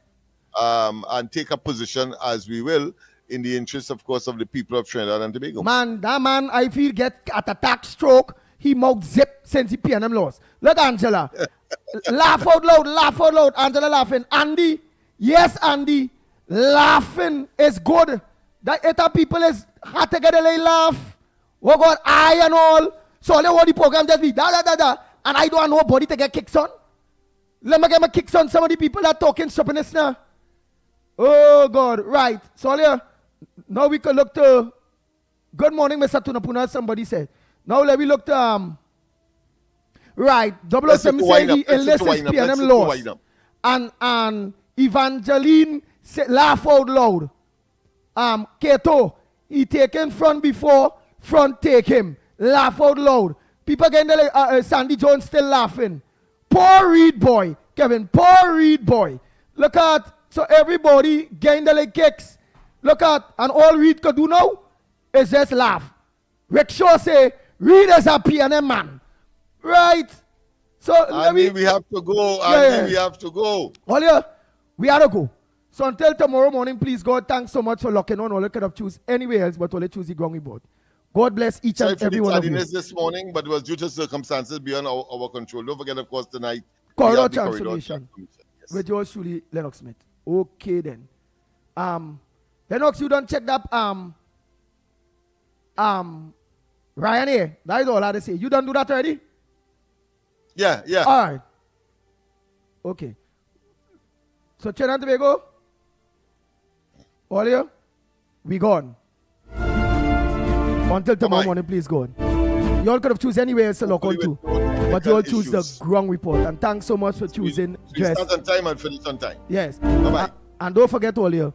And take a position as we will in the interest, of course, of the people of Trinidad and Tobago. Man, that man, I feel get at attack stroke. He mouth zip since he PNM loss. Look, Angela. Laugh out loud. Angela laughing. Andy, yes, Andy. Laughing is good. That other people is hard to get a laugh. Oh God, I and all. So all the program just be da. And I don't want nobody to get kicks on. Let me get my kicks on some of the people that talking stupidness now. Oh God, right. So now we can look to good morning, Mr. Tunapuna, somebody said. Now let me look to right. 007 saying the illness is PNM loss. And Evangeline say, laugh out loud. Keto, he taken front before, front take him. Laugh out loud. People getting Sandy Jones still laughing. Poor Reed boy, Kevin, poor Reed boy. Look at, so everybody getting the leg kicks. Look at, and all Reed could do now is just laugh. Rickshaw say, Reed is a PNM man. Right? So we have to go. We have to go. Well, yeah, we have to go. So until tomorrow morning, please, God, thanks so much for locking on. All you could have choose anywhere else, but only choose the ground board. God bless each and every one of you. This morning, but it was due to circumstances beyond our control. Don't forget, of course, tonight. Corridor transformation. Yes. With yours truly, Lennox Smith. Okay, then. Lennox, you don't check that Ryan here. That is all I had to say. You don't do that already? Yeah. All right. Okay. So Trinidad and Tobago, all here, we gone. Until tomorrow morning, please go on. You all could have choose anywhere else to lock on to, but you all choose the ground report. And thanks so much for choosing We dress. start on time and finish on time. Yes. Bye-bye. And don't forget all here,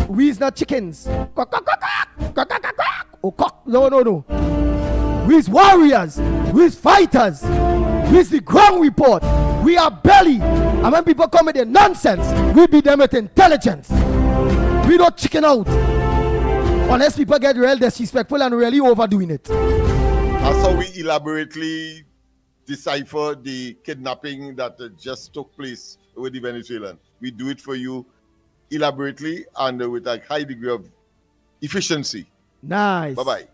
we's not chickens. Quack, quack, quack, quack, quack, quack, quack, quack. Oh, cock. No. We's warriors. We's fighters. We's the ground report. We are belly. And when people come with their nonsense, we beat them with intelligence. We don't chicken out. Unless people get real disrespectful and really overdoing it. That's how we elaborately decipher the kidnapping that just took place with the Venezuelan. We do it for you elaborately and with a high degree of efficiency. Nice. Bye-bye.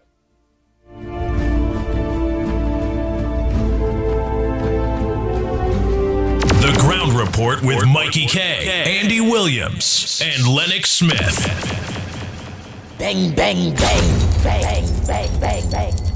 The Ground Report with Mikey K, Andy Williams, and Lennox Smith. Bang, bang, bang, bang, bang, bang, bang.